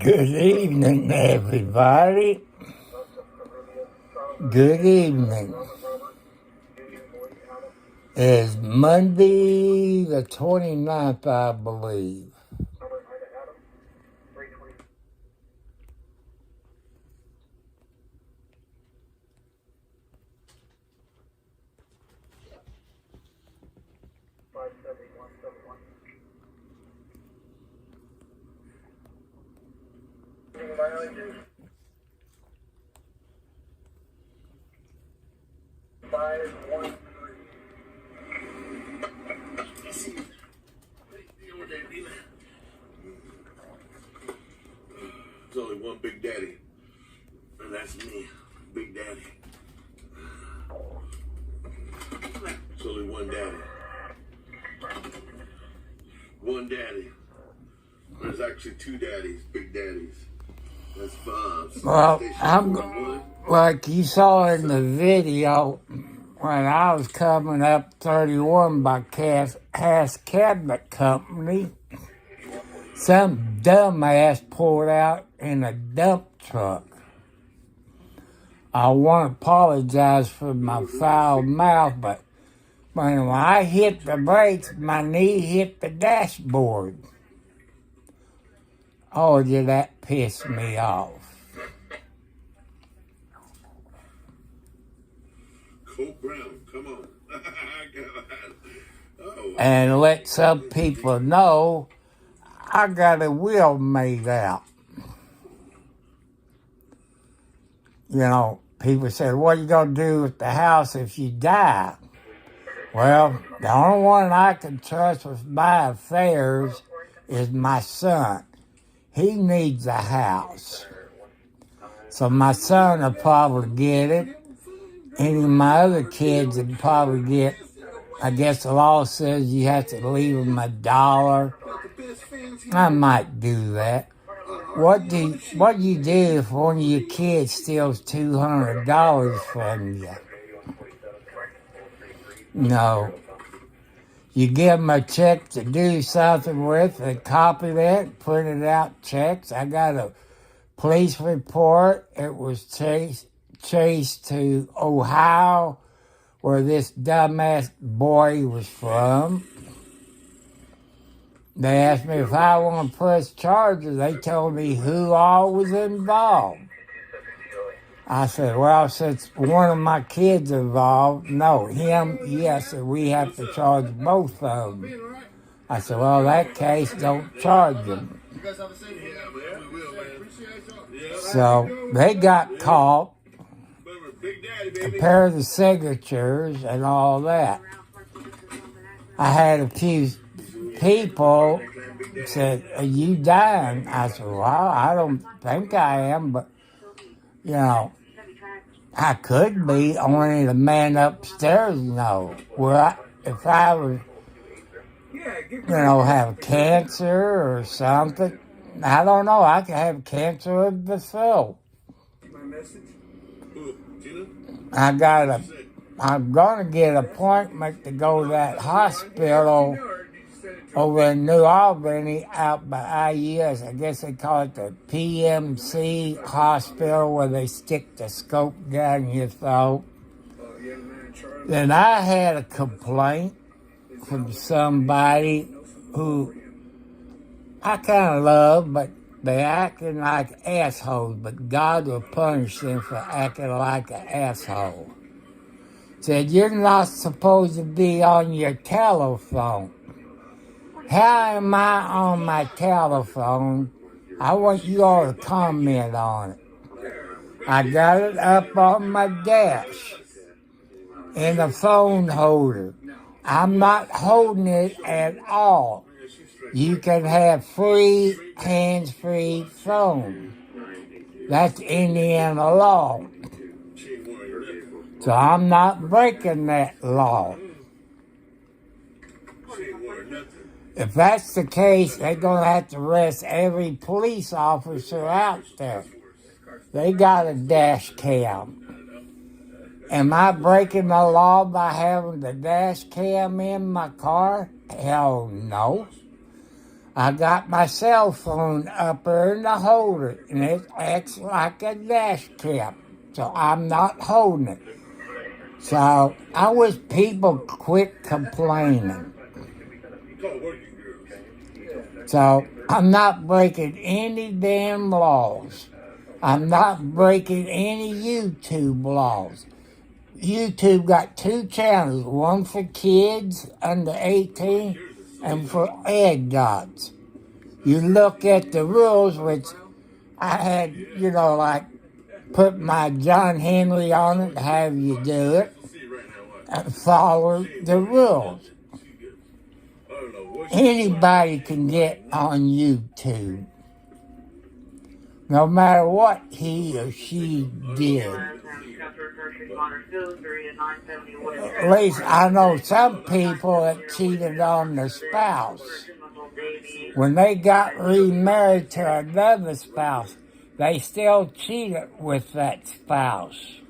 Good evening, everybody. Good evening. It's Monday the 29th, I believe. There's only one Big Daddy, and that's me, Big Daddy. There's only one Daddy. One Daddy. There's actually two daddies, Big Daddies. That's five. Well, like you saw in the video, when I was coming up 31 by Haas Cabinet Company, some dumbass pulled out in a dump truck. I want to apologize for my foul mouth, but when I hit the brakes, my knee hit the dashboard. Oh, did that piss me off. Cole Brown, come on. And let some people know I got a will made out. You know, people said, what are you going to do with the house if you die? Well, the only one I can trust with my affairs is my son. He needs a house. So my son will probably get it. Any of my other kids would probably get, I guess the law says you have to leave them $1. I might do that. What do you do if one of your kids steals $200 from you? No. You give them a check to do something with, they copy that, print it out checks. I got a police report. It was chased to Ohio, where this dumbass boy was from. They asked me if I want to press charges. They told me who all was involved. I said, well, since one of my kids involved, no, him, yes, and we have to charge both of them. I said, well, in that case, don't charge them. So they got caught, compared the signatures and all that. I had a few people said, are you dying? I said, well, I don't think I am, but, you know, I could be, only the man upstairs know. Well, if I was, have cancer or something, I don't know. I could have cancer of the soul. I'm going to get an appointment to go to that hospital over in New Albany out by IUS. I guess they call it the PMC hospital, where they stick the scope down your throat. Then I had a complaint from somebody who I kind of love, but they acting like assholes, but God will punish them for acting like an asshole. Said, you're not supposed to be on your telephone. How am I on my telephone? I want you all to comment on it. I got it up on my dash in the phone holder. I'm not holding it at all. You can have free, hands-free phone. That's Indiana law. So I'm not breaking that law. If that's the case, they're going to have to arrest every police officer out there. They got a dash cam. Am I breaking the law by having the dash cam in my car? Hell no. I got my cell phone up there in the holder, and it acts like a dash cam, so I'm not holding it. So I wish people quit complaining. So I'm not breaking any damn laws. I'm not breaking any YouTube laws. YouTube got 2 channels, one for kids under 18 and for adults. You look at the rules, which I had, like put my John Henry on it, have you do it, and follow the rules. Anybody can get on YouTube, no matter what he or she did. At least I know some people that cheated on their spouse. When they got remarried to another spouse, they still cheated with that spouse.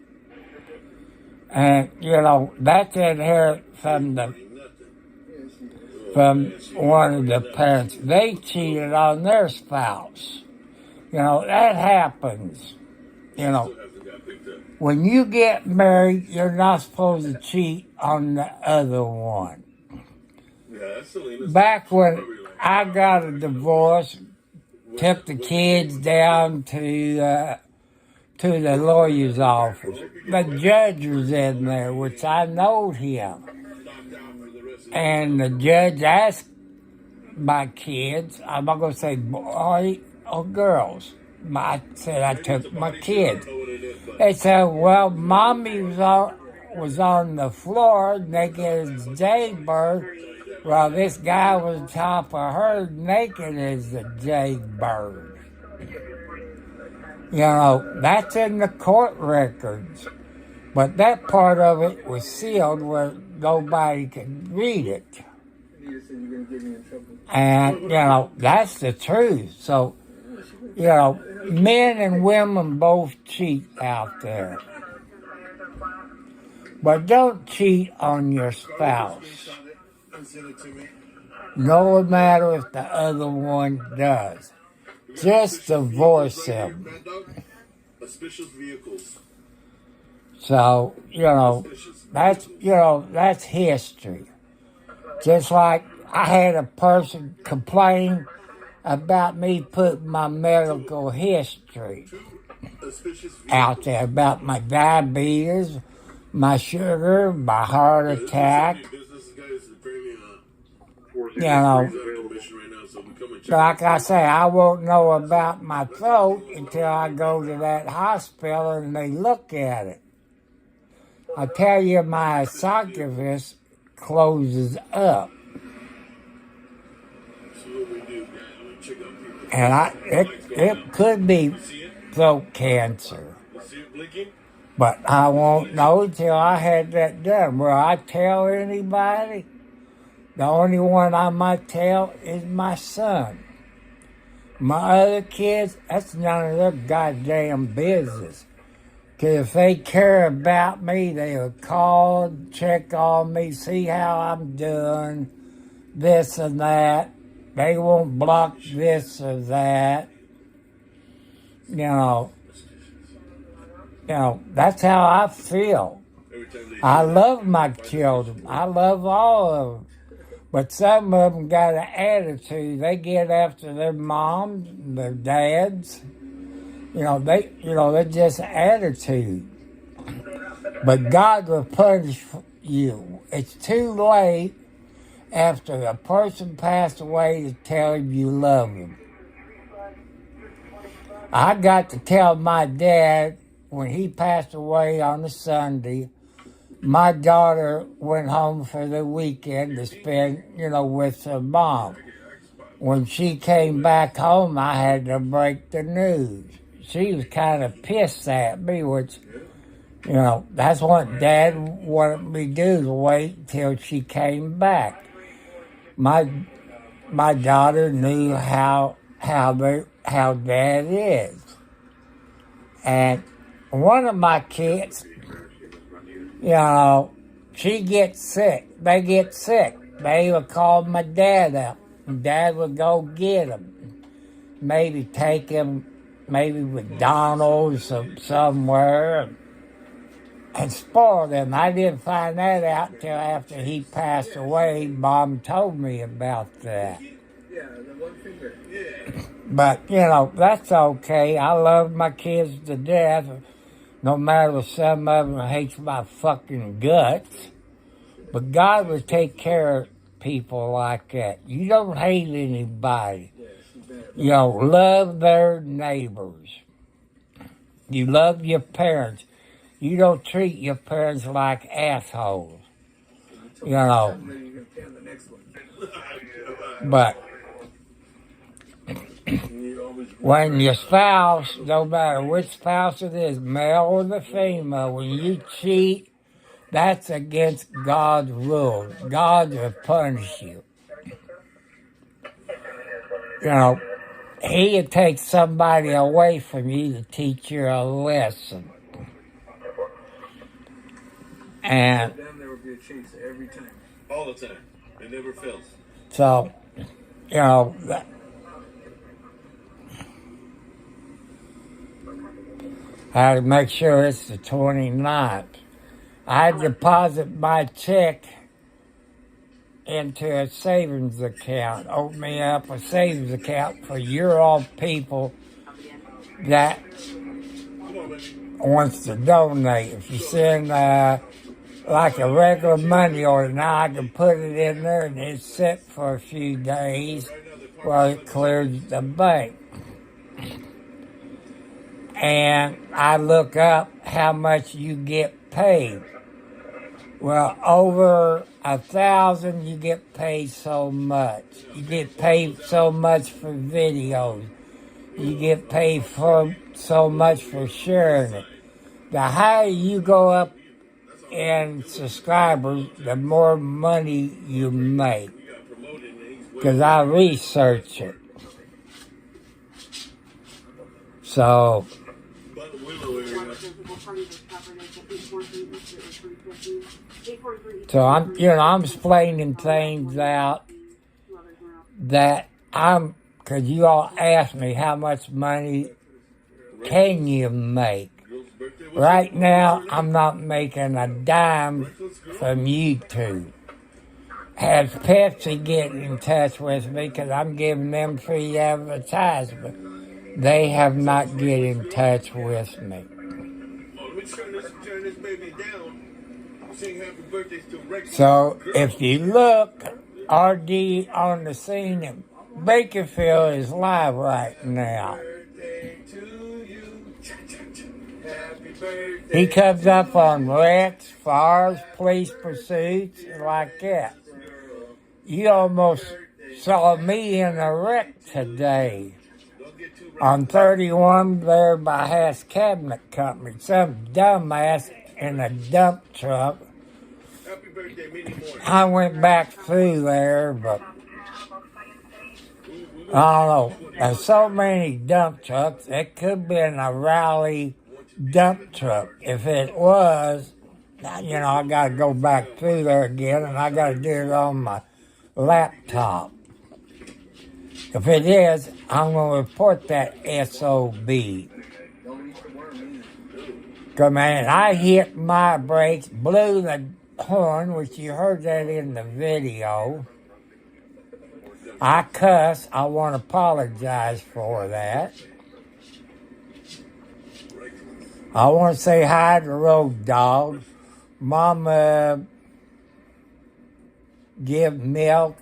And, that's inherent from one of the parents. They cheated on their spouse. That happens. When you get married, you're not supposed to cheat on the other one. Back when I got a divorce, took the kids down to the lawyer's office. The judge was in there, which I knowed him. And the judge asked my kids, I'm not going to say boy or girls. I said I took my kids. They said, well, Mommy was on the floor naked as a jaybird, while this guy was on top of her naked as a jaybird. That's in the court records. But that part of it was sealed where nobody could read it. And, that's the truth. So, men and women both cheat out there. But don't cheat on your spouse. No matter if the other one does. Just divorce him. So, that's history. Just like I had a person complain about me putting my medical history out there, about my diabetes, my sugar, my heart attack. Like I say, I won't know about my throat until I go to that hospital and they look at it. I tell you, my esophagus closes up. And it could be throat cancer. But I won't know until I had that done. Will I tell anybody? The only one I might tell is my son. My other kids, that's none of their goddamn business. Because if they care about me, they'll call, check on me, see how I'm doing, this and that. They won't block this or that. That's how I feel. I love my children. I love all of them. But some of them got an attitude. They get after their moms, their dads. They're just an attitude. But God will punish you. It's too late after a person passed away to tell him you love him. I got to tell my dad when he passed away on a Sunday. My daughter went home for the weekend to spend, with her mom. When she came back home, I had to break the news. She was kind of pissed at me, which, that's what Dad wanted me to do, is wait till she came back. My daughter knew how Dad is. And one of my kids, she gets sick. They get sick. They will call my dad up. Dad would go get them. Maybe take them, maybe McDonald's or somewhere, and spoil them. I didn't find that out till after he passed away. Mom told me about that. Yeah, the one finger. Yeah. But, you know, that's okay. I love my kids to death, no matter if some of them hates my fucking guts. But God will take care of people like that. You don't hate anybody. You know, love their neighbors. You love your parents. You don't treat your parents like assholes. You know. But when your spouse, no matter which spouse it is, male or the female, when you cheat, that's against God's rules. God will punish you. You know, He'll take somebody away from you to teach you a lesson. And then there will be a chase every time. All the time. It never fails. So, you know, I had to make sure it's the 29th. I deposit my check into a savings account. Open me up a savings account for your all people that wants to donate. If you send like a regular money order, now I can put it in there and it's set for a few days while it clears the bank. And I look up how much you get paid. Well, over 1,000, you get paid so much. You get paid so much for videos. You get paid for so much for sharing it. The higher you go up in subscribers, the more money you make. Because I research it. So I'm explaining things out that because you all asked me how much money can you make. Right now, I'm not making a dime from YouTube. Has Pepsi getting in touch with me because I'm giving them free advertisement. They have not get in touch with me. So if you look, RD on the scene in Bakerfield is live right now. He comes up on wrecks, fires, police pursuits, and like that. You almost saw me in a wreck today on 31 there by Haas Cabinet Company. Some dumbass in a dump truck. I went back through there, but I don't know. There's so many dump trucks. It could have been a rally dump truck. If it was, you know, I got to go back through there again, and I got to do it on my laptop. If it is, I'm going to report that SOB. Because, man, I hit my brakes, blew the horn, which you heard that in the video. I cuss. I want to apologize for that. I want to say hi to Road Dog. Mama give milk.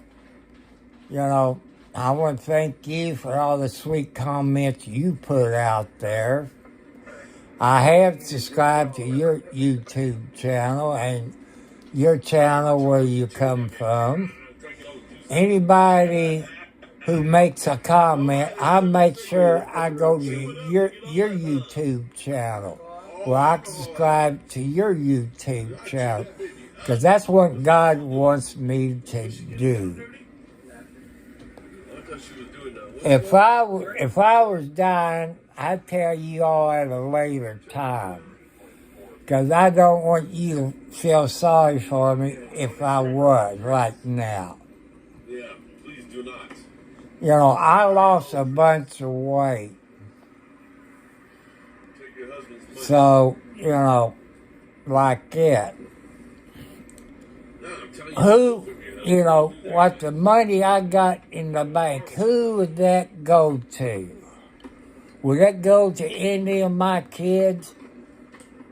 You know, I want to thank you for all the sweet comments you put out there. I have subscribed to your YouTube channel and your channel where you come from. Anybody who makes a comment, I make sure I go to your YouTube channel where I can subscribe to your YouTube channel, because that's what God wants me to do. If I was dying, I'd tell you all at a later time, because I don't want you to feel sorry for me if I was right now. Yeah, please do not. You know, I lost a bunch of weight. Take your husband's money. So, you know, like it. No, I'm telling Who, from your you know, husband. Do what the money I got in the bank, who would that go to? Would that go to any of my kids?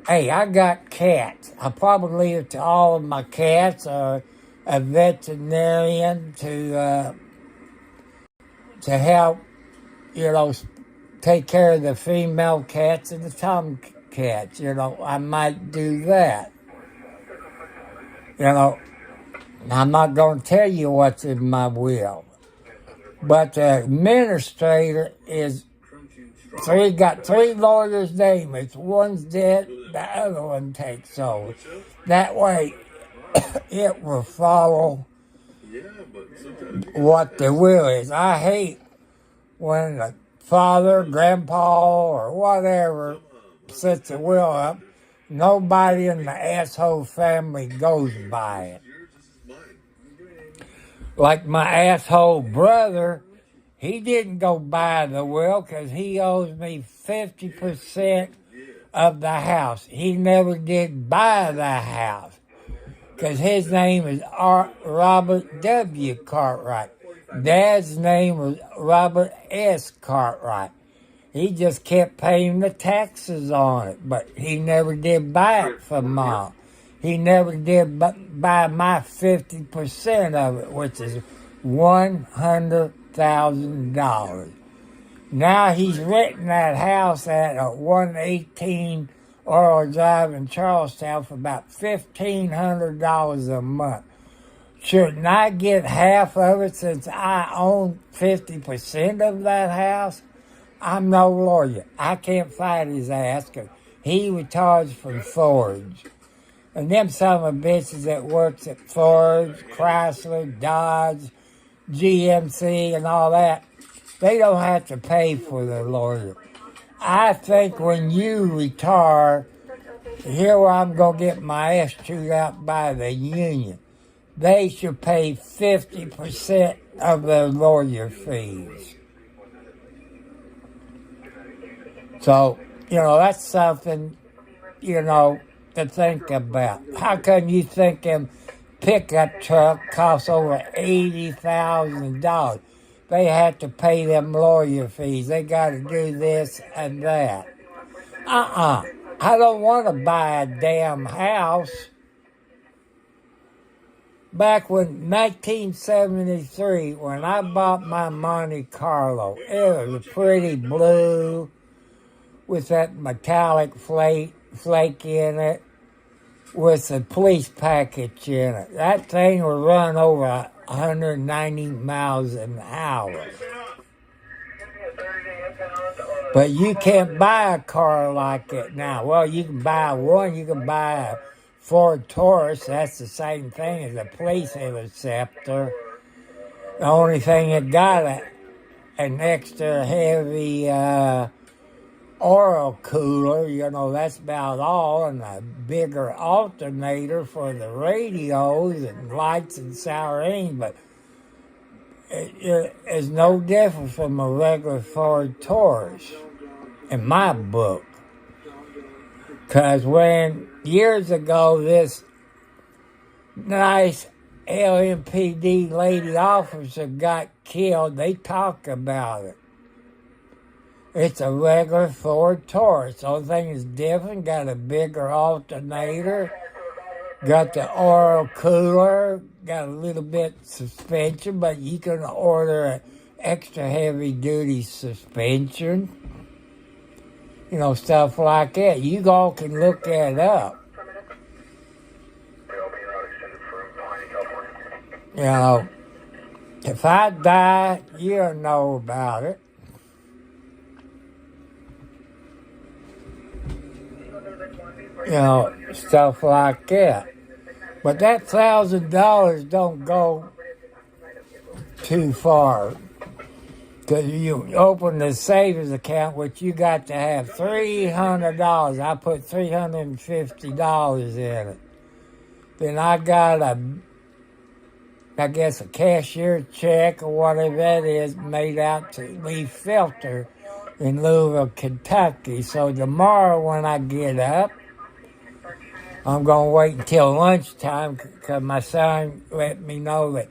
Hey, I got cats. I probably leave it to all of my cats or a veterinarian to help, you know, take care of the female cats and the tomcats. You know, I might do that. You know, I'm not going to tell you what's in my will. But the administrator is got three lawyers' names. It's one's dead, the other one takes over. That way, it will follow what the will is. I hate when the father, grandpa, or whatever sets the will up. Nobody in the asshole family goes by it. Like my asshole brother, he didn't go by the will because he owes me 50% of the house. He never did buy the house because his name is Robert W. Cartwright. Dad's name was Robert S. Cartwright. He just kept paying the taxes on it, but he never did buy it from Mom. He never did buy my 50% of it, which is $100,000. Now he's renting that house at 118 Oral Drive in Charlestown for about $1,500 a month. Shouldn't I get half of it since I own 50% of that house? I'm no lawyer. I can't fight his ass because he retired from Ford's. And them son of bitches that works at Ford's, Chrysler, Dodge, GMC, and all that, they don't have to pay for their lawyer. I think when you retire, here where I'm going to get my ass chewed out by the union, they should pay 50% of their lawyer fees. So, you know, that's something, you know, to think about. How come you think them pickup truck costs over $80,000? They have to pay them lawyer fees. They got to do this and that. I don't want to buy a damn house. Back when 1973, when I bought my Monte Carlo, it was a pretty blue with that metallic flake in it, with the police package in it. That thing will run over 190 miles an hour. But you can't buy a car like it now. Well, you can buy one. You can buy a Ford Taurus. That's the same thing as a police interceptor. The only thing it got an extra heavy oil cooler, you know, that's about all, and a bigger alternator for the radios and lights and siren, but it is no different from a regular Ford Taurus in my book. Because when years ago this nice LMPD lady officer got killed, they talk about it. It's a regular Ford Taurus. The only thing is different, got a bigger alternator, got the oil cooler, got a little bit suspension, but you can order an extra heavy duty suspension. You know, stuff like that. You all can look that up. You know, if I die, you'll know about it. You know, stuff like that. But that $1,000 don't go too far. Because you open the savings account, which you got to have $300. I put $350 in it. Then I got I guess, a cashier check or whatever that is made out to Lee Filter in Louisville, Kentucky. So tomorrow when I get up, I'm going to wait until lunchtime because my son let me know that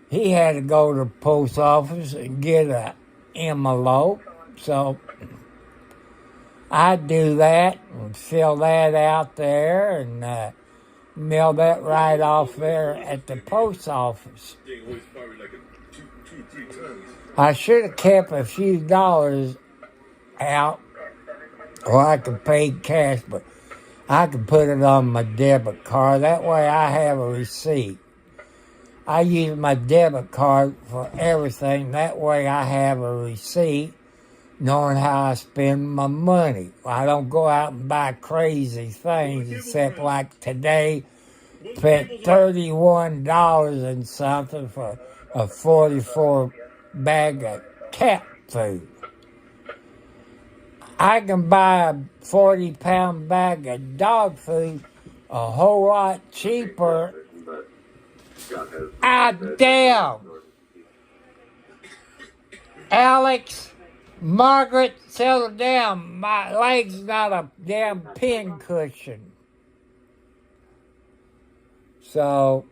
he had to go to the post office and get an envelope. So I do that and fill that out there and mail that right off there at the post office. I should have kept a few dollars out or I could pay cash, but I could put it on my debit card. That way I have a receipt. I use my debit card for everything. That way I have a receipt knowing how I spend my money. I don't go out and buy crazy things except like today, spent $31 and something for a 44 bag of cat food. I can buy a 40-pound bag of dog food a whole lot cheaper. Ah, damn! Alex, Margaret, settle down. My leg's not a damn pin cushion. So,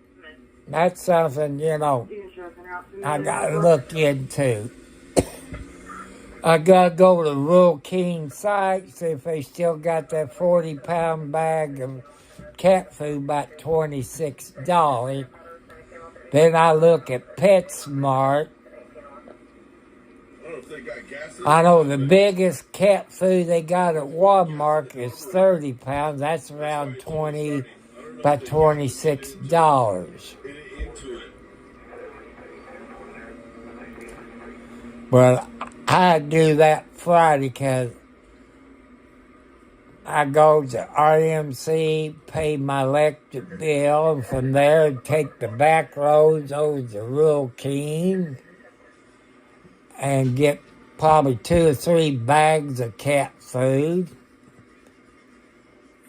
that's something, I gotta look into. I gotta go to the Rural King site, see if they still got that 40-pound bag of cat food, about $26. Then I look at PetSmart. I know the biggest cat food they got at Walmart is 30 pounds. That's around about $26. But I do that Friday because I go to RMC, pay my electric bill, and from there take the back roads over to Rural King and get probably 2 or 3 bags of cat food.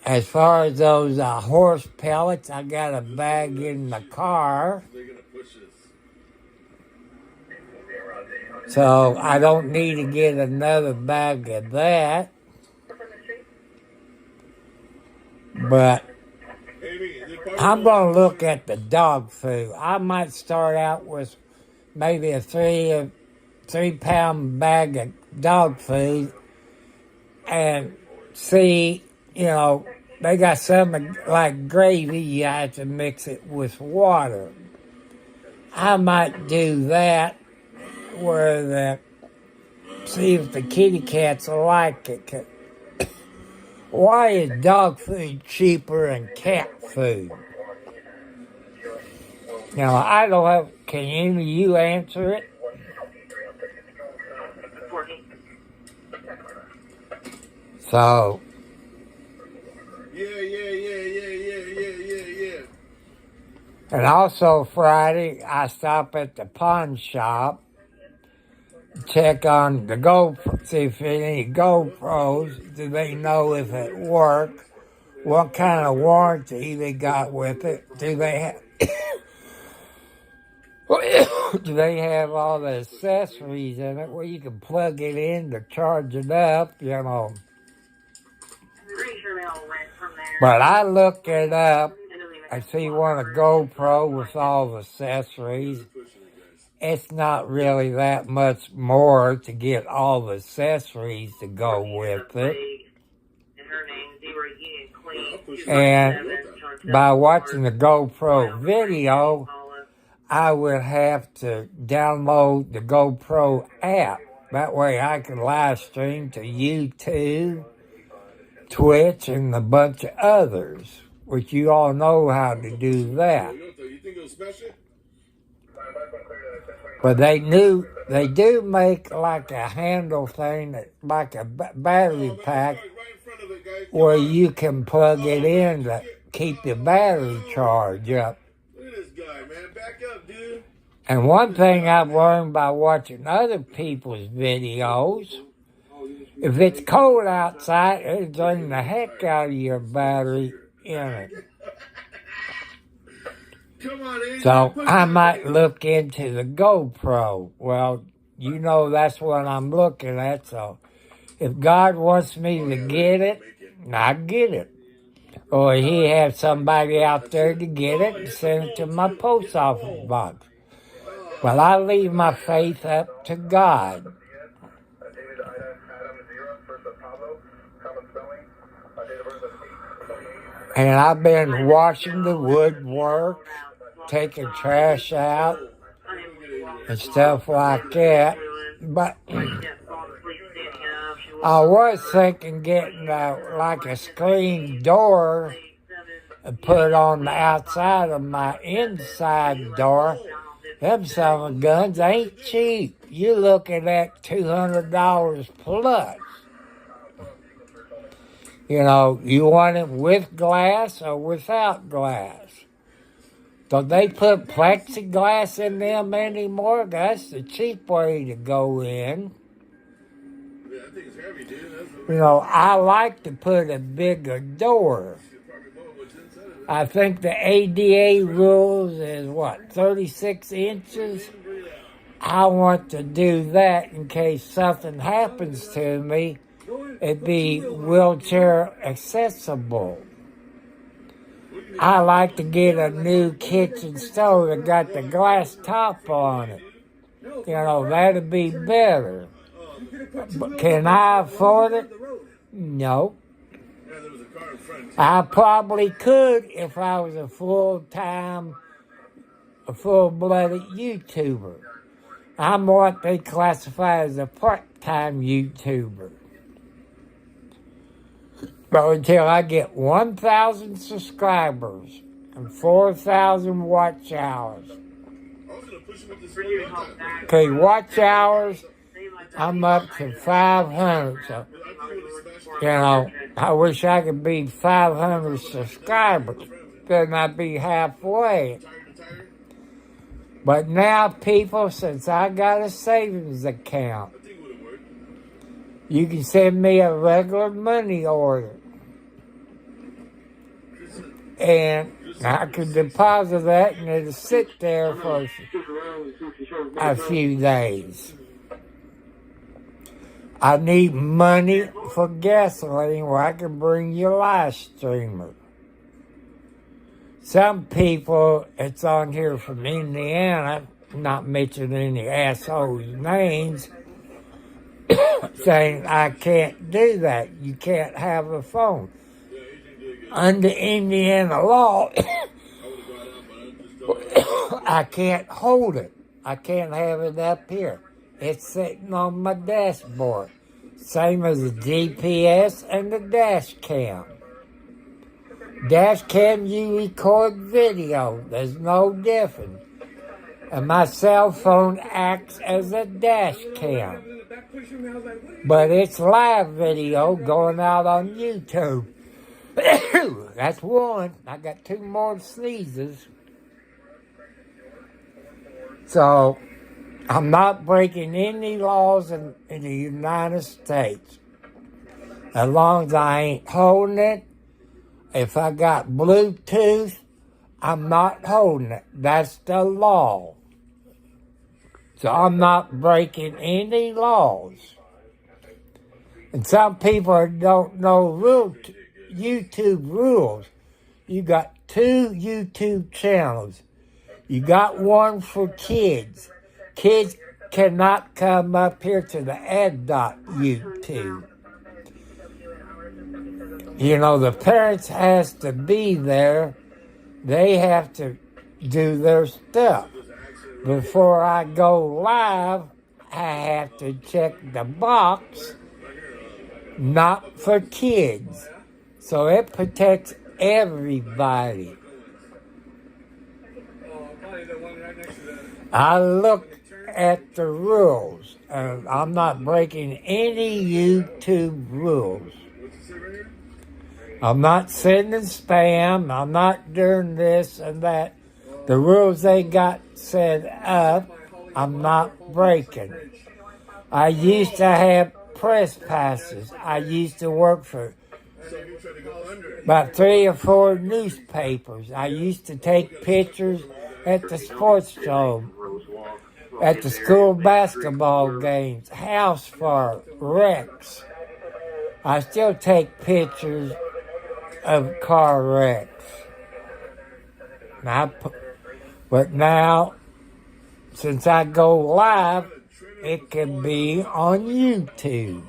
As far as those horse pellets, I got a bag in the car. So I don't need to get another bag of that. But I'm going to look at the dog food. I might start out with maybe a 3-pound bag of dog food and see, they got something like gravy. You have to mix it with water. I might do that see if the kitty cats like it. Why is dog food cheaper than cat food? I don't have. Can any of you answer it? So. Yeah. And also Friday, I stop at the pawn shop, check on the GoPro, see if any GoPros, do they know if it works, what kind of warranty they got with it, do they have all the accessories in it where you can plug it in to charge it up, But I looked it up. I see one a GoPro with all the accessories. It's not really that much more to get all the accessories to go with it. And by watching the GoPro video, I would have to download the GoPro app. That way I can live stream to YouTube, Twitch, and a bunch of others, which you all know how to do that. But they do make like a handle thing, like a battery pack, where you can plug it in to keep your battery charged up. Look at this guy, man. Back up, dude. And one thing I've learned by watching other people's videos, if it's cold outside, it'll drain the heck out of your battery in it. Come on, Adrian. So Put I it might in. look into the GoPro. Well, you know that's what I'm looking at. So if God wants me to get it, I get it. Or he has somebody out there to get it and send it to my post office box. Well, I leave my faith up to God. And I've been washing the woodwork, taking trash out, and stuff like that. But I was thinking getting like a screen door and put on the outside of my inside door. Them son of guns ain't cheap. You're looking at $200 plus. You know, you want it with glass or without glass. Don't they put plexiglass in them anymore? That's the cheap way to go in. Yeah, I think it's heavy, dude. That's You know, I like to put a bigger door. I think the ADA rules is what, 36 inches? I want to do that in case something happens to me. It'd be wheelchair accessible. I like to get a new kitchen stove that got the glass top on it. You know, that'd be better. But can I afford it? No. I probably could if I was a full-blooded YouTuber. I'm what they classify as a part-time YouTuber. But until I get 1,000 subscribers and 4,000 watch hours. Okay, watch hours, I'm up to 500. So, you know, I wish I could be 500 subscribers. Then I'd be halfway. But now, people, since I got a savings account, you can send me a regular money order. And I can deposit that and it'll sit there for a few days. I need money for gasoline where I can bring you a live streamer. Some people, it's on here from Indiana, not mentioning any assholes' names, saying I can't do that. You can't have a phone. Under Indiana law, I can't hold it. I can't have it up here. It's sitting on my dashboard. Same as the GPS and the dash cam. Dash cam, you record video. There's no difference. And my cell phone acts as a dash cam. But it's live video going out on YouTube. That's one. I got 2 more sneezes. So, I'm not breaking any laws in the United States. As long as I ain't holding it. If I got Bluetooth, I'm not holding it. That's the law. So I'm not breaking any laws. And some people don't know YouTube rules. You got 2 YouTube channels. You got one for kids. Kids cannot come up here to the ad.YouTube. You know, the parents has to be there. They have to do their stuff. Before I go live, I have to check the box, not for kids. So it protects everybody. I look at the rules, and I'm not breaking any YouTube rules. I'm not sending spam. I'm not doing this and that. The rules they got set up, I'm not breaking. I used to have press passes. I used to work for about 3 or 4 newspapers. I used to take pictures at the sports show, at the school basketball games, house fire, wrecks. I still take pictures of car wrecks. But now, since I go live, it can be on YouTube.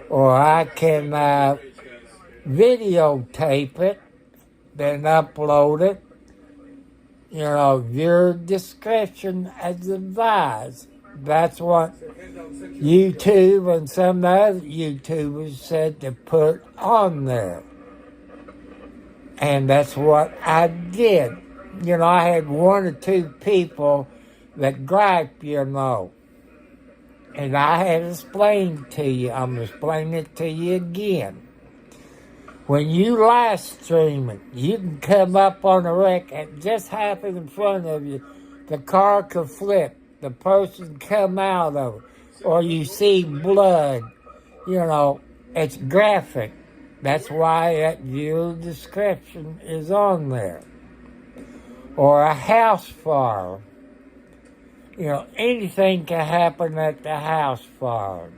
Or I can videotape it, then upload it. Viewer discretion as advised. That's what YouTube and some other YouTubers said to put on there. And that's what I did. I had one or two people that gripe, And I had explained to you. I'm explaining it to you again. When you live stream it, you can come up on a wreck and just happen in front of you. The car could flip. The person come out of it. Or you see blood. It's graphic. That's why that viewer description is on there. Or a house fire. Anything can happen at the house fire.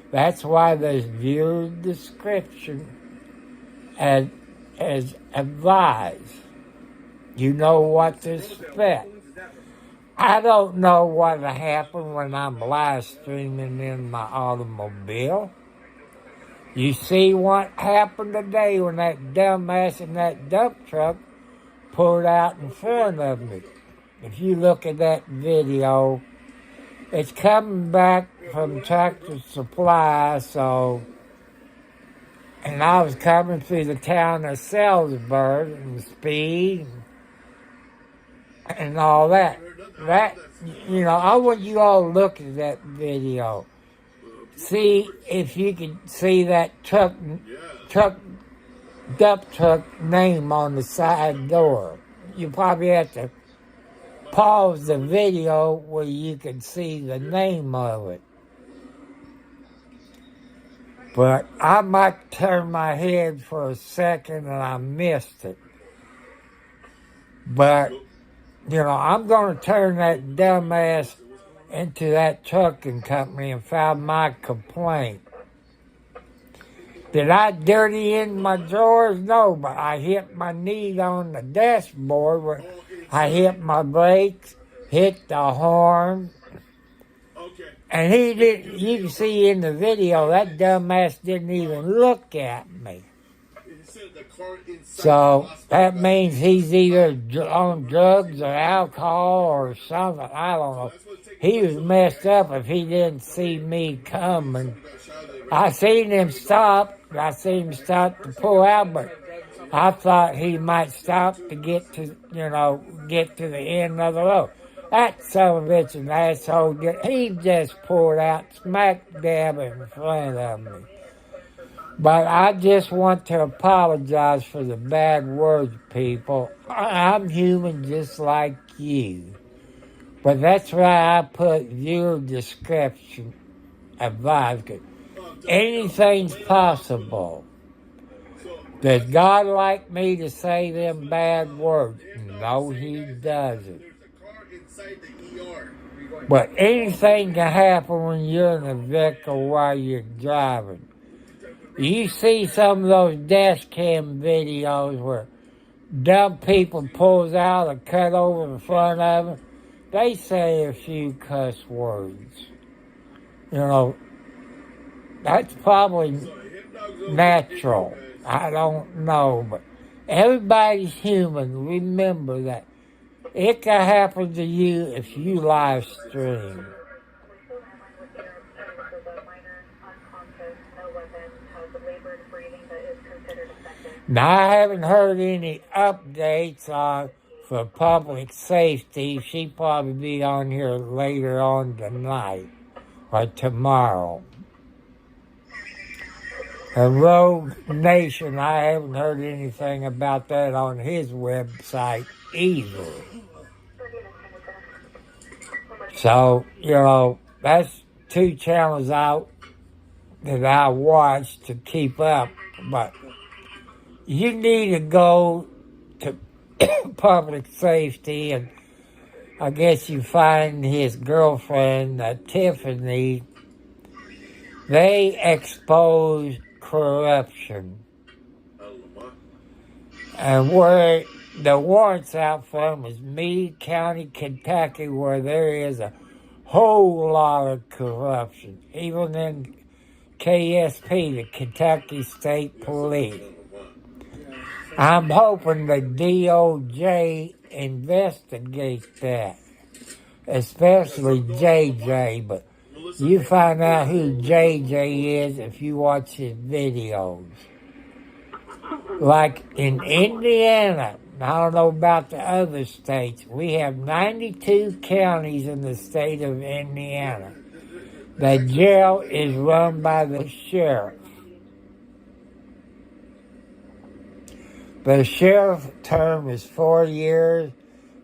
That's why there's viewer description as advised. You know what to expect. I don't know what will happen when I'm live streaming in my automobile. You see what happened today when that dumbass in that dump truck pulled out in front of me. If you look at that video, it's coming back from Tractor Supply, and I was coming through the town of Salisbury and speed and all that. I want you all to look at that video. See if you can see that dump truck name on the side door. You probably have to pause the video where you can see the name of it. But I might turn my head for a second and I missed it. But, I'm going to turn that dumbass into that trucking company and file my complaint. Did I dirty in my drawers? No, but I hit my knee on the dashboard where I hit my brakes, hit the horn. And he didn't, you can see in the video, that dumbass didn't even look at me. So that means he's either on drugs or alcohol or something. I don't know. He was messed up if he didn't see me coming. I seen him stop. I seen him stop to pull out, but I thought he might stop to get to the end of the road. That son of a bitch, an asshole, he just pulled out smack dab in front of me. But I just want to apologize for the bad words, people. I'm human just like you. But that's why I put viewer description advised. Anything's possible. Does God like me to say them bad words? No, he doesn't. But anything can happen when you're in a vehicle while you're driving. You see some of those dash cam videos where dumb people pulls out or cut over in front of them. They say a few cuss words. That's probably natural. I don't know, but everybody's human. Remember that. It can happen to you if you live stream. Now, I haven't heard any updates for public safety. She'll probably be on here later on tonight or tomorrow. And Rogue Nation, I haven't heard anything about that on his website either. So, that's two channels out that I watch to keep up. But you need to go to public safety, and I guess you find his girlfriend, Tiffany, they expose corruption. And where the warrants out from is Meade County, Kentucky, where there is a whole lot of corruption. Even in KSP, the Kentucky State Police. I'm hoping the DOJ investigates that, especially JJ, but you find out who JJ is if you watch his videos. Like in Indiana, I don't know about the other states, we have 92 counties in the state of Indiana. The jail is run by the sheriff. The sheriff's term is 4 years,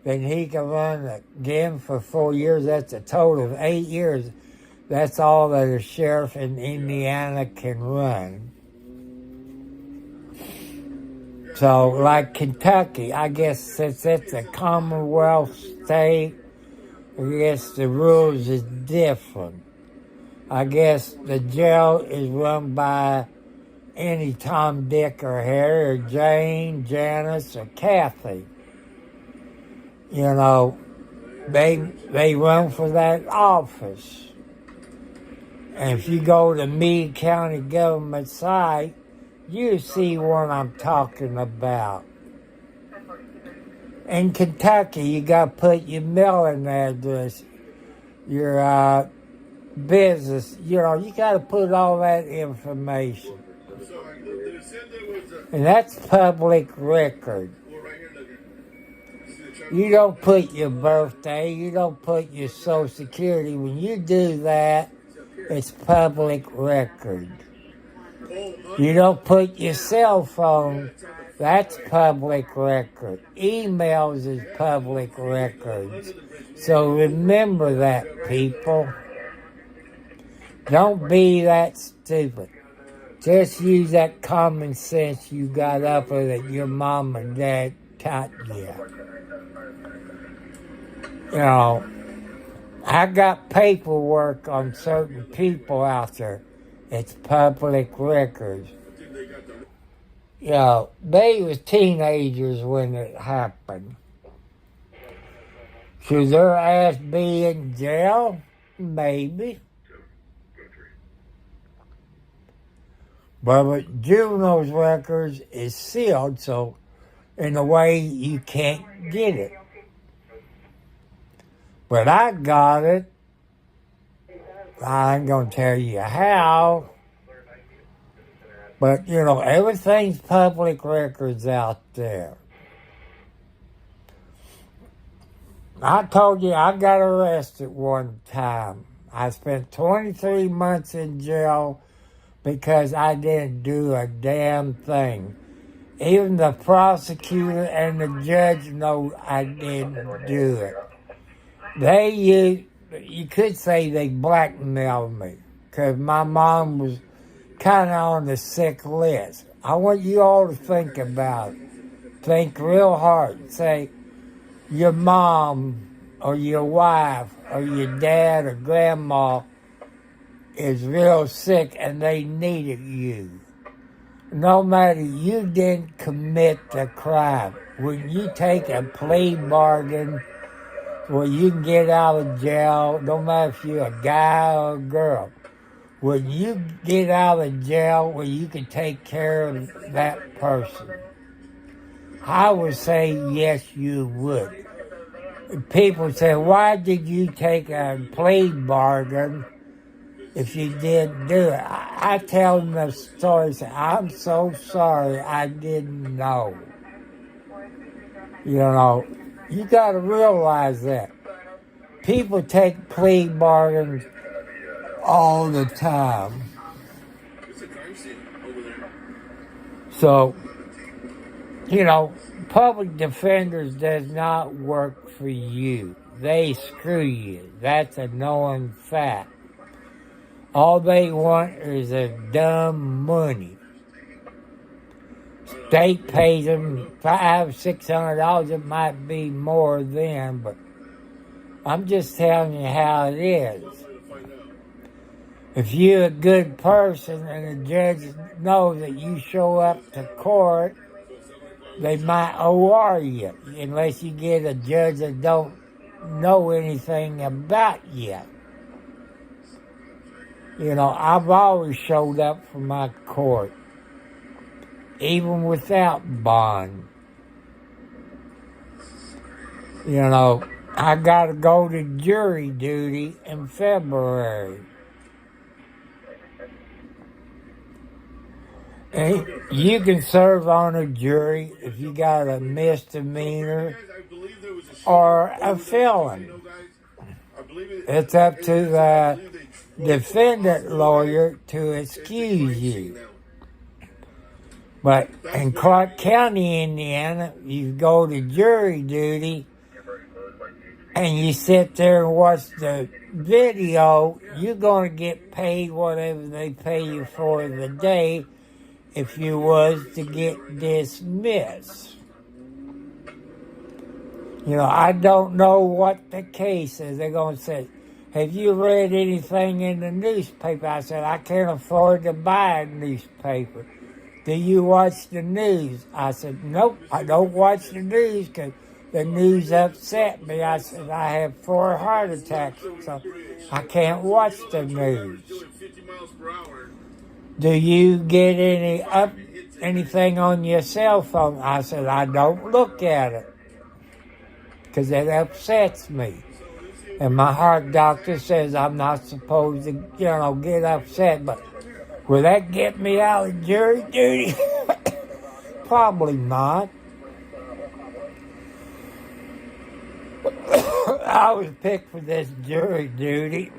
then he can run again for 4 years. That's a total of 8 years. That's all that a sheriff in Indiana can run. So, like Kentucky, I guess since it's a Commonwealth state, I guess the rules is different. I guess the jail is run by any Tom, Dick, or Harry, or Jane, Janice, or Kathy. You know, they run for that office. And if you go to Meade County government site, you see what I'm talking about. In Kentucky, you got to put your mailing address, your business, you got to put all that information. And that's public record. You don't put your birthday, you don't put your social security. When you do that, it's public record. You don't put your cell phone, that's public record. Emails is public records. So remember that, people. Don't be that stupid. Just use that common sense you got up with that your mom and dad taught you. You know, I got paperwork on certain people out there. It's public records. You know, they was teenagers when it happened. Should their ass be in jail? Maybe. But juvenile's records is sealed, so in a way you can't get it. But I got it. I ain't gonna tell you how. But, everything's public records out there. I told you I got arrested one time. I spent 23 months in jail because I didn't do a damn thing. Even the prosecutor and the judge know I didn't do it. You could say they blackmailed me because my mom was kind of on the sick list. I want you all to think about it. Think real hard. Say your mom or your wife or your dad or grandma is real sick and they needed you. No matter you didn't commit the crime. When you take a plea bargain where you can get out of jail, no matter if you're a guy or a girl, when you get out of jail where you can take care of that person, I would say yes, you would. People say, why did you take a plea bargain if you didn't do it? I tell them the story, say, I'm so sorry, I didn't know. You got to realize that. People take plea bargains all the time. So, public defenders does not work for you. They screw you. That's a known fact. All they want is a dumb money. state pays them $500-$600. It might be more then, but I'm just telling you how it is. If you're a good person and the judge knows that you show up to court, they might OR you, unless you get a judge that don't know anything about you. You know, I've always showed up for my court, even without bond. You know, I got to go to jury duty in February. And you can serve on a jury if you got a misdemeanor or a felon. It's up to the defendant lawyer to excuse you. But in Clark County, Indiana, you go to jury duty and you sit there and watch the video, you're going to get paid whatever they pay you for the day if you was to get dismissed. You know, I don't know what the case is. They're going to say, have you read anything in the newspaper? I said, I can't afford to buy a newspaper. Do you watch the news? I said, nope, I don't watch the news because the news upset me. I said, I have 4 heart attacks, so I can't watch the news. Do you get anything on your cell phone? I said, I don't look at it because it upsets me. And my heart doctor says I'm not supposed to, get upset. But will that get me out of jury duty? Probably not. I was picked for this jury duty.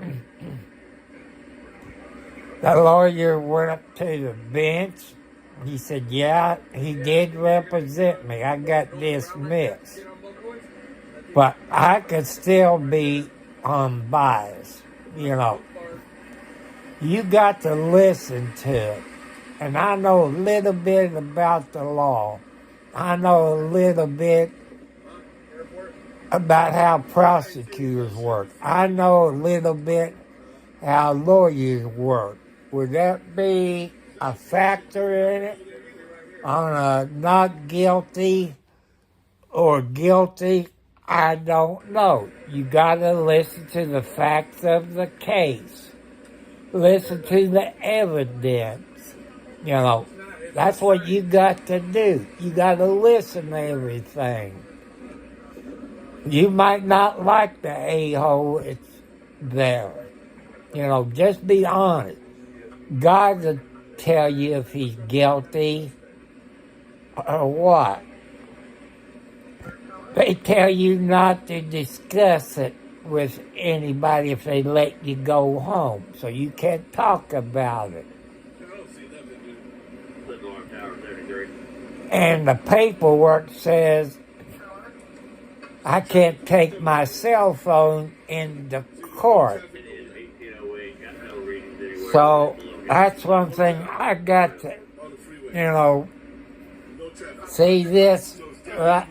The lawyer went up to the bench. He said, yeah, he did represent me. I got dismissed. But I could still be unbiased, You got to listen to it. And I know a little bit about the law. I know a little bit about how prosecutors work. I know a little bit how lawyers work. Would that be a factor in it? On a not guilty or guilty? I don't know. You got to listen to the facts of the case. Listen to the evidence. That's what you got to do. You got to listen to everything. You might not like the a-hole it's there. Just be honest. God will tell you if he's guilty or what. They tell you not to discuss it with anybody if they let you go home, so you can't talk about it. And the paperwork says I can't take my cell phone into court. So that's one thing I got to, see this, right?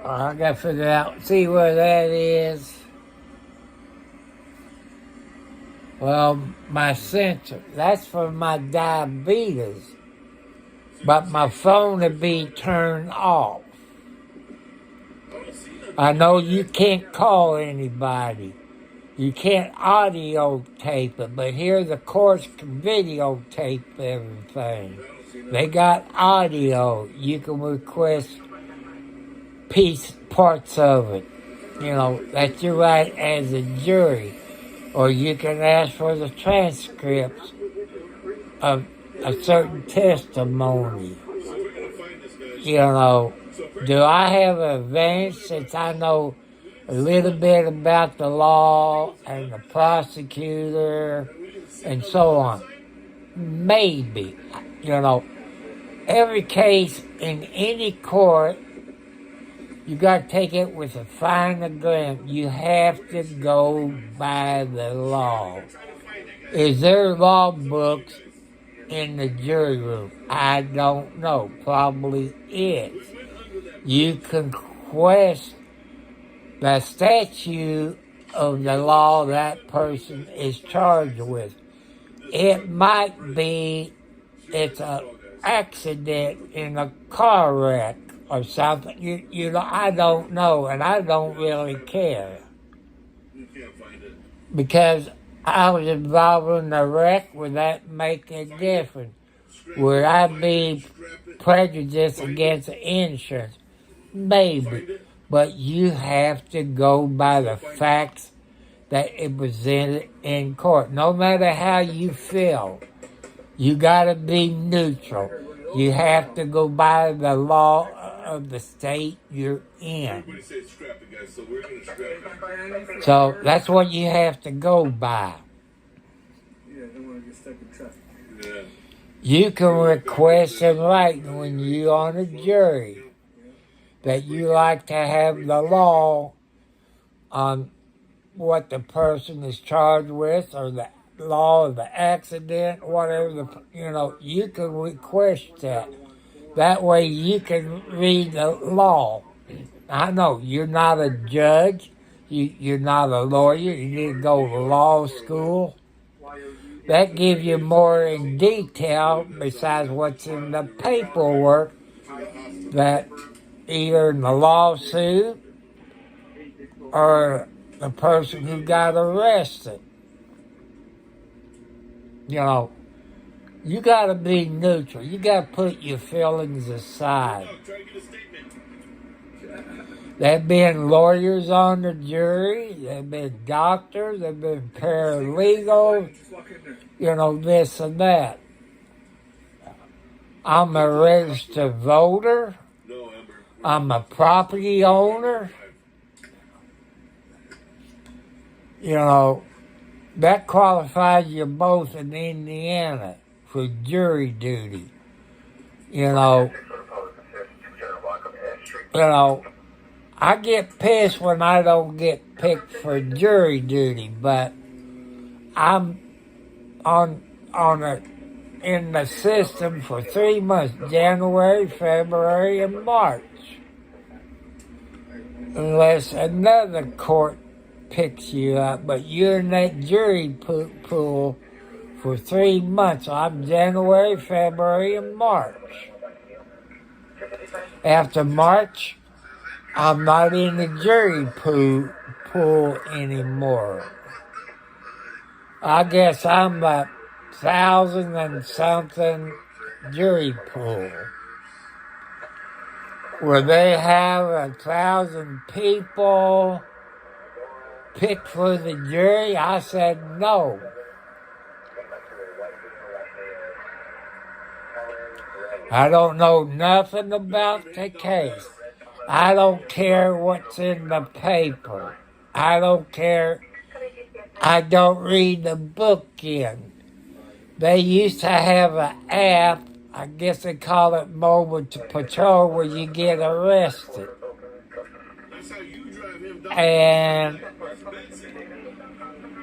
I got to figure out, see where that is. Well, my sensor, that's for my diabetes. But my phone would be turned off. I know you can't call anybody. You can't audio tape it, but here the courts can videotape everything. They got audio. You can request parts of it. That's your right as a jury. Or you can ask for the transcripts of a certain testimony. Do I have an advantage since I know a little bit about the law and the prosecutor and so on? Maybe. Every case in any court, you got to take it with a fine grain. You have to go by the law. Is there law books in the jury room? I don't know. Probably is. You can question the statute of the law that person is charged with. It might be it's an accident in a car wreck or something. You know, I don't know, and I don't really care. Because I was involved in the wreck, would that make a difference? Would I be prejudiced against the insurance? Maybe. But you have to go by the facts that it presented in court. No matter how you feel, you got to be neutral. You have to go by the law of the state you're in. So that's what you have to go by. You can request in writing when you're on a jury that you like to have the law on what the person is charged with, or the law of the accident, whatever you can request that. That way you can read the law. I know you're not a judge, you're not a lawyer, you didn't go to law school. That gives you more in detail besides what's in the paperwork that either in the lawsuit or the person who got arrested. You know, you got to be neutral. You got to put your feelings aside. There have been lawyers on the jury. There have been doctors. There have been paralegals. This and that. I'm a registered voter. I'm a property owner. That qualifies you both in Indiana for jury duty. I get pissed when I don't get picked for jury duty, but I'm in the system for 3 months, January, February, and March. Unless another court picks you up, but you're in that jury pool for 3 months. So I'm January, February, and March. After March, I'm not in the jury pool anymore. I guess I'm a 1,000 and something jury pool. Where they have 1,000 people picked for the jury, I said no. I don't know nothing about the case. I don't care what's in the paper. I don't care. I don't read the book in. They used to have an app, I guess they call it Mobile Patrol, where you get arrested. And,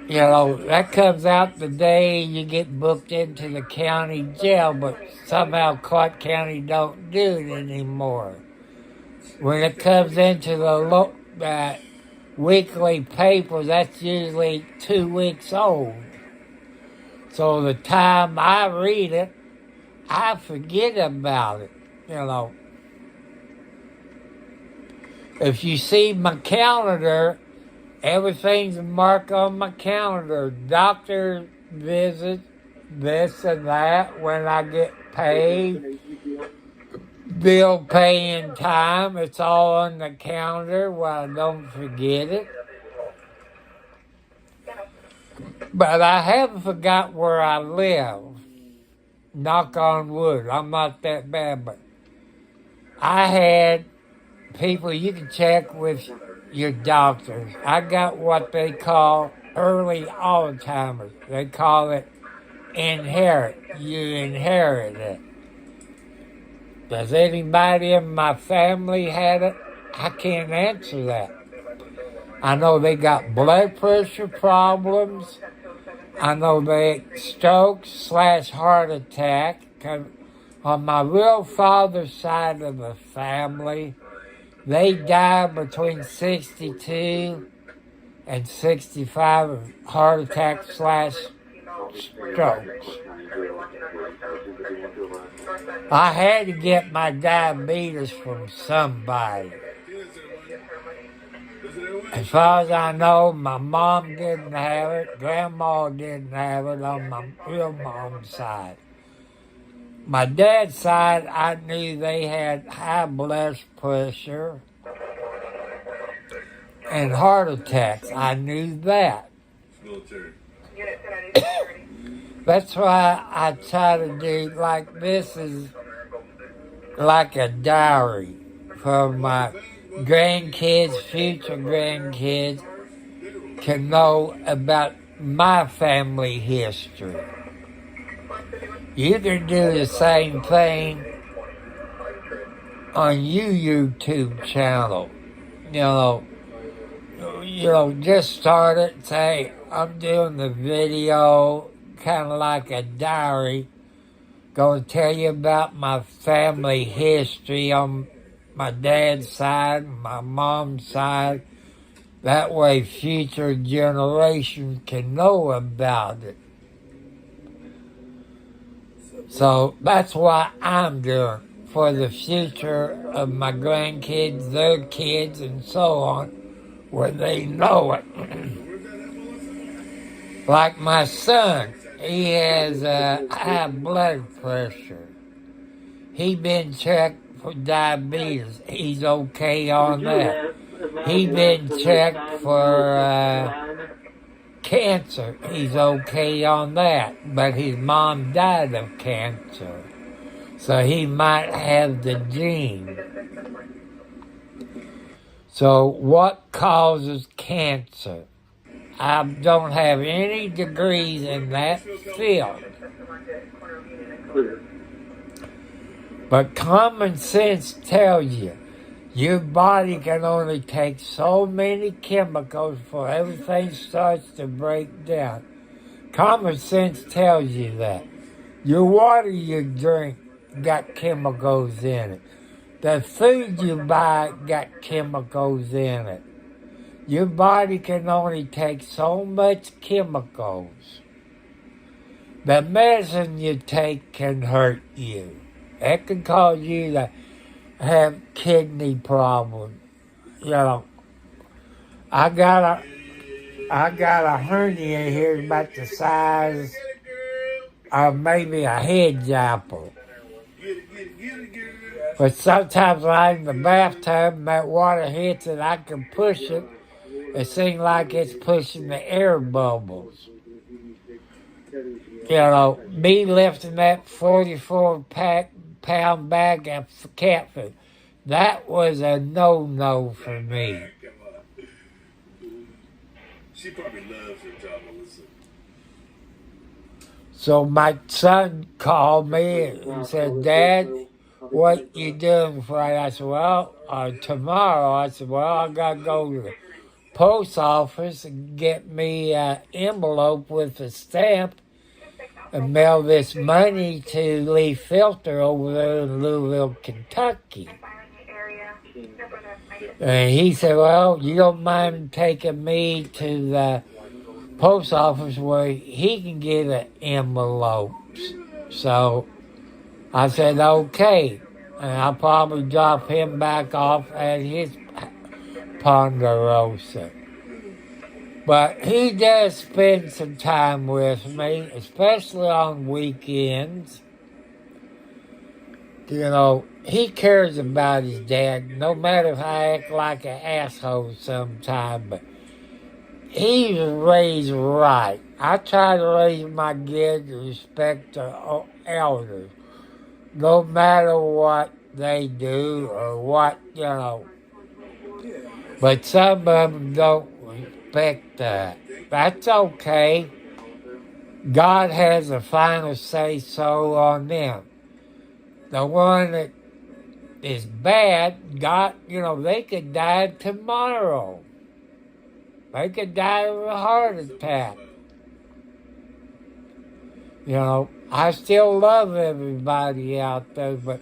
that comes out the day you get booked into the county jail, but somehow Clark County don't do it anymore. When it comes into the weekly paper, that's usually 2 weeks old. So the time I read it, I forget about it, If you see my calendar, everything's marked on my calendar. Doctor visits, this and that, when I get paid, bill paying time, it's all on the calendar where I don't forget it. But I haven't forgot where I live. Knock on wood, I'm not that bad, but I had people, you can check with your doctors. I got what they call early Alzheimer's. They call it inherit. You inherit it. Does anybody in my family had it? I can't answer that. I know they got blood pressure problems. I know they stroke/heart attack. 'Cause on my real father's side of the family, they died between 62 and 65 of heart attack/strokes. I had to get my diabetes from somebody. As far as I know, my mom didn't have it, grandma didn't have it on my real mom's side. My dad's side, I knew they had high blood pressure and heart attacks. I knew that. That's why I try to do like this is like a diary for my grandkids, future grandkids, can know about my family history. You can do the same thing on your YouTube channel. Just start it. Say, I'm doing the video, kind of like a diary. Going to tell you about my family history on my dad's side, my mom's side. That way future generations can know about it. So that's what I'm doing for the future of my grandkids, their kids, and so on, where they know it. Like my son, he has high blood pressure. He been checked for diabetes. He's okay on that. He been checked for cancer. He's okay on that. But his mom died of cancer. So he might have the gene. So what causes cancer? I don't have any degrees in that field. But common sense tells you your body can only take so many chemicals before everything starts to break down. Common sense tells you that. Your water you drink got chemicals in it. The food you buy got chemicals in it. Your body can only take so much chemicals. The medicine you take can hurt you. It can cause you to have kidney problems. I got a hernia here about the size of maybe a hedge apple. But sometimes when I'm in the bathtub and that water hits it, I can push it. It seems like it's pushing the air bubbles. Me lifting that 44-pound bag of cat food, that was a no-no for me. She probably loves her job, Melissa. So my son called me and said, Dad, what you doing Friday? I said, well, tomorrow. I said, well, I got to go to the post office and get me an envelope with a stamp and mail this money to Lee Filter over there in Louisville, Kentucky. And he said, well, you don't mind taking me to the post office where he can get an envelopes. So I said, okay. And I'll probably drop him back off at his Ponderosa. But he does spend some time with me, especially on weekends. He cares about his dad, no matter if I act like an asshole sometime, but he's raised right. I try to raise my kids to respect the elders, no matter what they do or what, But some of them don't respect that. That's okay. God has a final say-so on them. The one that is bad, God, they could die tomorrow. They could die of a heart attack. You know, I still love everybody out there, but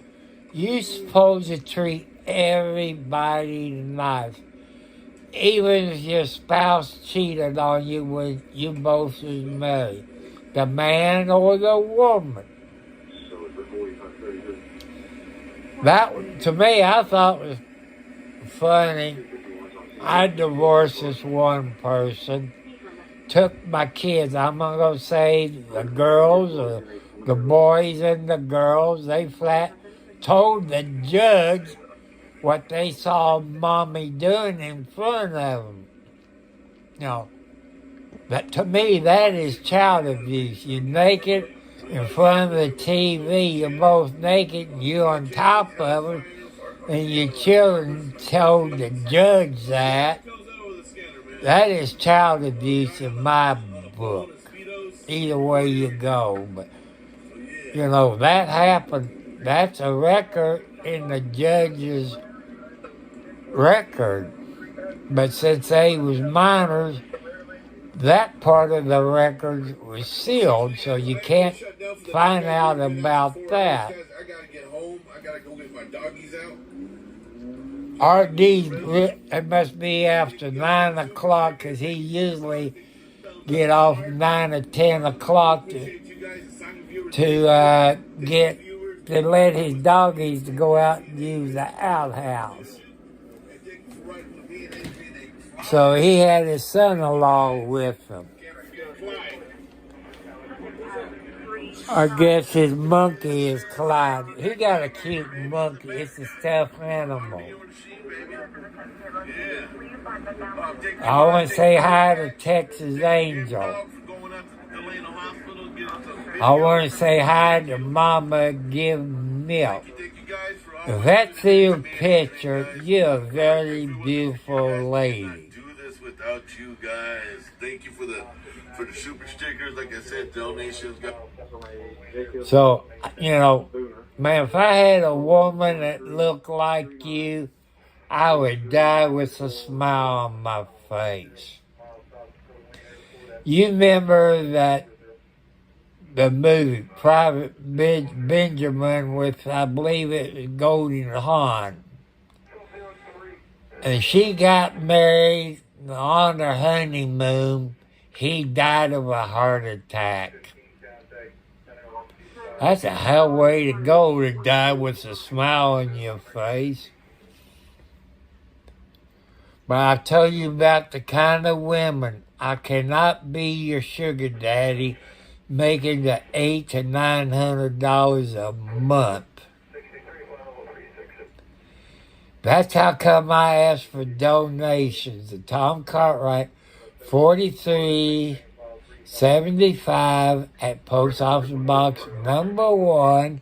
you're supposed to treat everybody nice. Even if your spouse cheated on you when you both was married. The man or the woman. That, to me, I thought was funny. I divorced this one person, took my kids, I'm going to go say the girls or the boys and the girls, they flat told the judge what they saw mommy doing in front of them. You know, but to me, that is child abuse. You're naked in front of the TV, you're both naked, and you're on top of it, and your children told the judge that. That is child abuse in my book. Either way you go. But, you know, that happened. That's a record in the judge's record. But since they was minors, that part of the record was sealed, so you can't find out about that. I gotta get home. I gotta go get my doggies out. RD, it must be after 9 o'clock because he usually get off 9 or 10 o'clock to let his doggies to go out and use the outhouse. So he had his son-in-law with him. I guess his monkey is Clyde. He got a cute monkey. It's a stuffed animal. I want to say hi to Texas Angel. I want to say hi to Mama Give Milk. If that's your picture, you're a very beautiful lady. Do this without you guys. Thank you for the super stickers. Like I said, donations. So, you know, man, if I had a woman that looked like you, I would die with a smile on my face. You remember that the movie Private Benjamin with, I believe it was Goldie Hawn. And she got married on her honeymoon. He died of a heart attack. That's a hell way to go, to die with a smile on your face. But I tell you about the kind of women. I cannot be your sugar daddy making the $800 to $900 a month. That's how come I asked for donations. The Tom Cartwright, 4375 at Post Office Box number 1,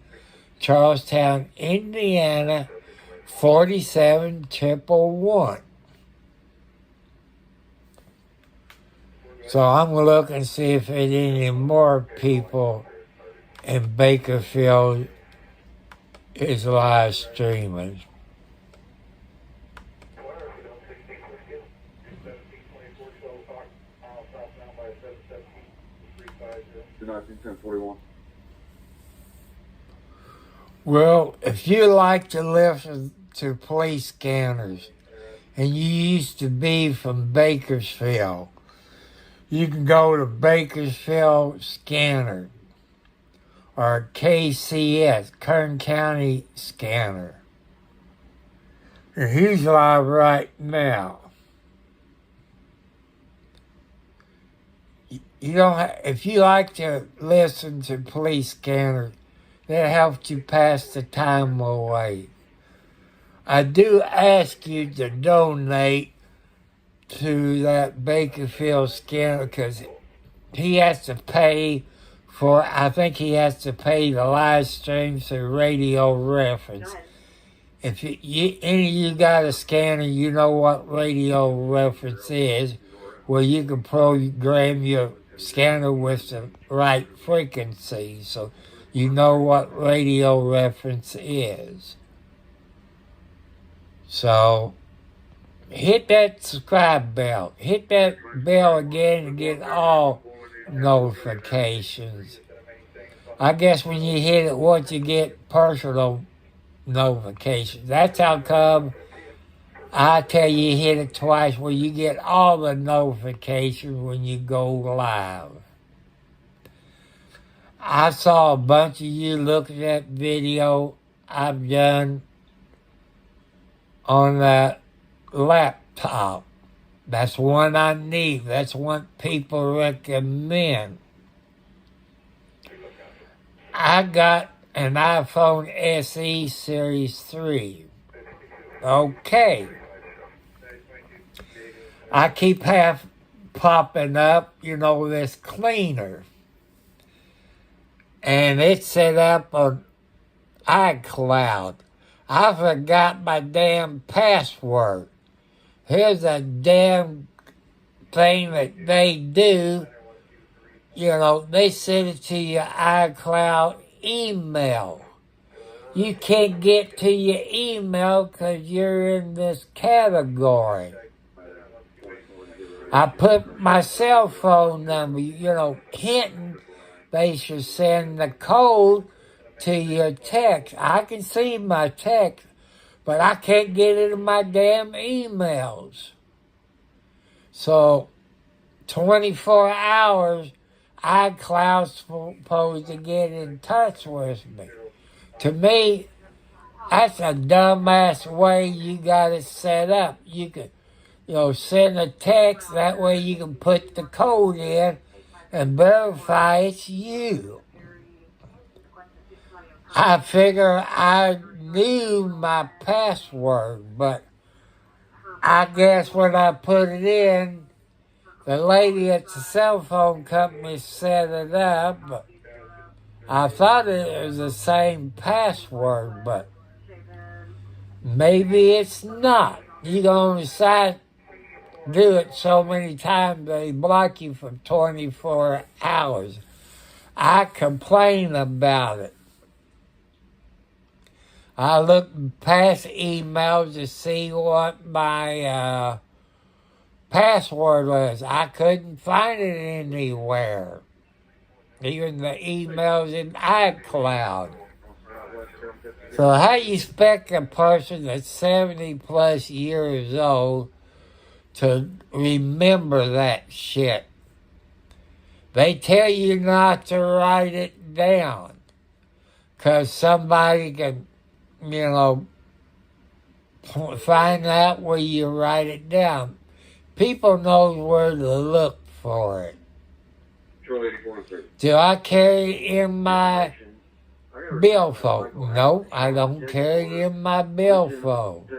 Charlestown, Indiana, 47111. So I'm going to look and see if there's any more people in Bakerfield is live streaming. Well, if you like to listen to police scanners and you used to be from Bakersfield, you can go to Bakersfield Scanner or KCS, Kern County Scanner. And he's live right now. You don't if you like to listen to police scanners, that helps you pass the time away. I do ask you to donate to that Bakerfield scanner because he has to pay for, I think he has to pay the live streams to Radio Reference. If any of you got a scanner, you know what Radio Reference is, where you can program your scanner with the right frequency, so you know what Radio Reference is. So hit that subscribe bell. Hit that bell again to get all notifications. I guess when you hit it once, you get personal notifications. That's how come I tell you hit it twice, where you get all the notifications when you go live. I saw a bunch of you looking at video I've done on that laptop. That's one I need. That's one people recommend. I got an iPhone SE Series 3. Okay. I keep half popping up, this cleaner. And it's set up on iCloud. I forgot my damn password. Here's a damn thing that they do. They send it to your iCloud email. You can't get to your email because you're in this category. I put my cell phone number, hinting they should send the code to your text. I can see my text, but I can't get it in my damn emails. So, 24 hours, iCloud's supposed to get in touch with me. To me, that's a dumbass way you got it set up. You could, send a text, that way you can put the code in and verify it's you. I figure I knew my password, but I guess when I put it in, the lady at the cell phone company set it up, but I thought it was the same password, but maybe it's not. You can only do it so many times they block you for 24 hours. I complain about it. I looked past emails to see what my password was. I couldn't find it anywhere. Even the emails in iCloud. So how you expect a person that's 70 plus years old to remember that shit? They tell you not to write it down, because somebody can, find out where you write it down. People know where to look for it. Do I carry it in my billfold? No, I don't carry it in my billfold.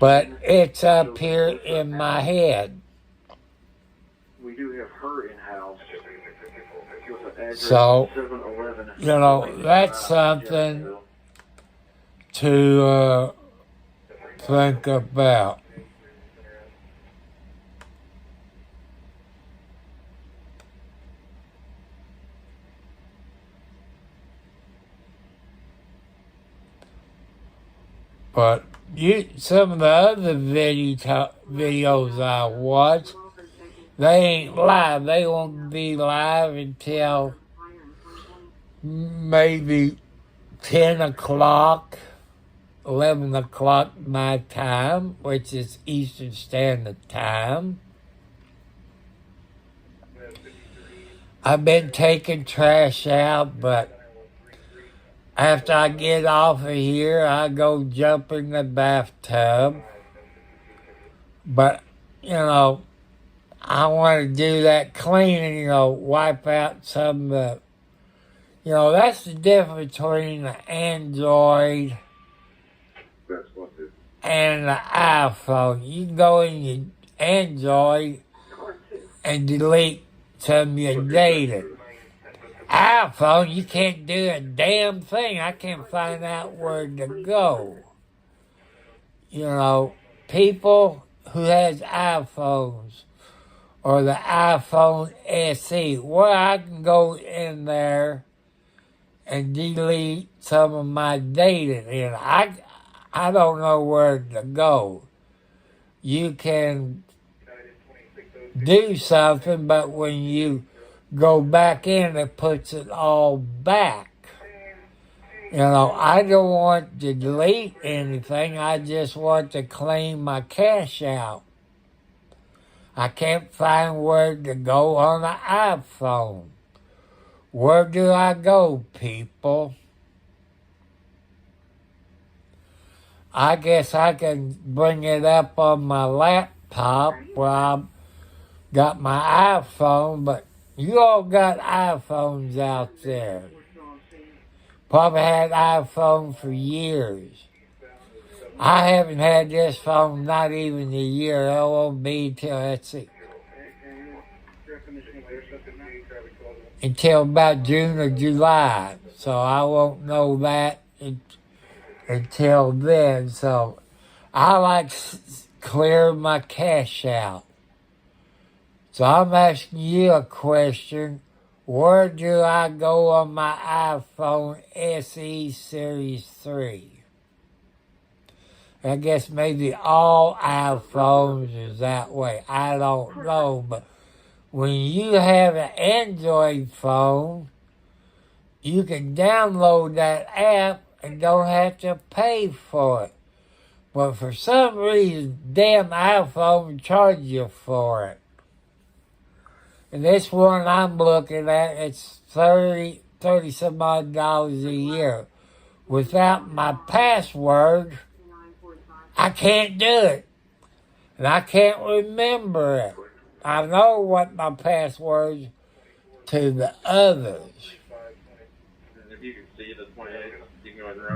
But it's up here in my head. We do have her in-house. So, that's something to think about. But some of the other videos I watch, they ain't live. They won't be live until maybe 10 o'clock, 11 o'clock my time, which is Eastern Standard Time. I've been taking trash out, but after I get off of here, I go jump in the bathtub. But, I want to do that cleaning, wipe out some of the, that's the difference between the Android and the iPhone. You can go in your Android and delete some of your data. iPhone, you can't do a damn thing. I can't find out where to go. People who has iPhones or the iPhone SE, where I can go in there and delete some of my data. I don't know where to go. You can do something, but when you go back in, it puts it all back. You know, I don't want to delete anything. I just want to claim my cash out. I can't find where to go on the iPhone. Where do I go, people? I guess I can bring it up on my laptop where I've got my iPhone, but you all got iPhones out there. Probably had iPhone for years. I haven't had this phone not even a year. It won't be till, let's see, until about June or July. So I won't know that until then. So I like clear my cash out. So I'm asking you a question. Where do I go on my iPhone SE Series 3? I guess maybe all iPhones is that way. I don't know. But when you have an Android phone, you can download that app and don't have to pay for it. But for some reason, damn iPhone charge you for it. And this one I'm looking at, it's $30 some odd a year. Without my password, I can't do it. And I can't remember it. I know what my password to the others.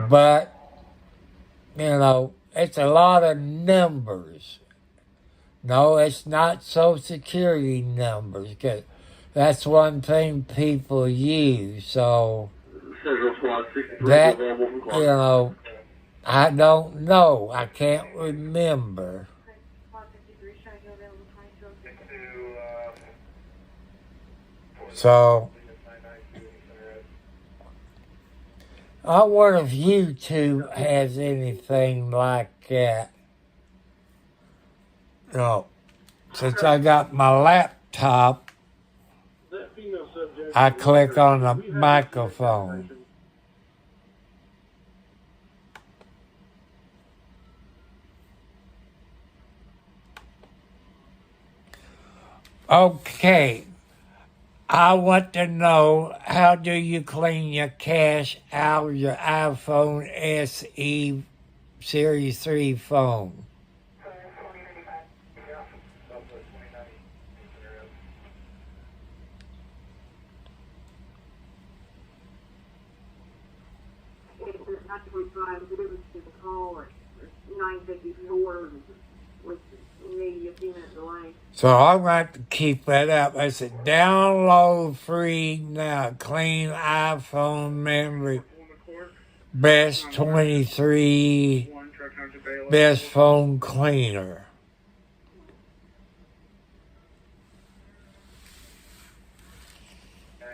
But, you know, it's a lot of numbers. No, it's not Social Security numbers, because that's one thing people use. So, that, you know, I don't know. I can't remember. So, I wonder if YouTube has anything like that. No. Since I got my laptop, I click on the microphone. Okay. I want to know, how do you clean your cache out of your iPhone SE Series 3 phone? So I'm going to keep that up. I said, download free now, clean iPhone memory, best 23, best phone cleaner.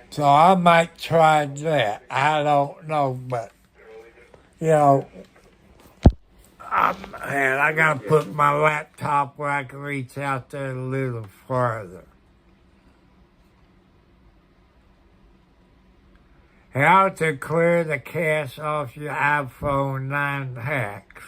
So I might try that. I don't know, but, you know, and I got to put my laptop where I can reach out there a little further. How to clear the cache off your iPhone 9 hacks.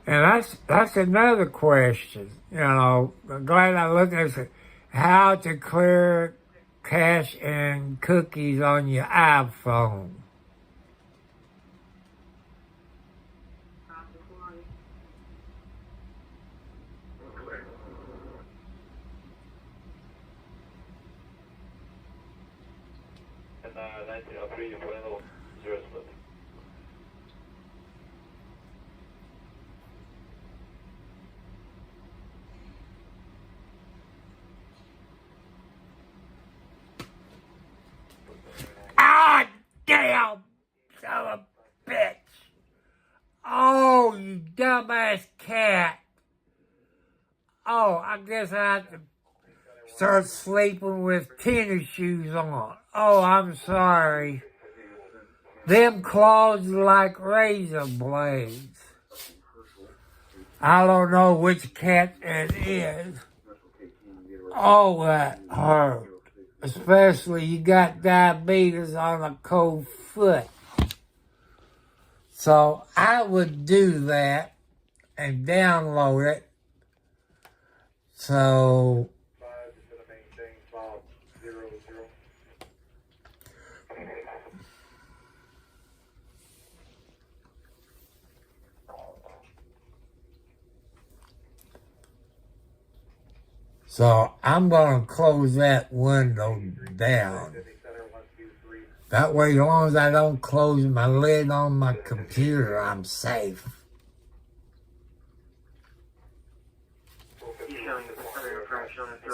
And that's another question. You know, I'm glad I looked at it. How to clear cache and cookies on your iPhone. Ah, damn, son of a bitch. Oh, you dumbass cat. Oh, I guess I have to start sleeping with tennis shoes on. Oh, I'm sorry. Them claws are like razor blades. I don't know which cat it is. Oh, that hurt. Especially you got diabetes on a cold foot. So I would do that and download it. So I'm going to close that window down. That way, as long as I don't close my lid on my computer, I'm safe.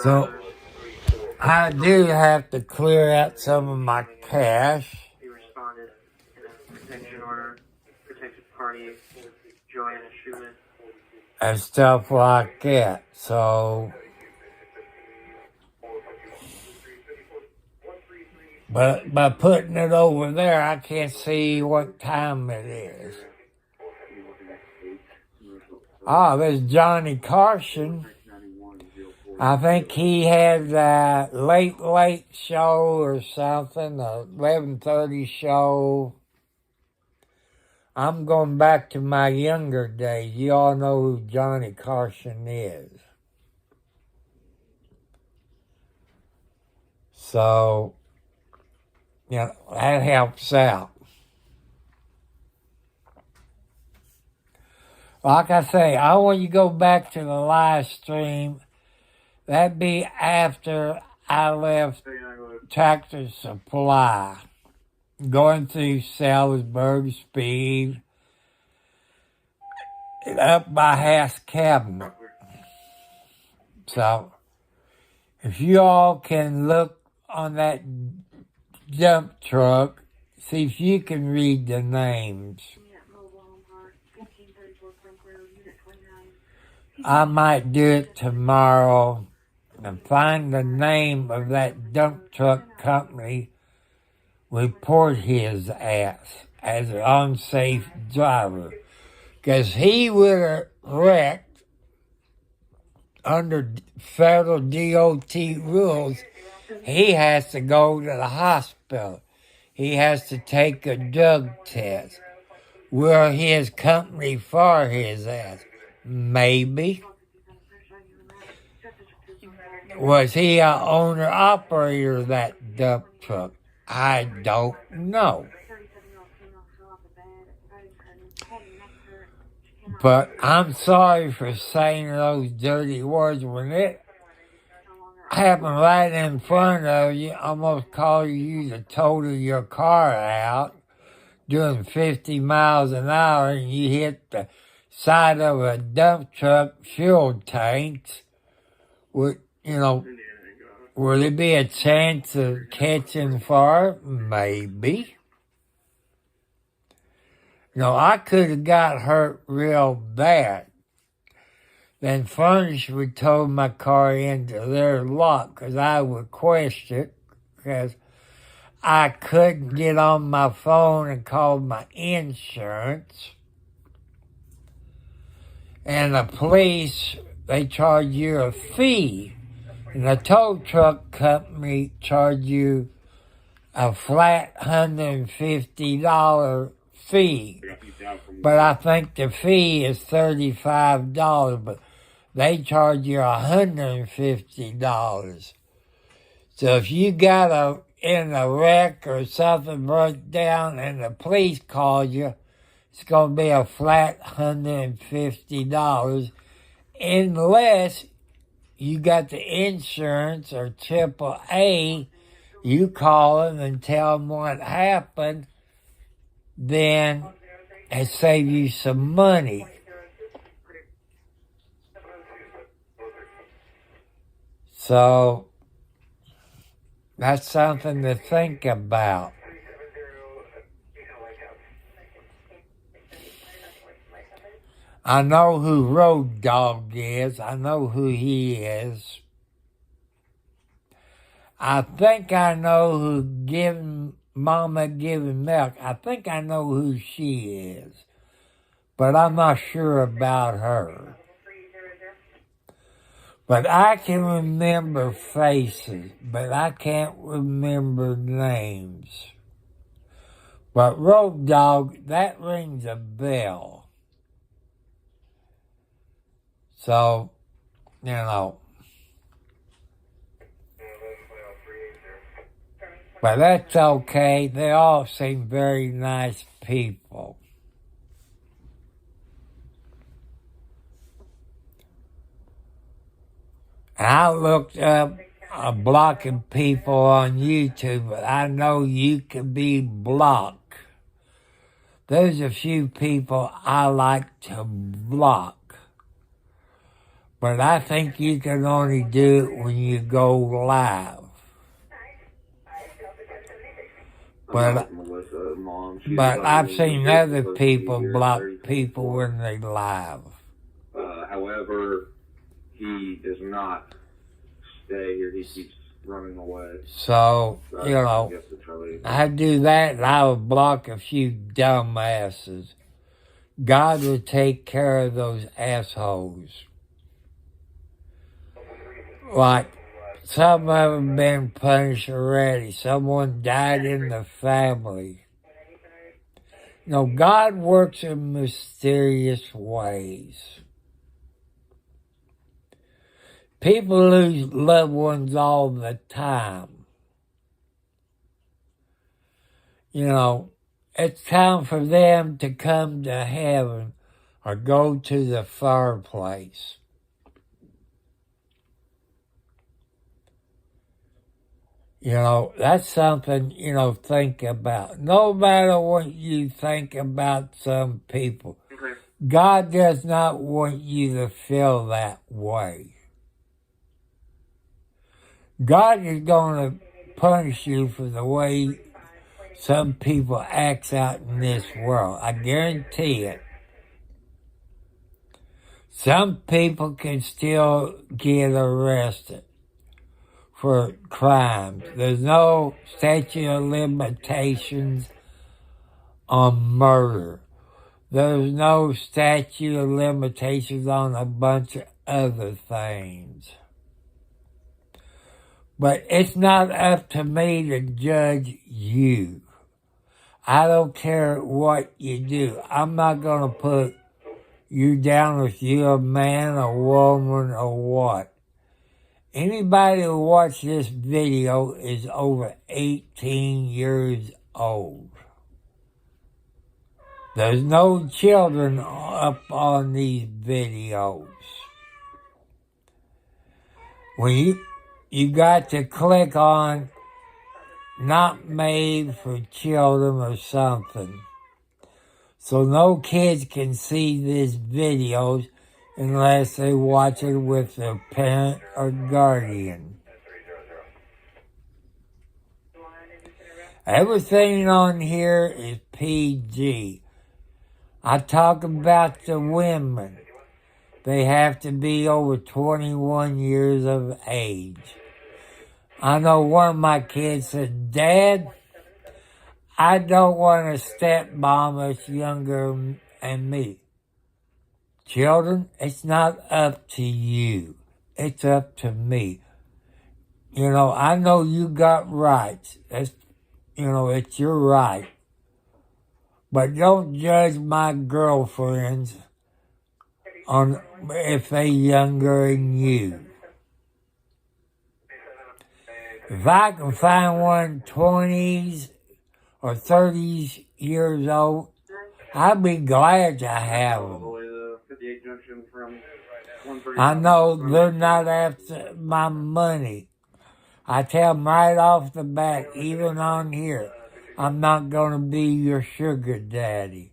So I do have to clear out some of my cash. He responded in a protection order, protected party, Joanna Schumann. And stuff like that. So, but by putting it over there, I can't see what time it is. Oh, there's Johnny Carson. I think he had a late show or something, a 11:30 show. I'm going back to my younger days. You all know who Johnny Carson is. So, you know, that helps out. Like I say, I want you to go back to the live stream. That'd be after I left Tractor Supply, going through Salisbury, Speed, and up by House Cabinet. So, if you all can look on that dump truck, see if you can read the names. I might do it tomorrow and find the name of that dump truck company, report his ass as an unsafe driver. Because he would have wrecked under federal DOT rules. He has to go to the hospital. He has to take a drug test. Will his company fire his ass? Maybe. Was he a owner-operator of that dump truck? I don't know. But I'm sorry for saying those dirty words when it happened right in front of you. Almost called you to total your car out doing 50 miles an hour and you hit the side of a dump truck fuel tanks. Would there be a chance of catching fire? Maybe. I could have got hurt real bad. Then Furnish would tow my car into their lot because I would question it because I couldn't get on my phone and call my insurance. And the police, they charge you a fee. And the tow truck company charge you a flat $150 fee. But I think the fee is $35, but they charge you $150. So if you got in a wreck or something broke down and the police call you, it's going to be a flat $150 unless you got the insurance or AAA. You call them and tell them what happened, then it saves you some money. So that's something to think about. I know who Road Dogg is. I know who he is. I think I know who mama giving milk. I think I know who she is, but I'm not sure about her. But I can remember faces, but I can't remember names. But Road Dog, that rings a bell. So, you know. But that's okay. They all seem very nice people. And I looked up blocking people on YouTube, but I know you can be blocked. There's a few people I like to block. But I think you can only do it when you go live. But I've seen other people block people when they live. However, he does not stay here. He keeps running away. So, you know, I do that and I would block a few dumbasses. God will take care of those assholes. Like, some of them been punished already. Someone died in the family. You know, God works in mysterious ways. People lose loved ones all the time. You know, it's time for them to come to heaven or go to the fireplace. You know, that's something, you know, think about. No matter what you think about some people, God does not want you to feel that way. God is going to punish you for the way some people act out in this world. I guarantee it. Some people can still get arrested for crimes. There's no statute of limitations on murder. There's no statute of limitations on a bunch of other things. But it's not up to me to judge you. I don't care what you do. I'm not going to put you down if you're a man, a woman, or what. Anybody who watched this video is over 18 years old. There's no children up on these videos. When you got to click on not made for children or something. So no kids can see these videos unless they watch it with their parent or guardian. Everything on here is PG. I talk about the women. They have to be over 21 years of age. I know one of my kids said, Dad, I don't want a stepmom that's younger than me. Children, it's not up to you. It's up to me. You know, I know you got rights. It's your right. But don't judge my girlfriends on if they're younger than you. If I can find one 20s or 30s years old, I'd be glad to have them. I know they're not after my money. I tell them right off the bat, even on here, I'm not going to be your sugar daddy.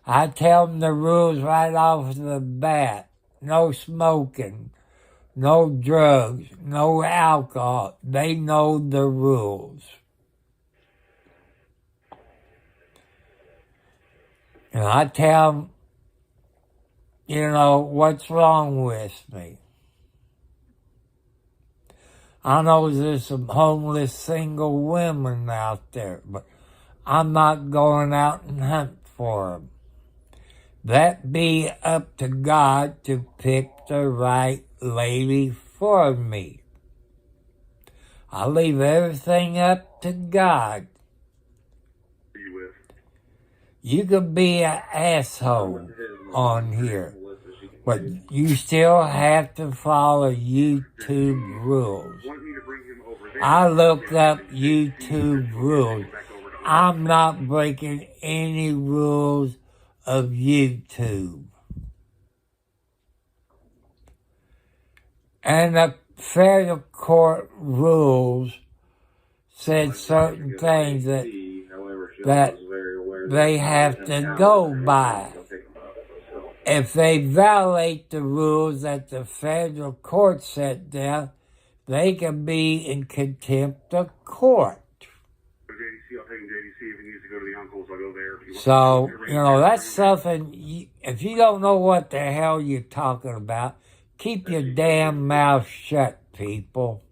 I tell them the rules right off the bat. No smoking, no drugs, no alcohol. They know the rules. And I tell them, you know, what's wrong with me. I know there's some homeless single women out there, but I'm not going out and hunt for them. That be up to God to pick the right lady for me. I leave everything up to God. You could be an asshole on here, but you still have to follow YouTube rules. I look up YouTube rules. I'm not breaking any rules of YouTube. And the federal court rules said certain things that they have to go by. If they violate the rules that the federal court set down, they can be in contempt of court. So, that's something, if you don't know what the hell you're talking about, keep your damn mouth shut, people.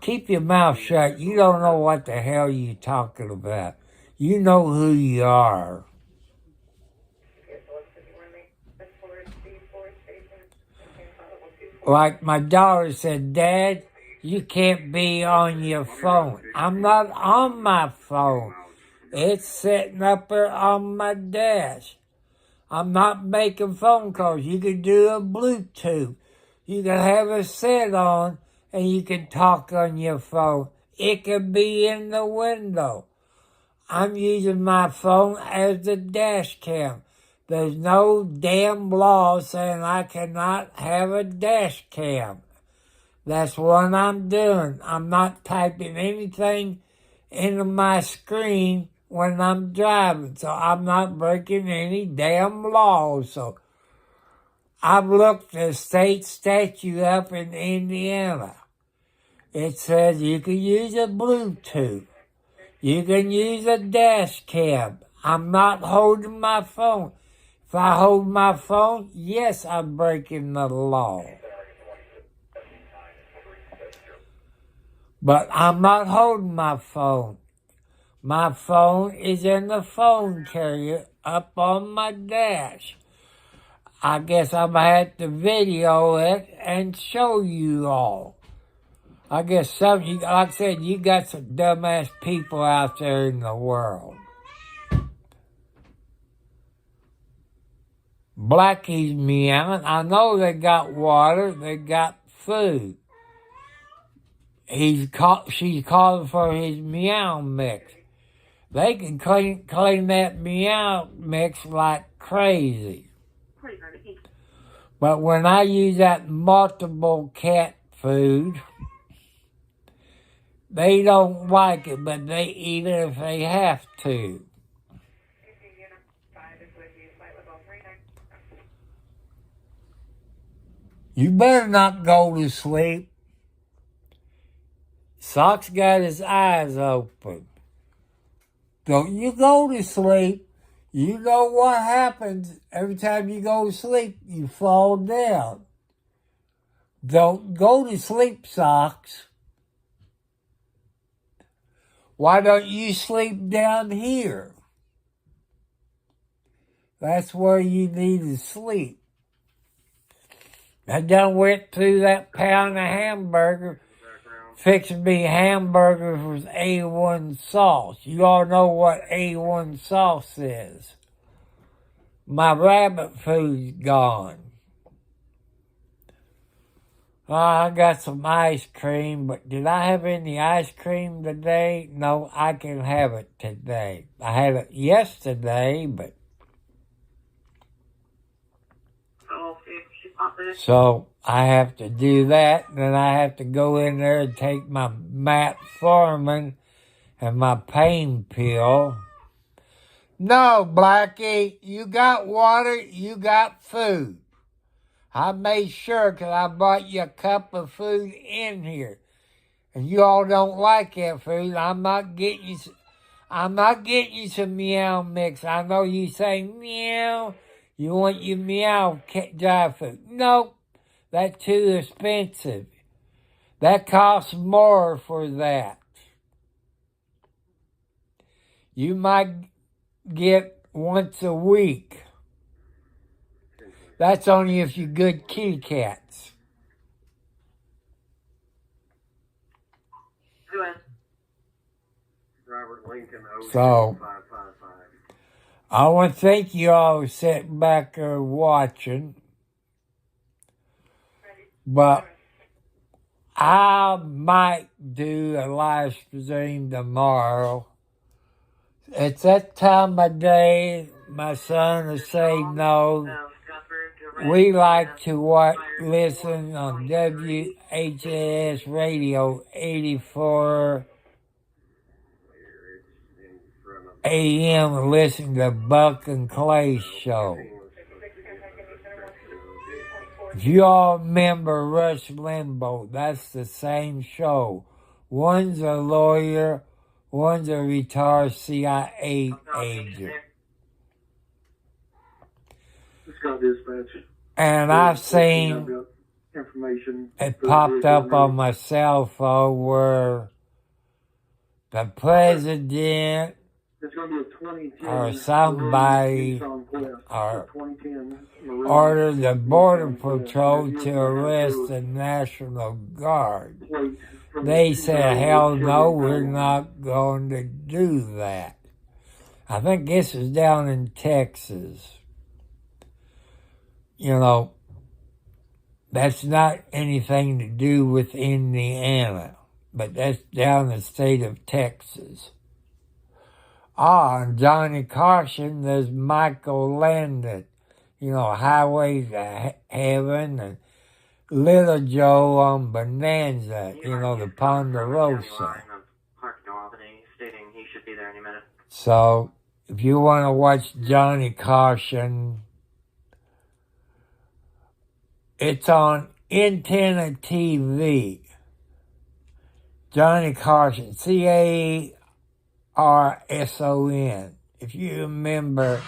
Keep your mouth shut. You don't know what the hell you're talking about. You know who you are. Like my daughter said, Dad, you can't be on your phone. I'm not on my phone. It's sitting up there on my desk. I'm not making phone calls. You can do a Bluetooth. You can have a set on and you can talk on your phone. It can be in the window. I'm using my phone as the dash cam. There's no damn law saying I cannot have a dash cam. That's what I'm doing. I'm not typing anything into my screen when I'm driving, so I'm not breaking any damn laws. So I've looked the state statute up in Indiana. It says you can use a Bluetooth. You can use a dash cam. I'm not holding my phone. If I hold my phone, yes, I'm breaking the law. But I'm not holding my phone. My phone is in the phone carrier up on my dash. I guess I'm going to have to video it and show you all. I guess like I said, you got some dumbass people out there in the world. Blackie's meowing. I know they got water. They got food. She's calling for his meow mix. They can clean that meow mix like crazy. But when I use that multiple cat food, they don't like it, but they eat it if they have to. You better not go to sleep. Sock's got his eyes open. Don't you go to sleep. You know what happens every time you go to sleep. You fall down. Don't go to sleep, Socks. Why don't you sleep down here? That's where you need to sleep. I done went through that pound of hamburger, fixing me hamburgers with A1 sauce. You all know what A1 sauce is. My rabbit food's gone. I got some ice cream, but did I have any ice cream today? No, I can have it today. I had it yesterday, but... So I have to do that. Then I have to go in there and take my metformin and my pain pill. No, Blackie, you got water, you got food. I made sure because I brought you a cup of food in here. And you all don't like that food. I'm not getting you some meow mix. I know you say meow. You want your meow dry food. Nope, that's too expensive. That costs more for that. You might get once a week. That's only if you're good kitty cats. Who is? Robert Lincoln. So, 555. I want to thank you all sitting back there watching. But I might do a live stream tomorrow. It's that time of day. My son will say no. We like to listen on WHAS Radio 84 AM, listen to Buck and Clay show. If you all remember Rush Limbaugh, that's the same show. One's a lawyer, one's a retired CIA agent. And I've seen it popped up on my cell phone where the president or somebody ordered the Border Patrol to arrest the National Guard. They said, hell no, we're not going to do that. I think this is down in Texas. You know, that's not anything to do with Indiana, but that's down the state of Texas. And Johnny Carson, there's Michael Landon, you know, Highway to Heaven, and Little Joe on Bonanza, you know, the Ponderosa. So, if you want to watch Johnny Carson, it's on Antenna TV. Johnny Carson, CARSON. If you remember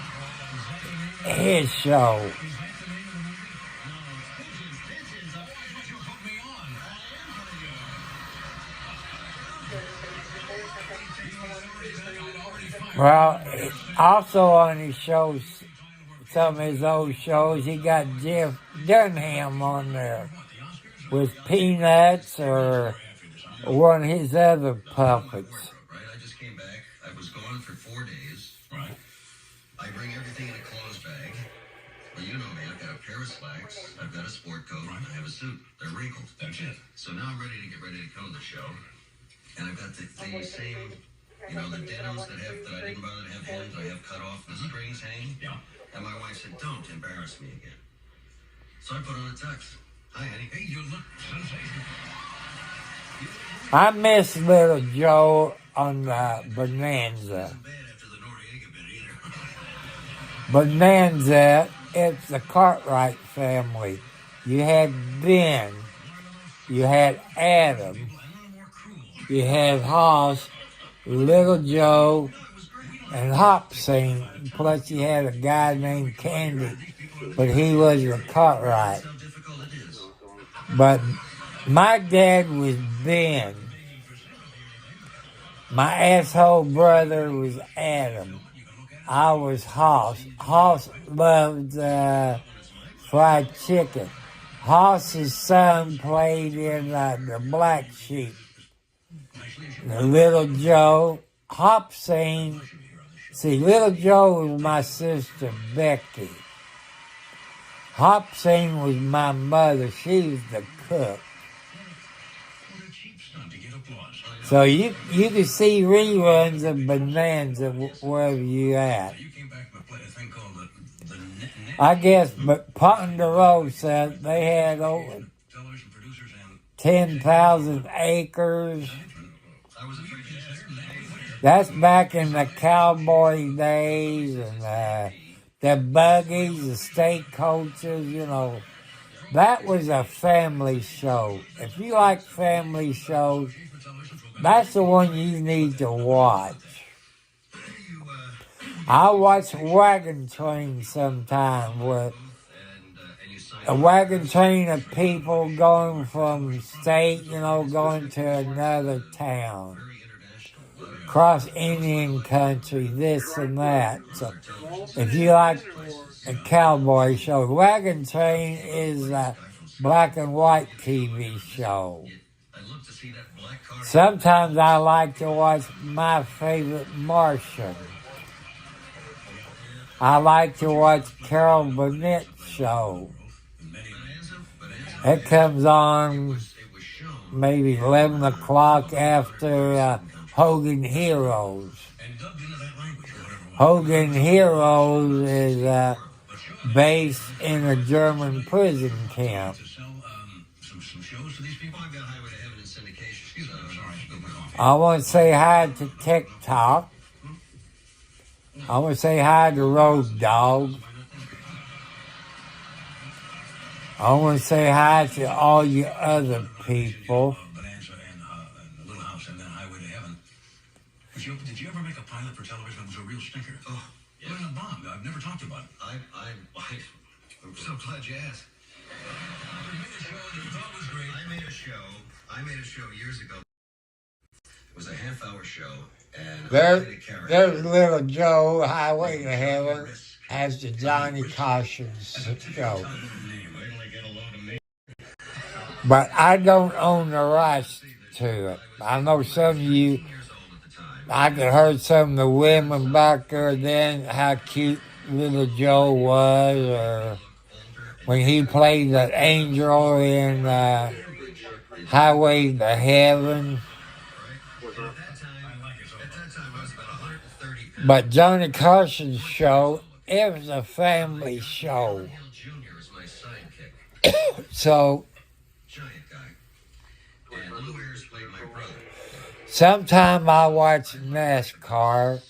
his show. Well, also on his shows, some of his old shows, he got Jeff Dunham on there with Peanuts or one of his other puppets. Right, I just came back. I was gone for 4 days. Right. I bring everything in a clothes bag. Well, you know me. I've got a pair of slacks. I've got a sport coat. Right. I have a suit. They're wrinkled. That's it. So now I'm ready to come to the show. And I've got the same, you know, the denims that I didn't bother to have hems. I have cut off. The strings hang. Yeah. And my wife said, don't embarrass me again. So I put on a tux. Hi, honey. Hey, you look sensational. I miss Little Joe on Bonanza. Bonanza, it's the Cartwright family. You had Ben, you had Adam, you had Hoss, Little Joe, and Hopsing. Plus you had a guy named Candy, but he was a Cartwright. But my dad was Ben. My asshole brother was Adam. I was Hoss. Hoss loved fried chicken. Hoss's son played in the Black Sheep. The Little Joe. Hopsing. See, Little Joe was my sister Becky. Hopsing was my mother. She was the cook. So you can see reruns of Bonanza wherever you at. I guess, but Ponderosa, they had over 10,000 acres. That's back in the cowboy days and the buggies, the state coaches, you know. That was a family show. If you like family shows, that's the one you need to watch. I watch Wagon Train sometime with a wagon train of people going from state, you know, going to another town. cross Indian country, this and that. So if you like a cowboy show, Wagon Train is a black and white TV show. Sometimes I like to watch My Favorite Martian. I like to watch Carol Burnett's show. It comes on maybe 11 o'clock after Hogan Heroes. Hogan Heroes is based in a German prison camp. I want to say hi to TikTok. I want to say hi to Road Dog. I want to say hi to all you other people. Did you ever make a pilot for television that was a real stinker? Oh, yeah. Well, a bomb. I've never talked about it. I'm so glad you asked. You made a show that you thought was great. I made a show years ago. It was a half-hour show, and there's Little Joe, Highway to Heaven, as the Johnny Cautious show. But I don't own the rights to it. I know some of you, I could heard some of the women back there then, how cute Little Joe was, or when he played the angel in Highway to Heaven. But Johnny Carson's show, it was a family show. So, sometimes I watch NASCAR.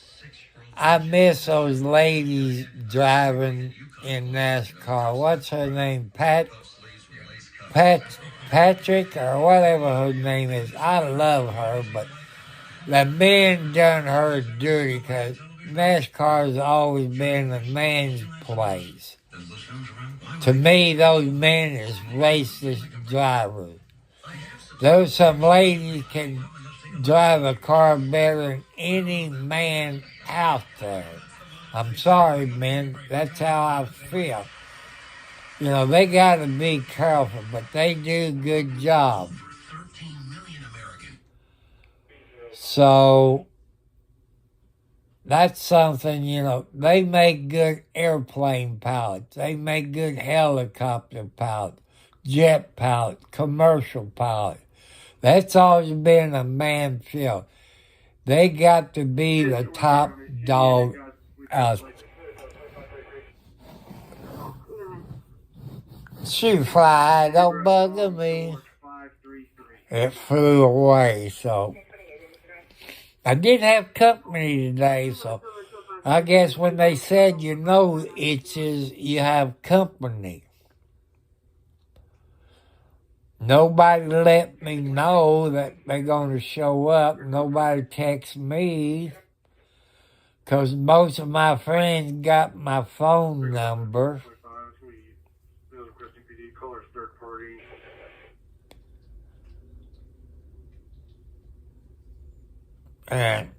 I miss those ladies driving in NASCAR. What's her name? Patrick or whatever her name is. I love her, but the men done her dirty because NASCAR has always been a man's place. To me, those men is racist drivers. There's some ladies can drive a car better than any man out there. I'm sorry, men. That's how I feel. You know, they got to be careful, but they do a good job. So, that's something, you know, they make good airplane pilots. They make good helicopter pilots, jet pilots, commercial pilots. That's always been a man's field. They got to be the top dog out. Shoot fly, don't bother me. It flew away, so. I didn't have company today, so I guess when they said you know itches, you have company. Nobody let me know that they're going to show up. Nobody texts me because most of my friends got my phone number. And,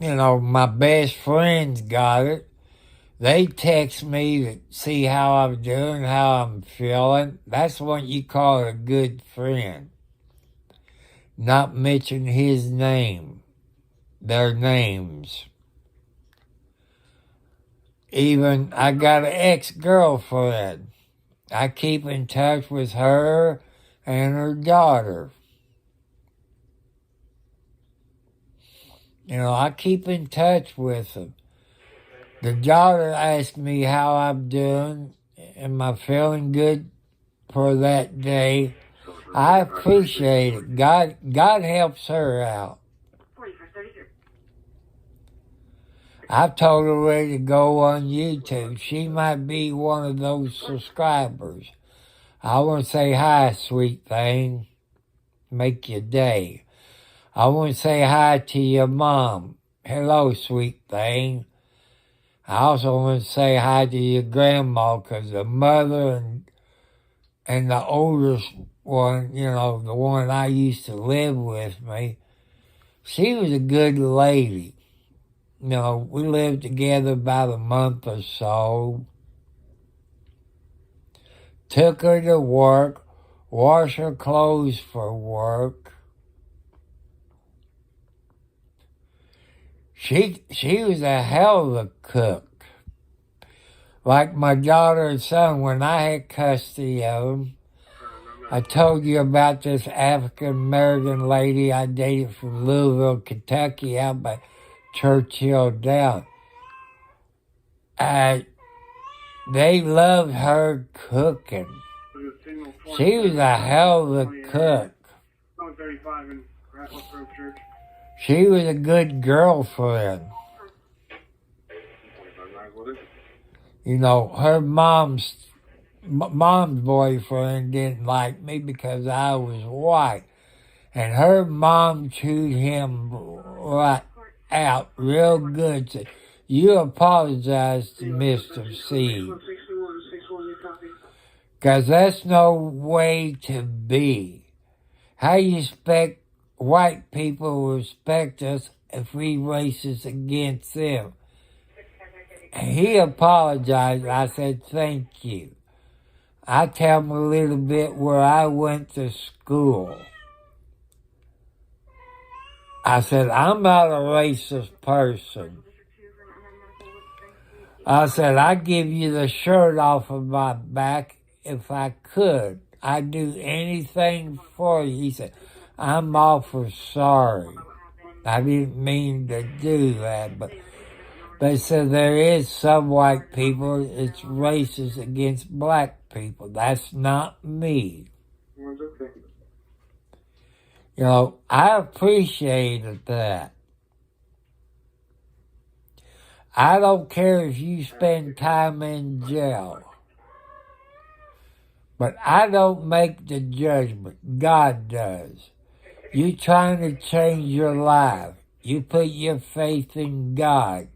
you know, my best friends got it. They text me to see how I'm doing, how I'm feeling. That's what you call a good friend. Not mention his name, their names. Even I got an ex-girlfriend. I keep in touch with her and her daughter. You know, I keep in touch with them. The daughter asked me how I'm doing. Am I feeling good for that day? I appreciate it. God helps her out. I've told her ready to go on YouTube. She might be one of those subscribers. I want to say hi, sweet thing. Make your day. I want to say hi to your mom. Hello, sweet thing. I also want to say hi to your grandma, because the mother and the oldest one, you know, the one I used to live with me, She was a good lady. You know, we lived together about a month or so. Took her to work, washed her clothes for work. She was a hell of a cook. Like my daughter and son, when I had custody of them, I told you about this African-American lady I dated from Louisville, Kentucky, out by Churchill Down. They loved her cooking. She was a hell of a cook. She was a good girlfriend. You know, her mom's boyfriend didn't like me because I was white. And her mom chewed him right out real good. Said, you apologize to Mr. C. Because that's no way to be. How you expect white people to respect us if we racist against them? And he apologized. I said, thank you. I tell him a little bit where I went to school. I said, I'm not a racist person. I said, I'd give you the shirt off of my back if I could. I'd do anything for you. He said, I'm awful sorry. I didn't mean to do that, but they said there is some white people that's racist against black people. That's not me. You know, I appreciated that. I don't care if you spend time in jail. But I don't make the judgment. God does. You trying to change your life. You put your faith in God.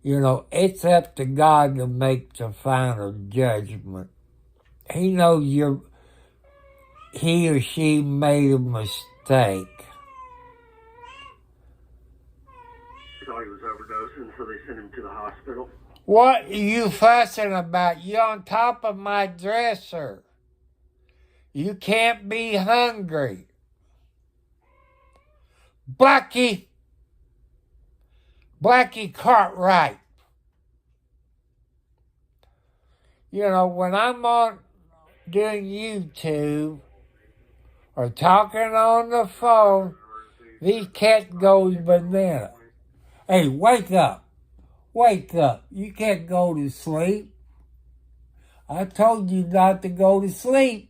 You know, it's up to God to make the final judgment. He knows he or she made a mistake. He thought he was overdosing, so they sent him to the hospital. What are you fussing about? You're on top of my dresser. You can't be hungry. Blackie Cartwright. You know, when I'm on doing YouTube or talking on the phone, these cats goes bananas. Hey, wake up. Wake up. You can't go to sleep. I told you not to go to sleep.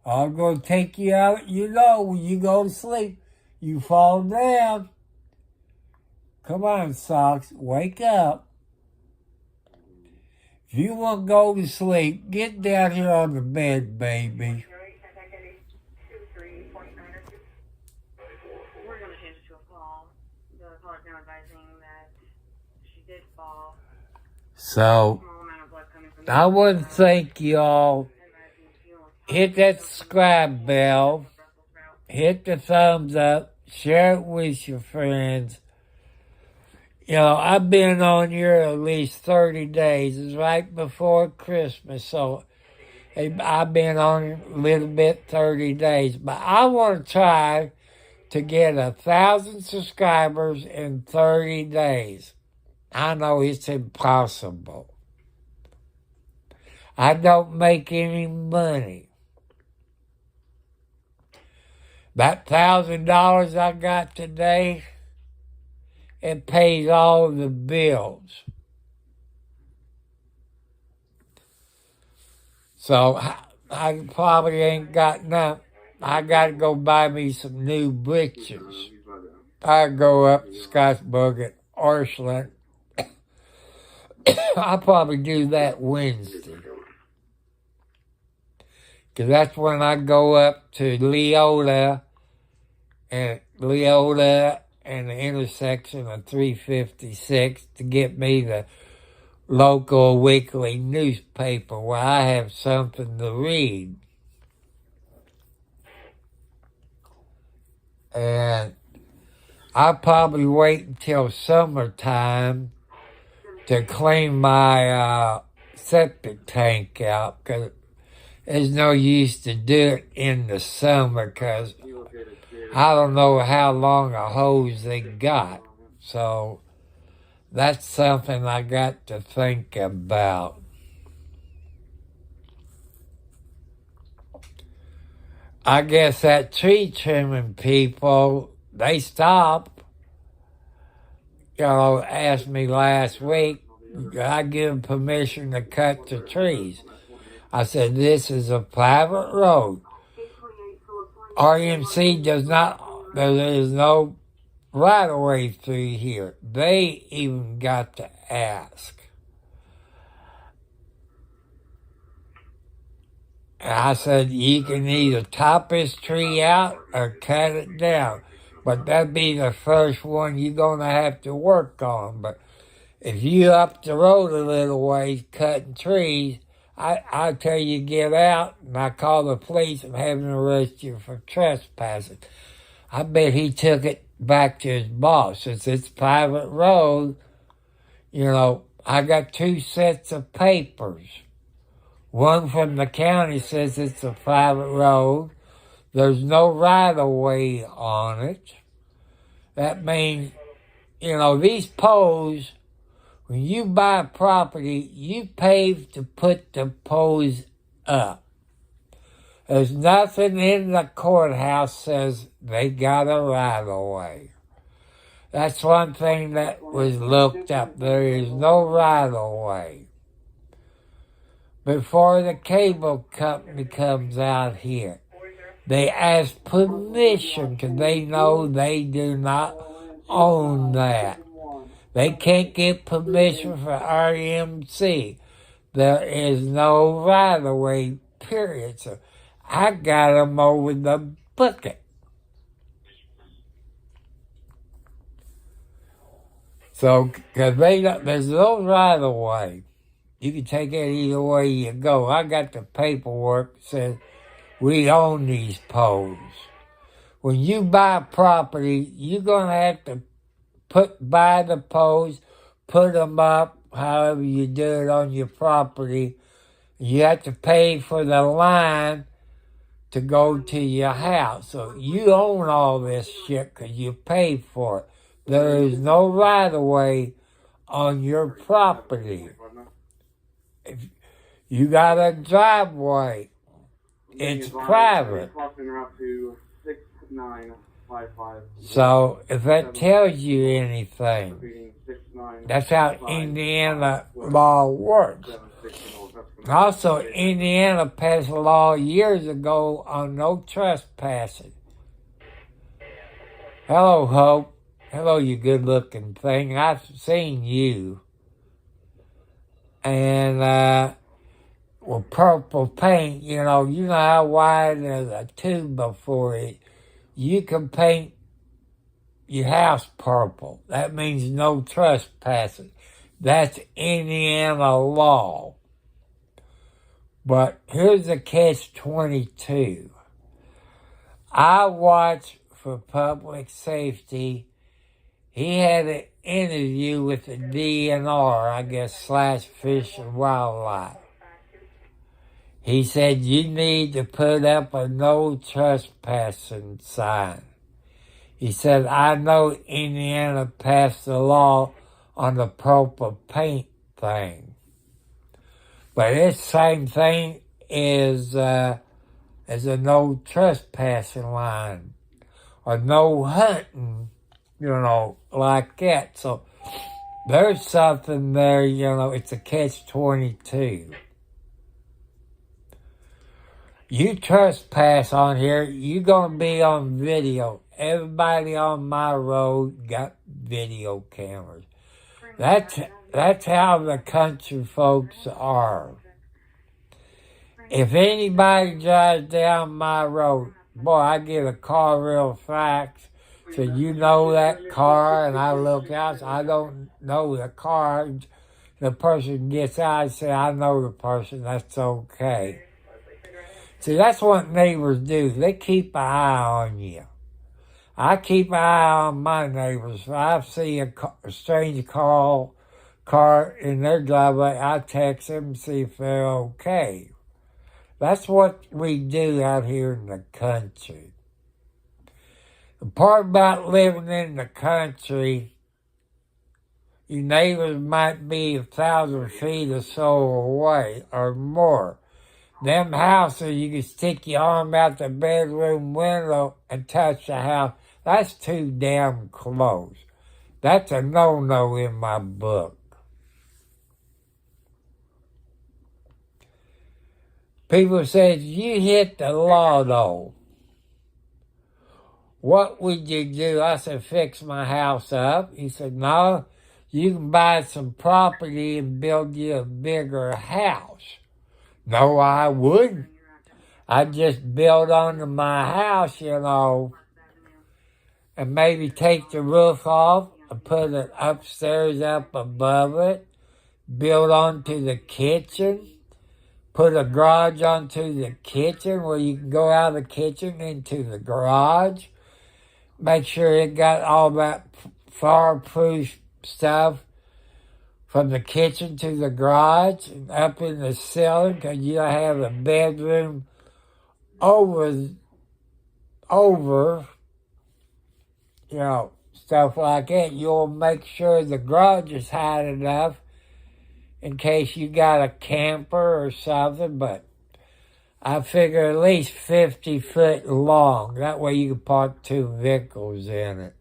I'm going to take you out. You know, when you go to sleep, you fall down. Come on, Socks. Wake up. If you want to go to sleep, get down here on the bed, baby. We're going to change it to a call. The call is now advising that she did fall. So, I want to thank y'all. Hit that subscribe bell. Hit the thumbs up. Share it with your friends. You know, I've been on here at least 30 days. It's right before Christmas, so I've been on a little bit 30 days. But I want to try to get 1,000 subscribers in 30 days. I know it's impossible. I don't make any money. That $1,000 I got today, it pays all the bills. So I probably ain't got enough. I got to go buy me some new britches. I go up to Scottsburg at Orchland. I'll probably do that Wednesday. Because that's when I go up to Leola and the intersection of 356 to get me the local weekly newspaper where I have something to read. And I'll probably wait until summertime to clean my septic tank out, because there's no use to do it in the summer, because I don't know how long a hose they got. So that's something I got to think about. I guess that tree trimming people, they stopped. Asked me last week, I give them permission to cut the trees. I said, this is a private road. RMC does not, there is no right of way through here. They even got to ask. And I said, you can either top this tree out or cut it down. But that'd be the first one you're going to have to work on. But if you up the road a little ways cutting trees, I tell you get out, and I call the police and have them arrest you for trespassing. I bet he took it back to his boss. Since it's private road, I got 2 sets of papers. One from the county says it's a private road. There's no right-of-way on it. That means, these poles, when you buy property, you pay to put the poles up. There's nothing in the courthouse says they got a right-of-way. That's one thing that was looked up. There is no right-of-way. Before the cable company comes out here, they ask permission because they know they do not own that. They can't get permission for RMC. There is no right-of-way, period. So I got them over the bucket. So, because there's no right-of-way. You can take it either way you go. I got the paperwork that says we own these poles. When you buy property, you're going to have to buy the poles, put them up, however you do it on your property. You have to pay for the line to go to your house. So you own all this shit because you paid for it. There is no right-of-way on your property. If you got a driveway, it's private. So if that tells you anything, that's how Indiana law works. Also, Indiana passed a law years ago on no trespassing. Hello, Hope. Hello, you good-looking thing. I've seen you. And with purple paint, you know how wide is a tube before it. You can paint your house purple. That means no trespassing. That's Indiana law. But here's the catch-22. I watched for public safety. He had an interview with the DNR, I guess, / Fish and Wildlife. He said, you need to put up a no trespassing sign. He said, I know Indiana passed the law on the purple paint thing. But it's same thing as a no trespassing line. Or no hunting, like that. So there's something there, it's a catch-22. You trespass on here, you're going to be on video. Everybody on my road got video cameras. That's how the country folks are. If anybody drives down my road, boy, I get a car real fast. So you know that car, and I look out, so I don't know the car. The person gets out and says, I know the person, that's okay. See, that's what neighbors do. They keep an eye on you. I keep an eye on my neighbors. If I see a strange car in their driveway, I text them and see if they're okay. That's what we do out here in the country. The part about living in the country, your neighbors might be 1,000 feet or so away or more. Them houses, you can stick your arm out the bedroom window and touch the house. That's too damn close. That's a no-no in my book. People said, you hit the lotto. What would you do? I said, fix my house up. He said, no, you can buy some property and build you a bigger house. No, I wouldn't. I'd just build onto my house, and maybe take the roof off and put it upstairs up above it, build onto the kitchen, put a garage onto the kitchen where you can go out of the kitchen into the garage. Make sure it got all that fireproof stuff from the kitchen to the garage and up in the ceiling, because you have a bedroom over, stuff like that. You'll make sure the garage is high enough in case you got a camper or something, but I figure at least 50 foot long. That way you can park 2 vehicles in it.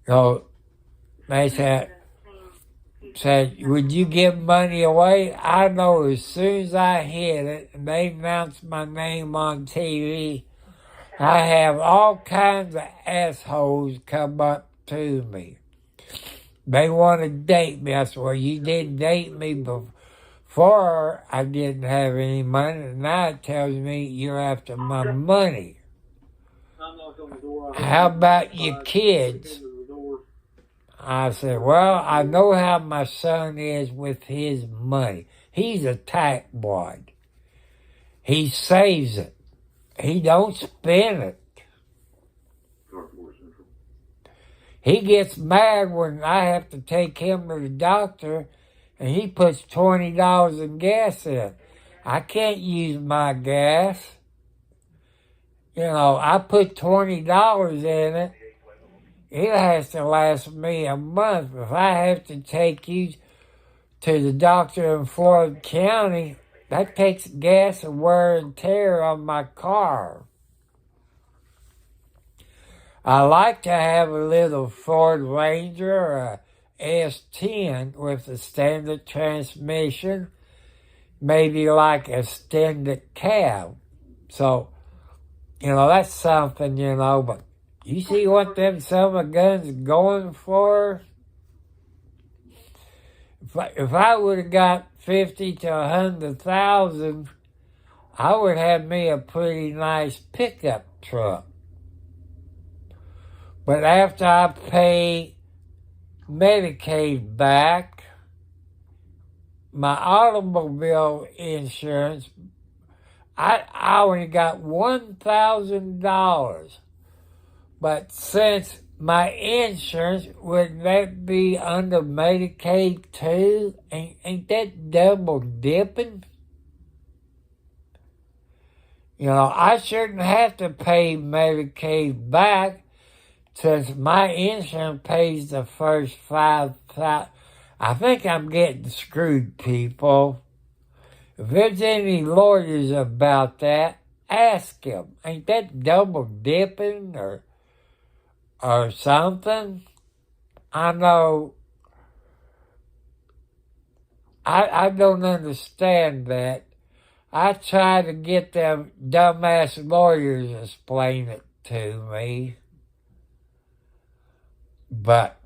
So they said, would you give money away? I know as soon as I hit it and they announce my name on TV, I have all kinds of assholes come up to me. They want to date me. I said, well, you didn't date me before I didn't have any money, and now it tells me you're after my money. How about your kids? I said, well, I know how my son is with his money. He's a tightwad. He saves it. He don't spend it. He gets mad when I have to take him to the doctor and he puts $20 in gas in. I can't use my gas. I put $20 in it. It has to last me a month. If I have to take you to the doctor in Floyd County, that takes gas and wear and tear on my car. I like to have a little Ford Ranger or a S10 with a standard transmission, maybe like a extended cab. So, that's something, but you see what them summer guns going for? If I would have got 50 to 100,000, I would have me a pretty nice pickup truck. But after I pay Medicaid back, my automobile insurance, I only got $1,000. But since my insurance, wouldn't that be under Medicaid too? Ain't that double dipping? I shouldn't have to pay Medicaid back since my insurance pays the first $5,000. I think I'm getting screwed, people. If there's any lawyers about that, ask them. Ain't that double dipping or something? I know. I don't understand that. I try to get them dumbass lawyers to explain it to me. But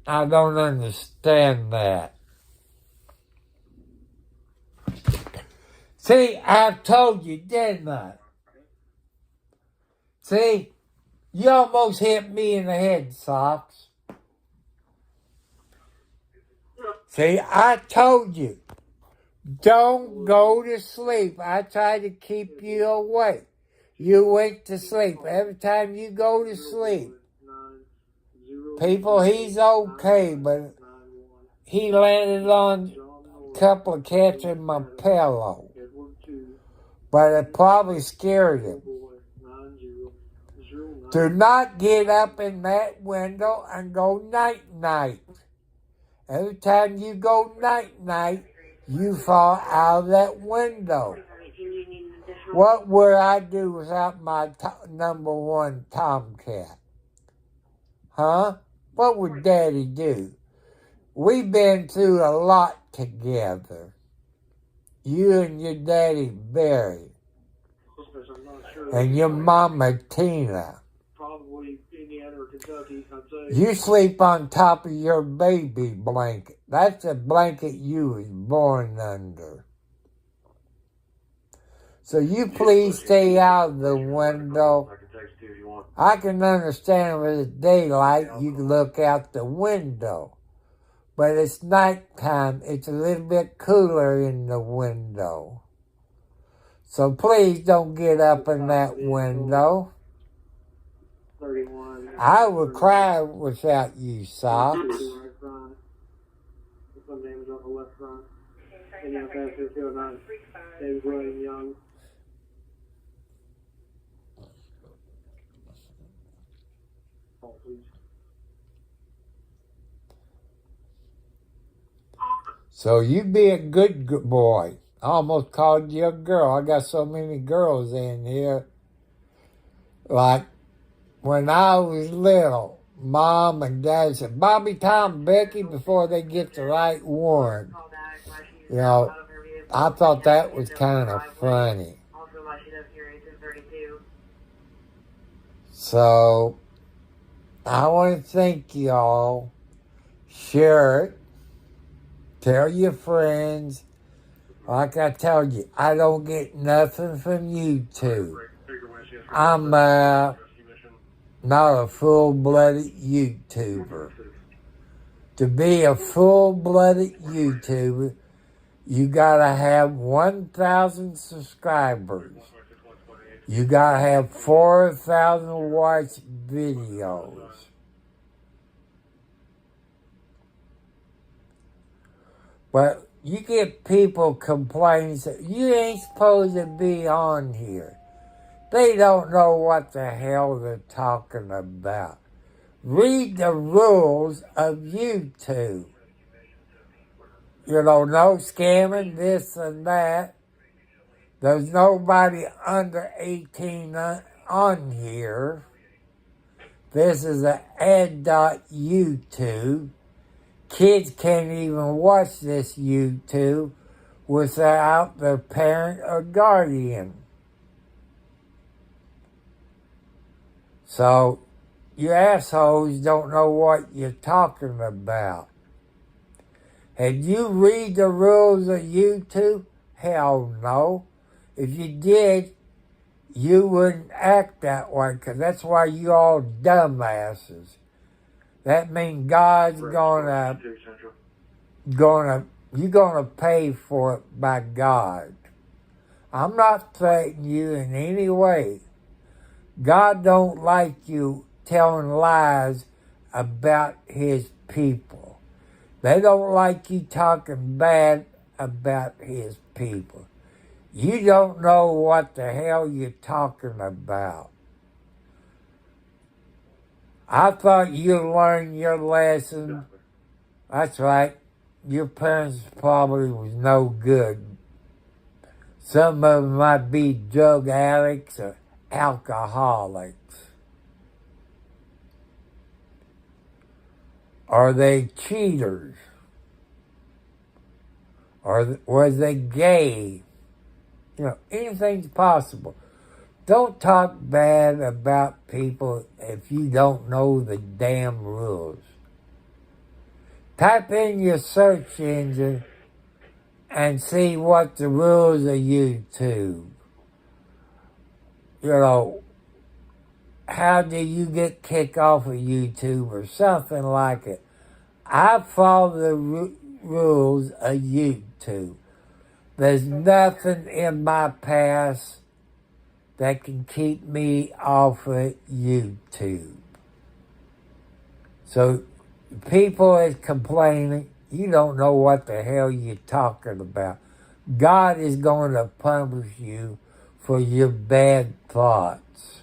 I don't understand that. See, I've told you, didn't I? See, you almost hit me in the head, Socks. See, I told you, don't go to sleep. I try to keep you awake. you went to sleep. Every time you go to sleep, people, he's okay, but he landed on a couple of cats in my pillow. But it probably scared him. Do not get up in that window and go night-night. Every time you go night-night, you fall out of that window. What would I do without my number one tomcat? Huh? What would Daddy do? We've been through a lot together. You and your daddy, Barry. And your mama, Tina. Probably Indiana or Kentucky, I'd say. You sleep on top of your baby blanket. That's the blanket you was born under. So you please stay out of the window. I can understand when it's daylight, you can look out the window. But it's nighttime. It's a little bit cooler in the window. So please don't get up in that window. I would cry without you, Socks. Some damage on the left front. Indiana Pastor 209. David William Young. Oh, please. So you be a good boy. I almost called you a girl. I got so many girls in here. Like, when I was little, Mom and Dad said, Bobby, Tom, Becky, before they get the right one. You know, I thought that was kind of funny. So, I want to thank y'all. Share it. Tell your friends. Like I told you, I don't get nothing from YouTube. I'm not a full-blooded YouTuber. To be a full-blooded YouTuber, you gotta have 1,000 subscribers. You gotta have 4,000 watched videos. But you get people complaining, say, you ain't supposed to be on here. They don't know what the hell they're talking about. Read the rules of YouTube. You know, no scamming, this and that. There's nobody under 18 on here. This is an ad.YouTube. Kids can't even watch this YouTube without their parent or guardian. So, you assholes don't know what you're talking about. Had you read the rules of YouTube? Hell no. If you did, you wouldn't act that way, because that's why you all dumbasses. That means God's you're gonna pay for it by God. I'm not threatening you in any way. God don't like you telling lies about his people. They don't like you talking bad about his people. You don't know what the hell you're talking about. I thought you learned your lesson. That's right. Your parents probably was no good. Some of them might be drug addicts or alcoholics. Are they cheaters? Or was they gay? You know, anything's possible. Don't talk bad about people if you don't know the damn rules. Type in your search engine and see what the rules of YouTube. You know, how do you get kicked off of YouTube or something like it? I follow the rules of YouTube. There's nothing in my past that can keep me off of YouTube. So people is complaining, you don't know what the hell you're talking about. God is going to punish you for your bad thoughts.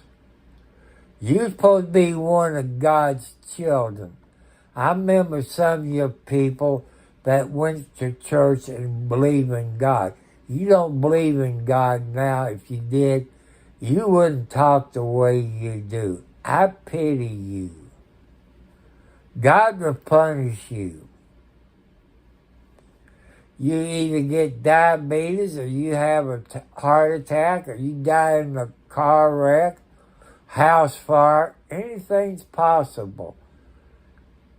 You're supposed to be one of God's children. I remember some of your people that went to church and believe in God. You don't believe in God now. If you did, you wouldn't talk the way you do. I pity you. God will punish you. You either get diabetes, or you have a heart attack, or you die in a car wreck, house fire. Anything's possible.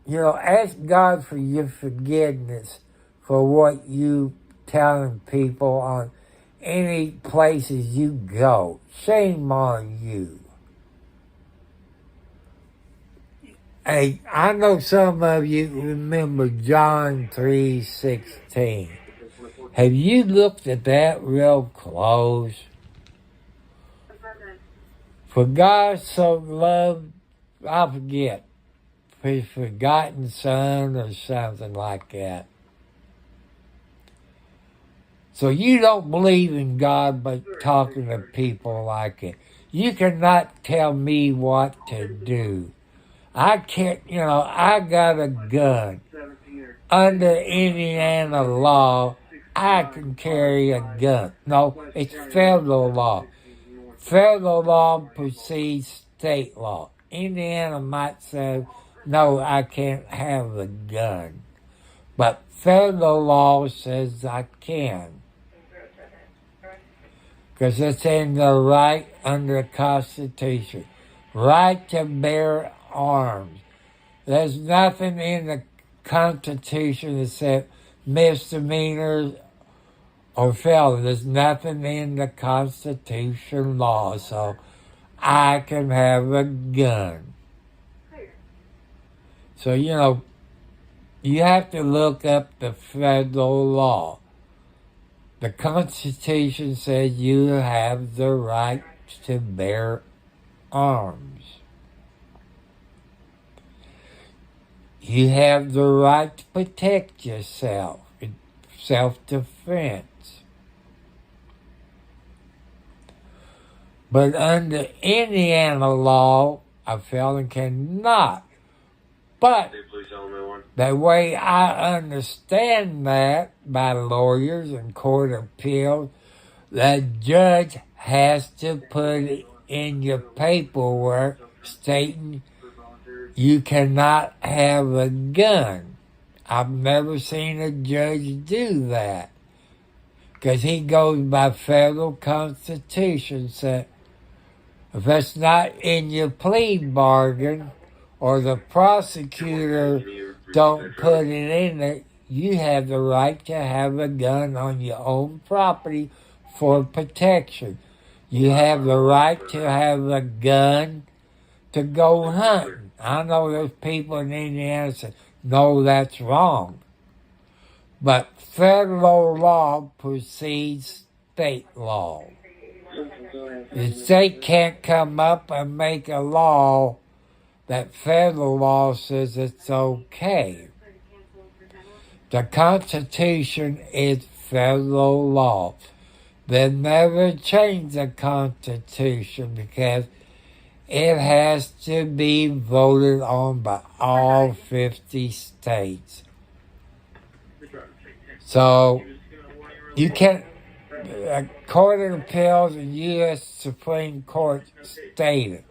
You know, ask God for your forgiveness for what you telling people on any places you go. Shame on you. Hey, I know some of you remember John 3:16. Have you looked at that real close? For God so loved, I forget, his forgotten son or something like that. So you don't believe in God by talking to people like it. You cannot tell me what to do. I can't, I got a gun. Under Indiana law, I can carry a gun. No, it's federal law. Federal law precedes state law. Indiana might say, no, I can't have a gun. But federal law says I can. Because it's in the right under the Constitution. Right to bear arms. There's nothing in the Constitution that says misdemeanors or felonies. There's nothing in the Constitution law, so I can have a gun. So, you have to look up the federal law. The Constitution says you have the right to bear arms. You have the right to protect yourself, self-defense. But under Indiana law, a felon cannot. But the way I understand that by lawyers and court of appeals, the judge has to put it in your paperwork stating you cannot have a gun. I've never seen a judge do that. Because he goes by federal constitution. So if that's not in your plea bargain, or the prosecutor don't put it in there, you have the right to have a gun on your own property for protection. You have the right to have a gun to go hunting. I know there's people in Indiana that say, no, that's wrong. But federal law precedes state law. The state can't come up and make a law that federal law says it's okay. The Constitution is federal law. They never change the Constitution because it has to be voted on by all 50 states. So you can't, Court of Appeals and U.S. Supreme Court stated,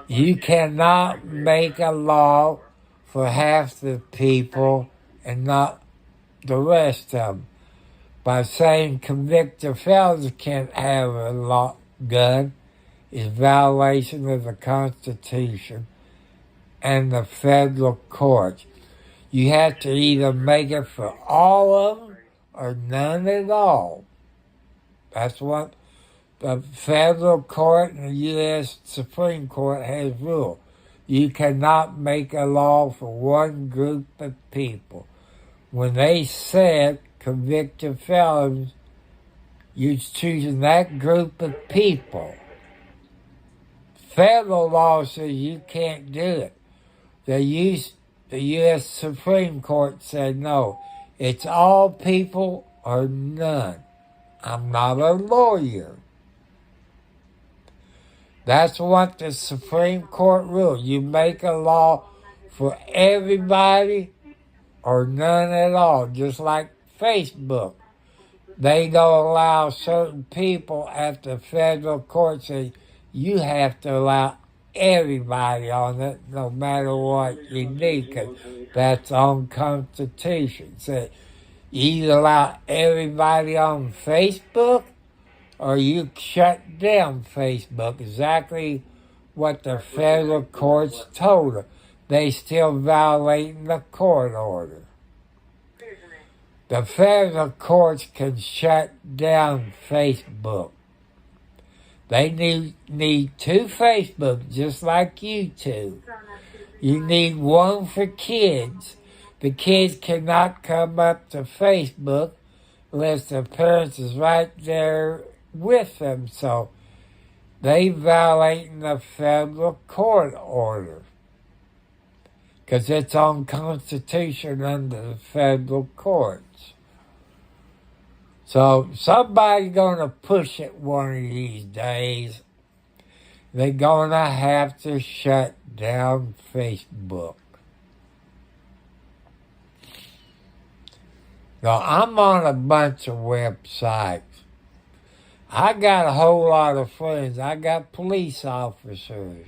you cannot make a law for half the people and not the rest of them. By saying convicted felons can't have a gun is violation of the Constitution and the federal courts. You have to either make it for all of them or none at all. That's what the federal court and the U.S. Supreme Court has ruled. You cannot make a law for one group of people. When they said convicted felons, you're choosing that group of people. federal law says you can't do it. The U.S. Supreme Court said no. It's all people or none. I'm not a lawyer. That's what the Supreme Court ruled. You make a law for everybody or none at all, just like Facebook. They don't allow certain people at the federal court say you have to allow everybody on it, no matter what you need, because that's on Constitution. So you either allow everybody on Facebook or you shut down Facebook. Exactly what the federal courts told her. They still violating the court order. The federal courts can shut down Facebook. They need two Facebooks, just like YouTube. You need one for kids. The kids cannot come up to Facebook unless the parents is right there with them. So they violating the federal court order because it's on Constitution under the federal courts. So somebody's going to push it one of these days. They're going to have to shut down Facebook. Now, I'm on a bunch of websites. I got a whole lot of friends. I got police officers.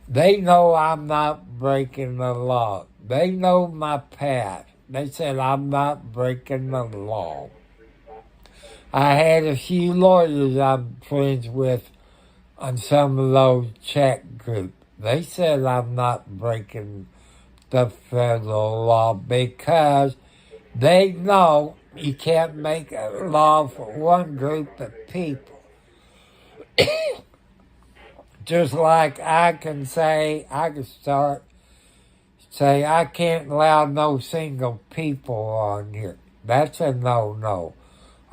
They know I'm not breaking the law. They know my path. They said I'm not breaking the law. I had a few lawyers I'm friends with on some of those chat groups. They said I'm not breaking the federal law because they know you can't make a law for one group of people. Just like I can say I can't allow no single people on here. That's a no-no.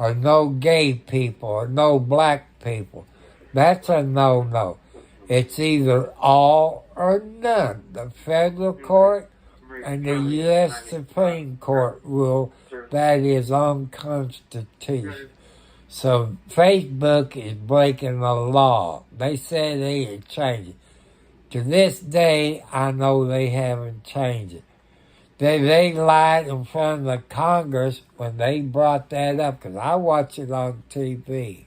Or no gay people, or no black people. That's a no-no. It's either all or none. The federal court and the U.S. Supreme Court rule that is on Constitution. So Facebook is breaking the law. They said they had changed it. To this day, I know they haven't changed it. They lied in front of the Congress when they brought that up, because I watch it on TV.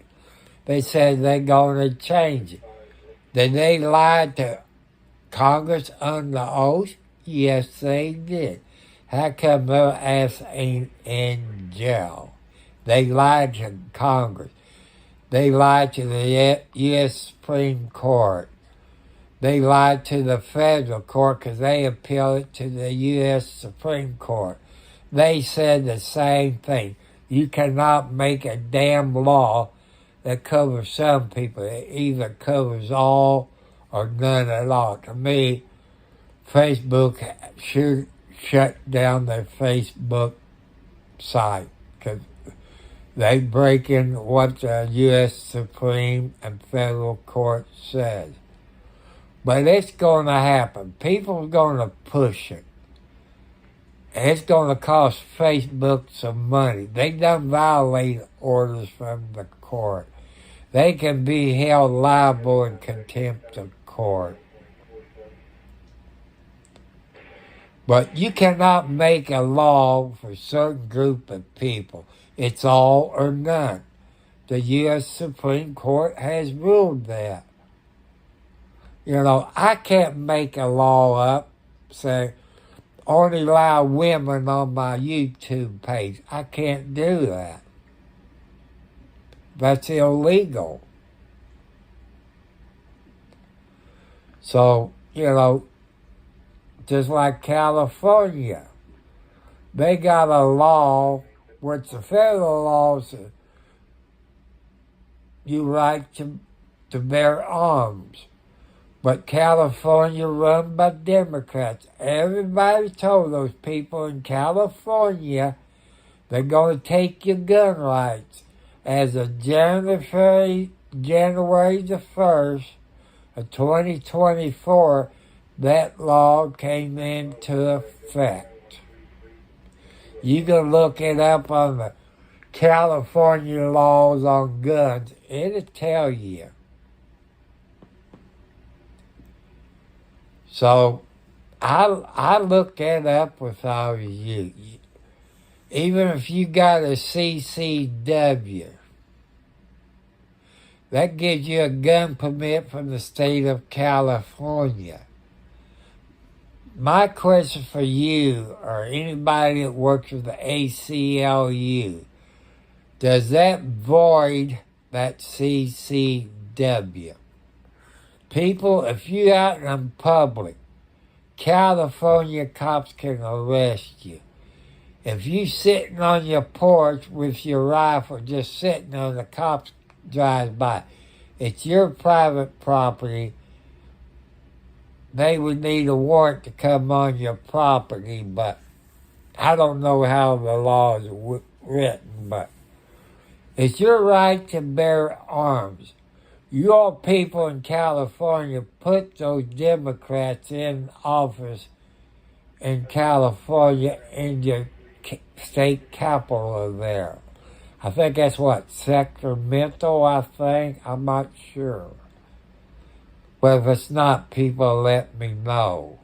They said they're going to change it. Did they lie to Congress on the oath? Yes, they did. How come their ass ain't in jail? They lied to Congress. They lied to the U.S. Supreme Court. They lied to the federal court because they appealed it to the U.S. Supreme Court. They said the same thing. You cannot make a damn law that covers some people. It either covers all or none at all. To me, Facebook should shut down their Facebook site because they break in what the U.S. Supreme and federal court says. But it's going to happen. People are going to push it. And it's going to cost Facebook some money. They done violate orders from the court. They can be held liable in contempt of court. But you cannot make a law for a certain group of people. It's all or none. The U.S. Supreme Court has ruled that. You know, I can't make a law up, say, only allow women on my YouTube page. I can't do that. That's illegal. So, you know, just like California, they got a law, which the federal law says you right to bear arms. But California run by Democrats. Everybody told those people in California they're going to take your gun rights. As of January the 1st, of 2024, that law came into effect. You can look it up on the California laws on guns. It'll tell you. So I look that up if I were you. Even if you got a CCW, that gives you a gun permit from the state of California. My question for you, or anybody that works with the ACLU, does that void that CCW? People, if you're out in public, California cops can arrest you. If you sitting on your porch with your rifle just sitting on the cops drives by, it's your private property. They would need a warrant to come on your property, but I don't know how the law is written, but it's your right to bear arms. You all people in California put those Democrats in office in California in your state capital there. I think that's what, Sacramento, I think? I'm not sure. But if it's not, people let me know.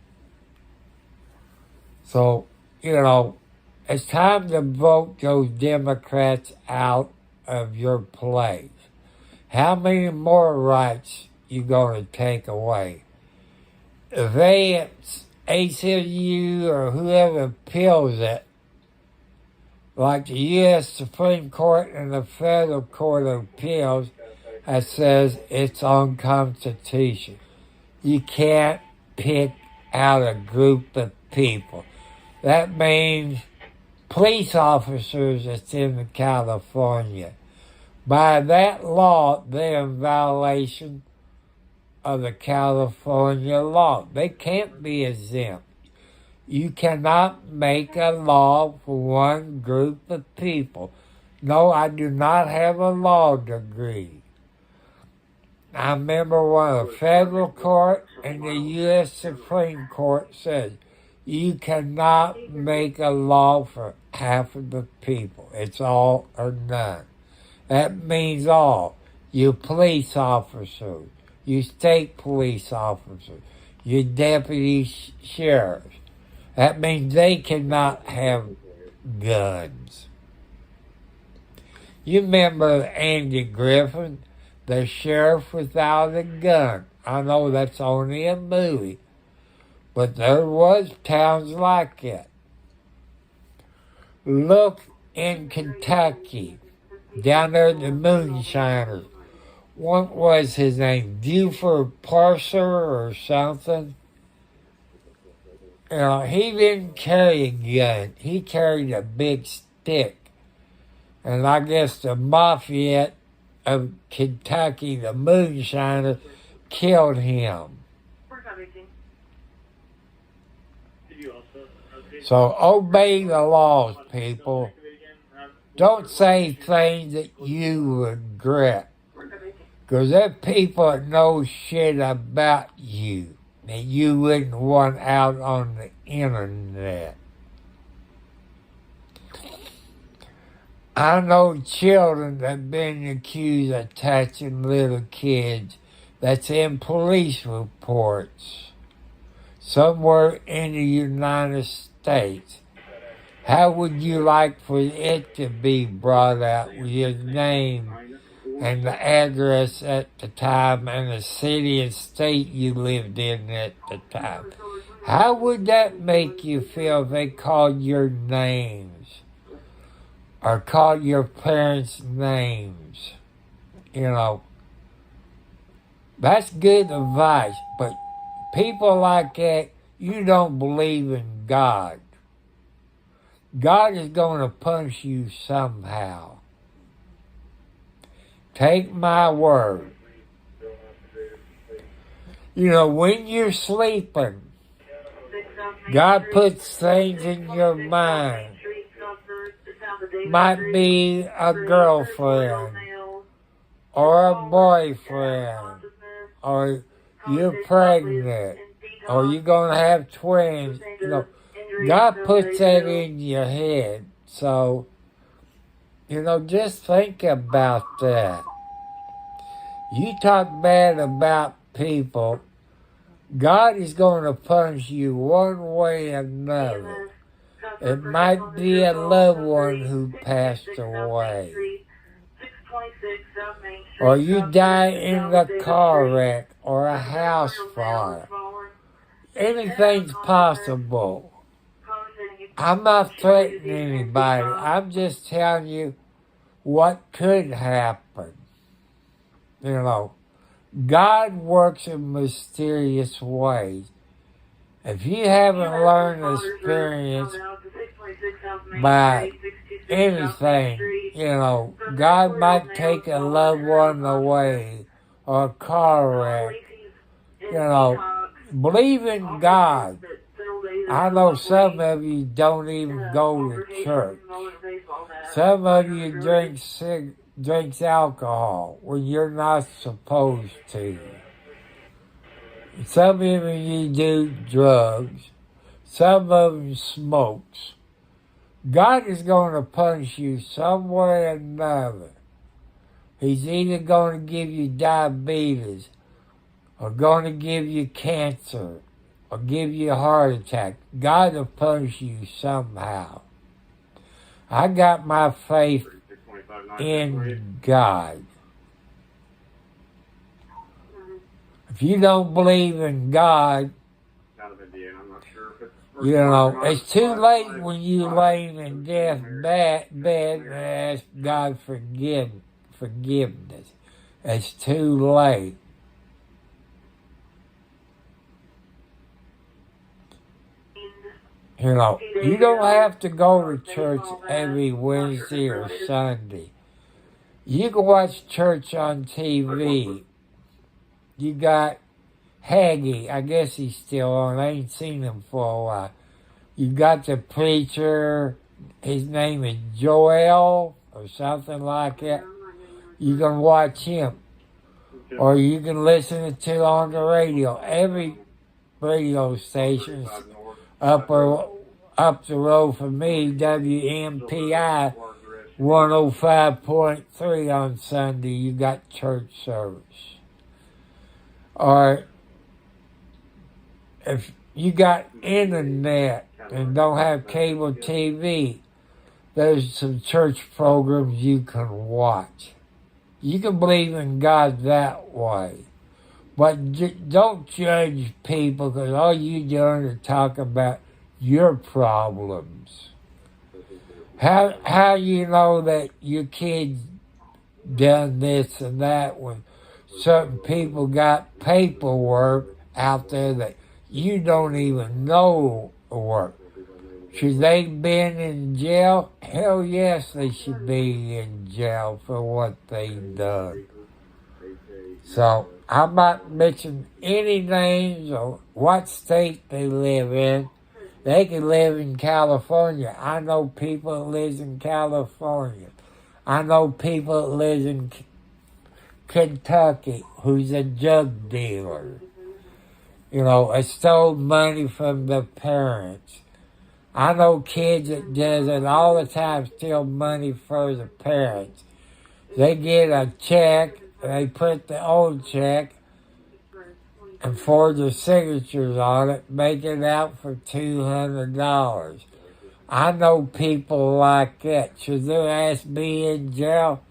So, it's time to vote those Democrats out of your place. How many more rights you going to take away? If ACLU or whoever appeals it, like the U.S. Supreme Court and the Federal Court of Appeals, that says it's unconstitutional. You can't pick out a group of people. That means police officers that's in California. By that law, they're in violation of the California law. They can't be exempt. You cannot make a law for one group of people. No, I do not have a law degree. I remember when the federal court and the U.S. Supreme Court said you cannot make a law for half of the people. It's all or none. That means all. You police officers, you state police officers, you deputy sheriffs. That means they cannot have guns. You remember Andy Griffin, the sheriff without a gun. I know that's only a movie, but there was towns like it. Look in Kentucky, down there the Moonshiners. What was his name? Buford Parser or something? He didn't carry a gun. He carried a big stick. And I guess the mafia of Kentucky, the Moonshiners, killed him. So obey the laws, people. Don't say things that you regret. Because there are people that know shit about you that you wouldn't want out on the internet. I know children that have been accused of touching little kids. That's in police reports somewhere in the United States. How would you like for it to be brought out with your name and the address at the time and the city and state you lived in at the time? How would that make you feel if they called your names or called your parents' names? That's good advice, but people like that, you don't believe in God. God is going to punish you somehow. Take my word. When you're sleeping, God puts things in your mind. Might be a girlfriend, or a boyfriend, or you're pregnant, or you're going to have twins. You know, God puts that in your head. So, you know, just think about that. You talk bad about people, God is going to punish you one way or another. It might be a loved one who passed away. Or you die in a car wreck or a house fire. Anything's possible. I'm not threatening anybody. I'm just telling you what could happen. You know, God works in mysterious ways. If you haven't learned experience by anything, you know, God might take a loved one away or a car wreck. You know, believe in God. I know some of you don't even go to church. Some of you drinks alcohol when you're not supposed to. Some of you do drugs. Some of them smokes. God is going to punish you some way or another. He's either going to give you diabetes, or going to give you cancer, or give you a heart attack. God will punish you somehow. I got my faith in God. If you don't believe in God, you know, it's too late when you lay in death bed and ask God forgiveness. It's too late. You know, you don't have to go to church every Wednesday or Sunday. You can watch church on TV. You got Hagee. I guess he's still on. I ain't seen him for a while. You got the preacher. His name is Joel or something like that. You can watch him. Or you can listen to it on the radio. Every radio station's up the road from me, WMPI 105.3 on Sunday. You got church service. Or if you got internet and don't have cable TV, there's some church programs you can watch. You can believe in God that way. But don't judge people, because all you're doing is talking about your problems. How you know that your kid's done this and that when certain people got paperwork out there that you don't even know work? Should they been in jail? Hell yes, they should be in jail for what they done. So I'm not mentioning any names or what state they live in. They can live in California. I know people that live in California. I know people that live in Kentucky who's a drug dealer. You know, stole money from the parents. I know kids that does it all the time, steal money for the parents. They get a check, they put the old check and forge their signatures on it, make it out for $200. I know people like that. Should their ass be in jail?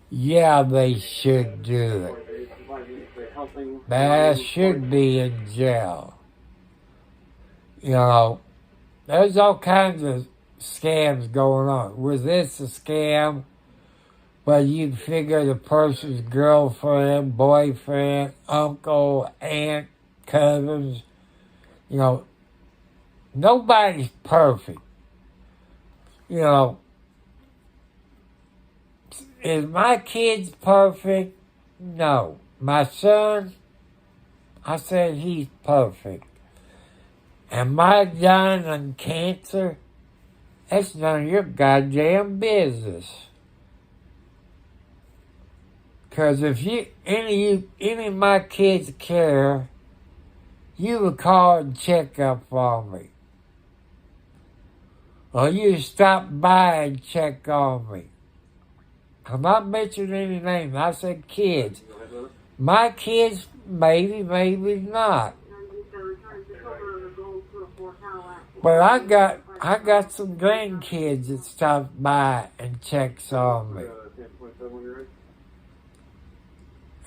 Yeah, they should do it. Their ass should be in jail. You know, there's all kinds of scams going on. Was this a scam? Well, you figure the person's girlfriend, boyfriend, uncle, aunt, cousins. You know, nobody's perfect. You know, is my kids perfect? No. My son, I said he's perfect. Am I dying of cancer? That's none of your goddamn business. Because if any of my kids care, you would call and check up on me. Or you stop by and check on me. I'm not mentioning any names. I said kids. My kids, maybe not. But I got some grandkids that stop by and checks on me.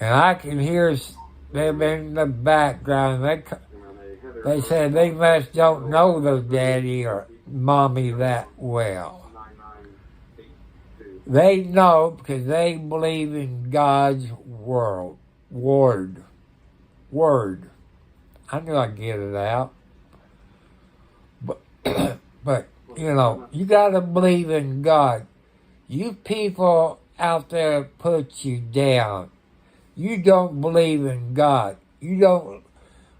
And I can hear them in the background. They said they must don't know their daddy or mommy that well. They know because they believe in God's word. I knew I'd get it out. But you know, you got to believe in God. You people out there put you down. You don't believe in God. You don't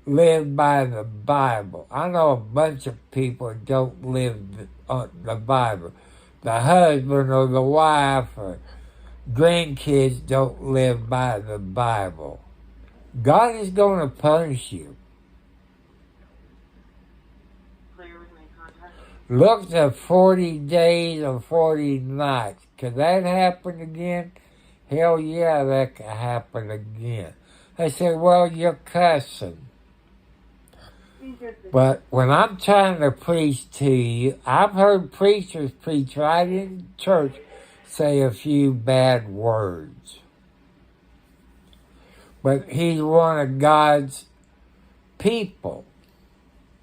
live by the Bible. I know a bunch of people don't live the Bible. The husband or the wife or grandkids don't live by the Bible. God is going to punish you. Look at 40 days or 40 nights. Could that happen again? Hell yeah, that could happen again. They say, well, you're cussing. But when I'm trying to preach to you, I've heard preachers preach right in church say a few bad words. But he's one of God's people.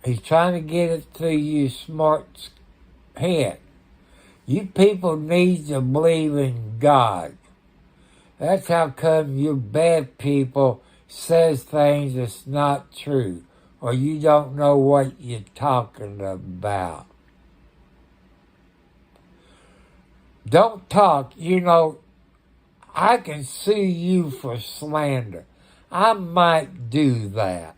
He's trying to get it through you smart head. You people need to believe in God. That's how come you bad people says things that's not true. Or you don't know what you're talking about. Don't talk. You know, I can sue you for slander. I might do that.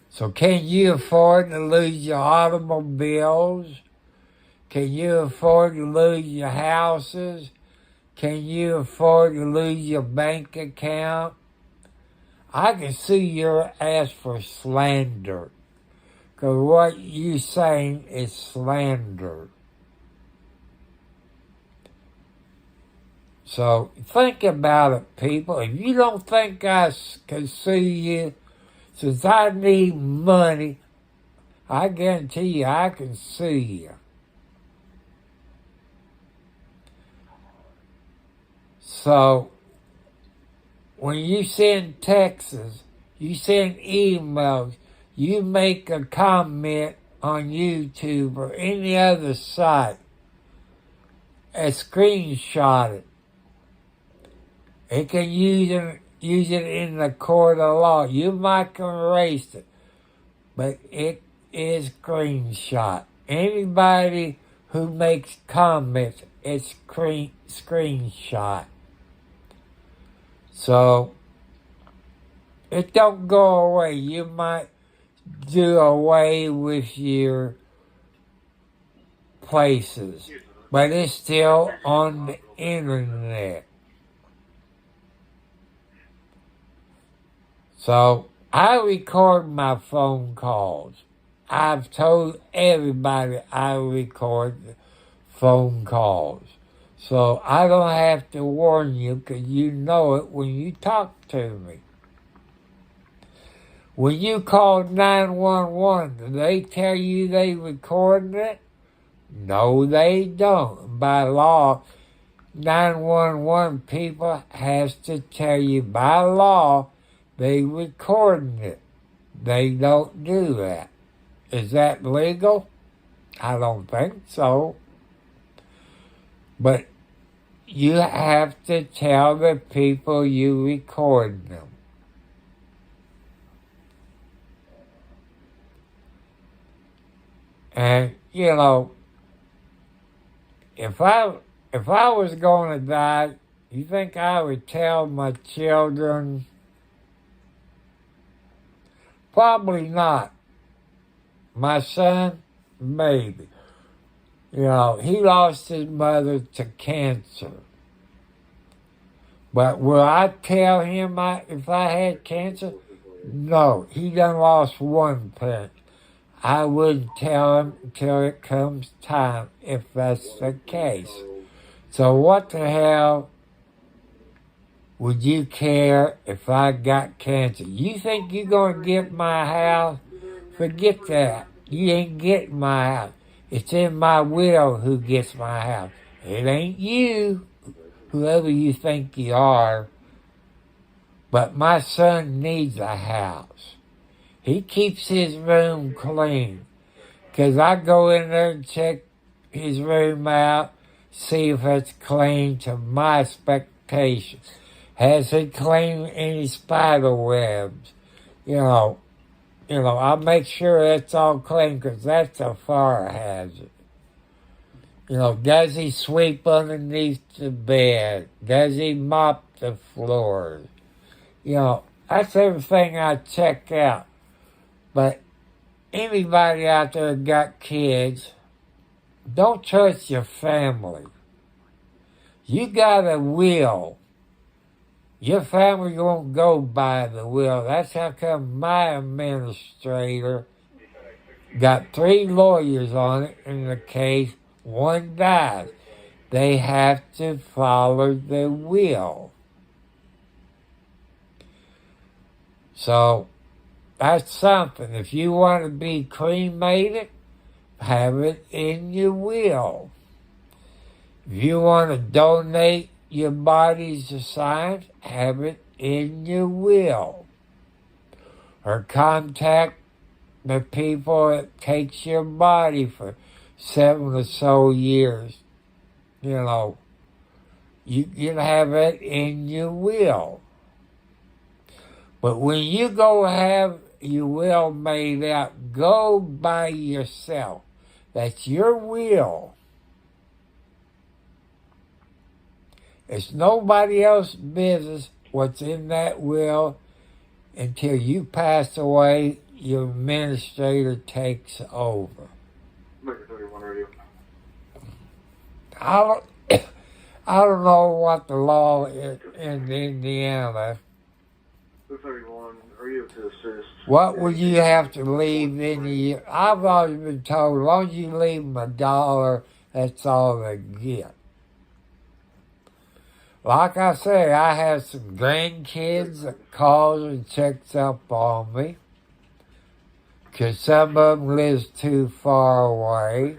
So can you afford to lose your automobiles? Can you afford to lose your houses? Can you afford to lose your bank account? I can sue your ass for slander. Because what you saying is slander. So think about it, people. If you don't think I can sue you, since I need money, I guarantee you I can sue you. So, when you send texts, you send emails, you make a comment on YouTube or any other site, and screenshot it. It can use it in the court of law. You might can erase it, but it is screenshot. Anybody who makes comments, it's screenshot. So, it don't go away. You might do away with your places, but it's still on the internet. So, I record my phone calls. I've told everybody I record phone calls. So I don't have to warn you because you know it when you talk to me. When you call 911, do they tell you they recorded it? No, they don't. By law, 911 people has to tell you by law they recorded it. They don't do that. Is that legal? I don't think so. But you have to tell the people you record them. And, you know, if I was going to die, you think I would tell my children? Probably not. My son, maybe. You know, he lost his mother to cancer. But will I tell him if I had cancer? No, he done lost one parent. I wouldn't tell him until it comes time, if that's the case. So what the hell would you care if I got cancer? You think you're going to get my house? Forget that. You ain't getting my house. It's in my will who gets my house. It ain't you, whoever you think you are. But my son needs a house. He keeps his room clean. 'Cause I go in there and check his room out, see if it's clean to my expectations. Has he cleaned any spider webs? I make sure it's all clean, 'cause that's a fire hazard. Does he sweep underneath the bed? Does he mop the floors? That's everything I check out. But anybody out there got kids, don't trust your family. You got a will. Your family won't go by the will. That's how come my administrator got 3 lawyers on it in the case. One dies. They have to follow the will. So that's something. If you want to be cremated, have it in your will. If you want to donate your body to science, have it in your will. Or contact the people that takes your body for 7 or so years. You can have it in your will. But when you go have your will made out, go by yourself. That's your will. It's nobody else's business what's in that will until you pass away. Your administrator takes over. I don't know what the law is in Indiana. 231, are you to assist? What would you have to leave in the? I've always been told, as long as you leave them $1, that's all they get. Like I say, I have some grandkids that calls and checks up on me, 'cause some of them lives too far away.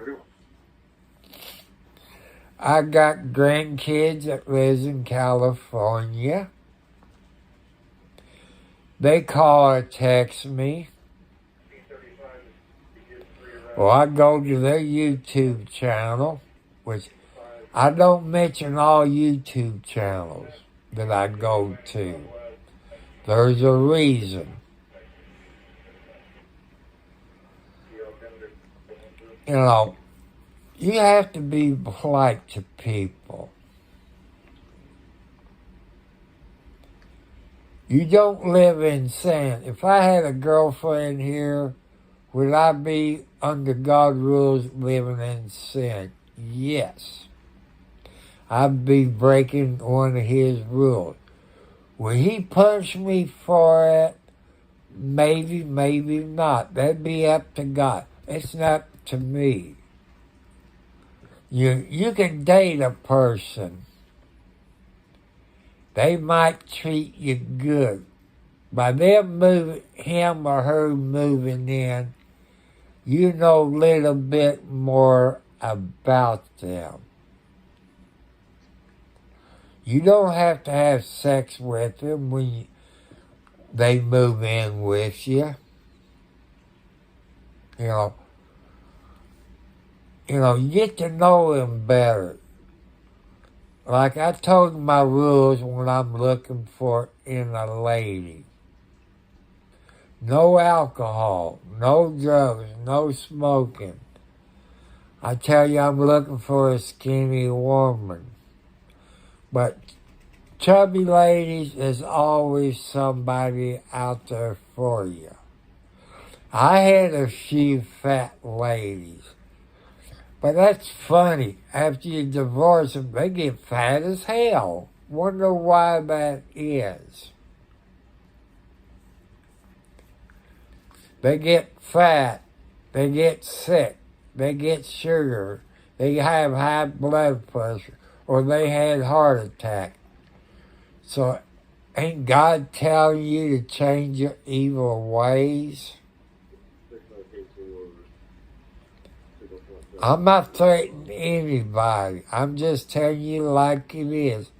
I got grandkids that lives in California. They call or text me. Well, I go to their YouTube channel, which I don't mention all YouTube channels that I go to. There's a reason. You have to be polite to people. You don't live in sin. If I had a girlfriend here, would I be under God's rules living in sin? Yes. I'd be breaking one of his rules. Will he punish me for it? Maybe, maybe not. That'd be up to God. It's not to me. You can date a person. They might treat you good. By them him or her moving in, you know a little bit more about them. You don't have to have sex with them when they move in with you. You get to know them better. Like I told you my rules when I'm looking for in a lady. No alcohol, no drugs, no smoking. I tell you I'm looking for a skinny woman. But chubby ladies, there's always somebody out there for you. I had a few fat ladies. But that's funny. After you divorce them, they get fat as hell. Wonder why that is. They get fat, they get sick, they get sugar, they have high blood pressure, or they had heart attack. So ain't God telling you to change your evil ways? I'm not threatening anybody. I'm just telling you like it is.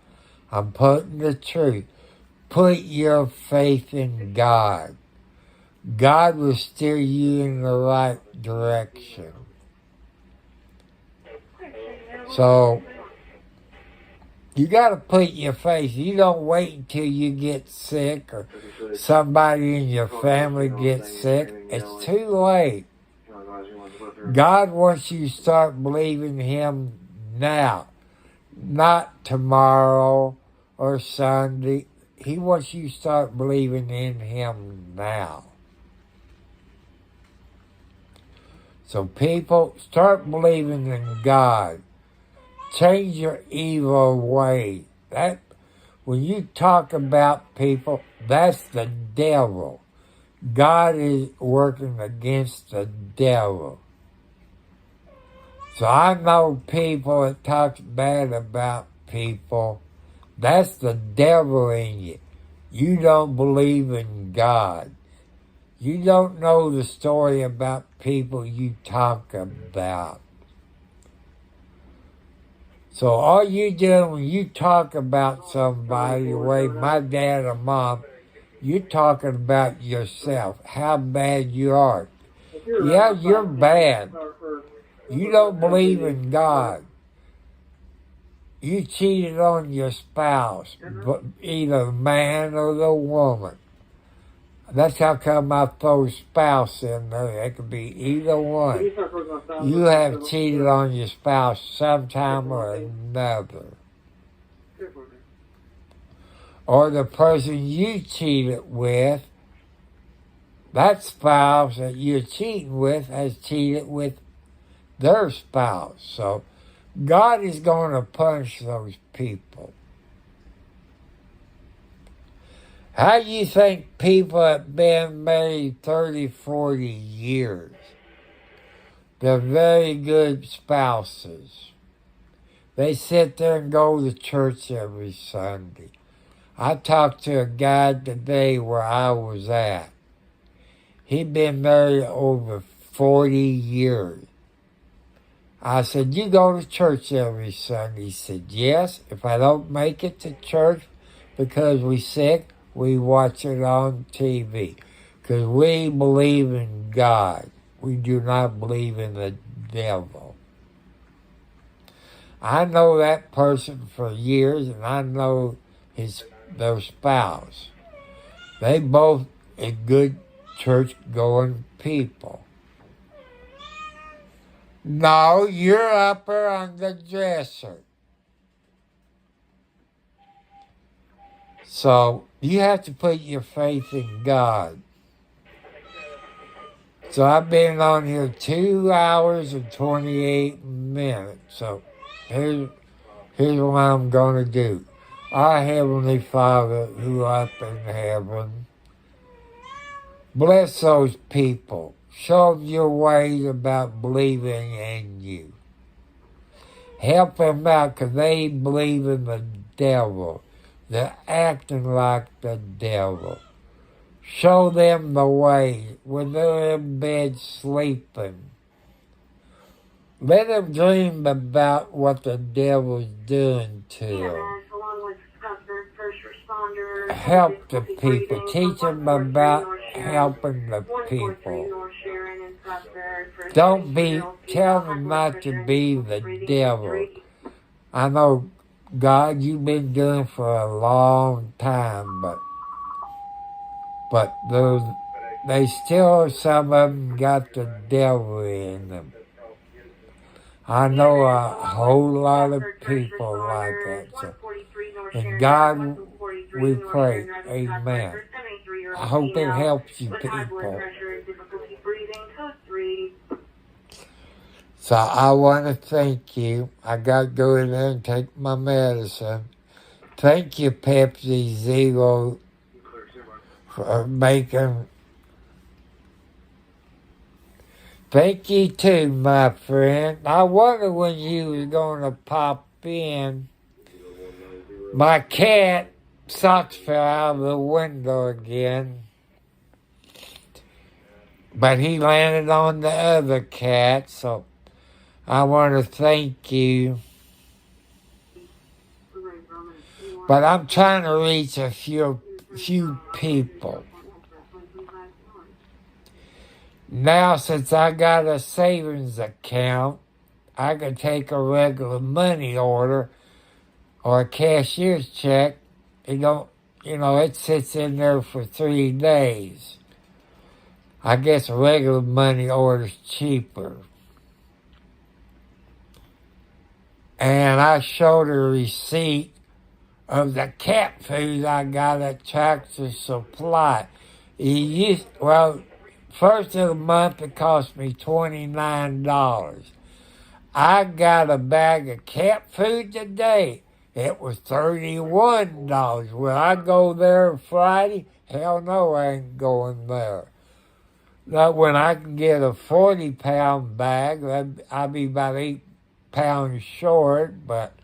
I'm putting the truth. Put your faith in God. God will steer you in the right direction. So, you got to put your faith. You don't wait until you get sick or somebody in your family gets sick. It's too late. God wants you to start believing Him now, not tomorrow or Sunday. He wants you to start believing in Him now. So people, start believing in God. Change your evil way. That, when you talk about people, that's the devil. God is working against the devil. So I know people that talk bad about people. That's the devil in you. You don't believe in God. You don't know the story about people you talk about. So all you do when you talk about somebody, the way my dad or mom, you're talking about yourself, how bad you are. Yeah, you're bad. You don't believe in God. You cheated on your spouse, either the man or the woman. That's how come I throw spouse in there. It could be either one. You have cheated on your spouse sometime or another. Or the person you cheated with, that spouse that you're cheating with has cheated with their spouse. So God is going to punish those people. How do you think people have been married 30, 40 years? They're very good spouses. They sit there and go to church every Sunday. I talked to a guy today where I was at. He'd been married over 40 years. I said, you go to church every Sunday? He said, yes. If I don't make it to church because we're sick, we watch it on TV. Because we believe in God. We do not believe in the devil. I know that person for years, and I know their spouse. They both are good church-going people. No, you're up there on the dresser. So you have to put your faith in God. So I've been on here 2 hours and 28 minutes. So here's what I'm going to do. Our Heavenly Father, who art in heaven, bless those people. Show them your ways about believing in you. Help them out because they believe in the devil. They're acting like the devil. Show them the way when they're in bed sleeping. Let them dream about what the devil's doing to them. Help the people. Teach them about helping the people. Tell them not to be the devil. I know, God, you've been doing it for a long time, but they still, some of them got the devil in them. I know a whole lot of people like that. So, and God, we pray, amen. I hope it helps you people. So I want to thank you. I got to go in there and take my medicine. Thank you, Pepsi Zero, for making. Thank you too, my friend. I wonder when you was going to pop in. My cat socks fell out of the window again. But he landed on the other cat, so I want to thank you. But I'm trying to reach a few people. Now, since I got a savings account, I can take a regular money order or a cashier's check. It sits in there for 3 days. I guess a regular money order's cheaper. And I showed a receipt of the cat food I got at Tractor Supply. First of the month it cost me $29. I got a bag of cat food today. It was $31. Will I go there Friday? Hell no, I ain't going there. Now, when I can get a 40-pound bag, I'll be about 8 pounds short, but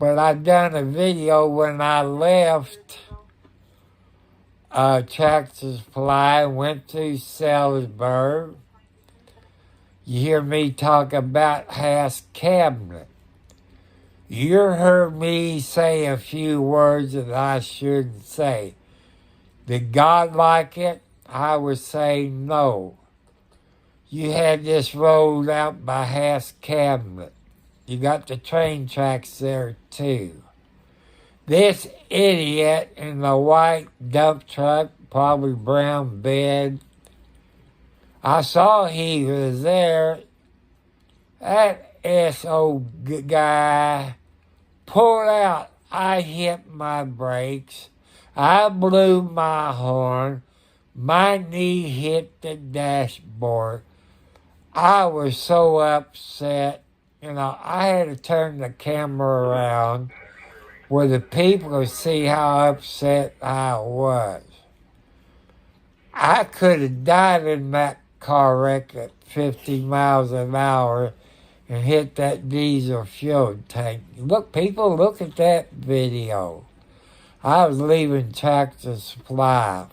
I done a video when I left Tractor Supply and went through Salisbury. You hear me talk about House Cabinet. You heard me say a few words that I shouldn't say. Did God like it? I would say no. You had this rolled out by House Cabinet. You got the train tracks there too. This idiot in the white dump truck, probably brown bed, I saw he was there. That SOB guy pulled out. I hit my brakes. I blew my horn. My knee hit the dashboard. I was so upset. I had to turn the camera around where the people could see how upset I was. I could have died in that car wreck at 50 miles an hour and hit that diesel fuel tank. Look at that video. I was leaving Tractor Supply.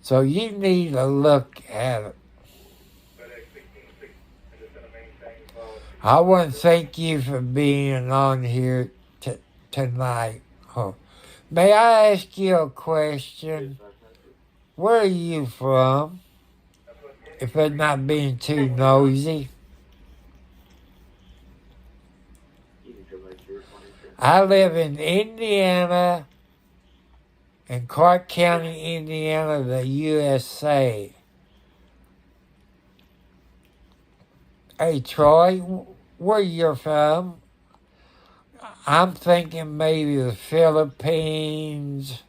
So you need to look at it. I want to thank you for being on here tonight. Oh. May I ask you a question? Where are you from? If it's not being too nosy. I live in Indiana, in Clark County, Indiana, the USA. Hey, Troy, where you're from? I'm thinking maybe the Philippines,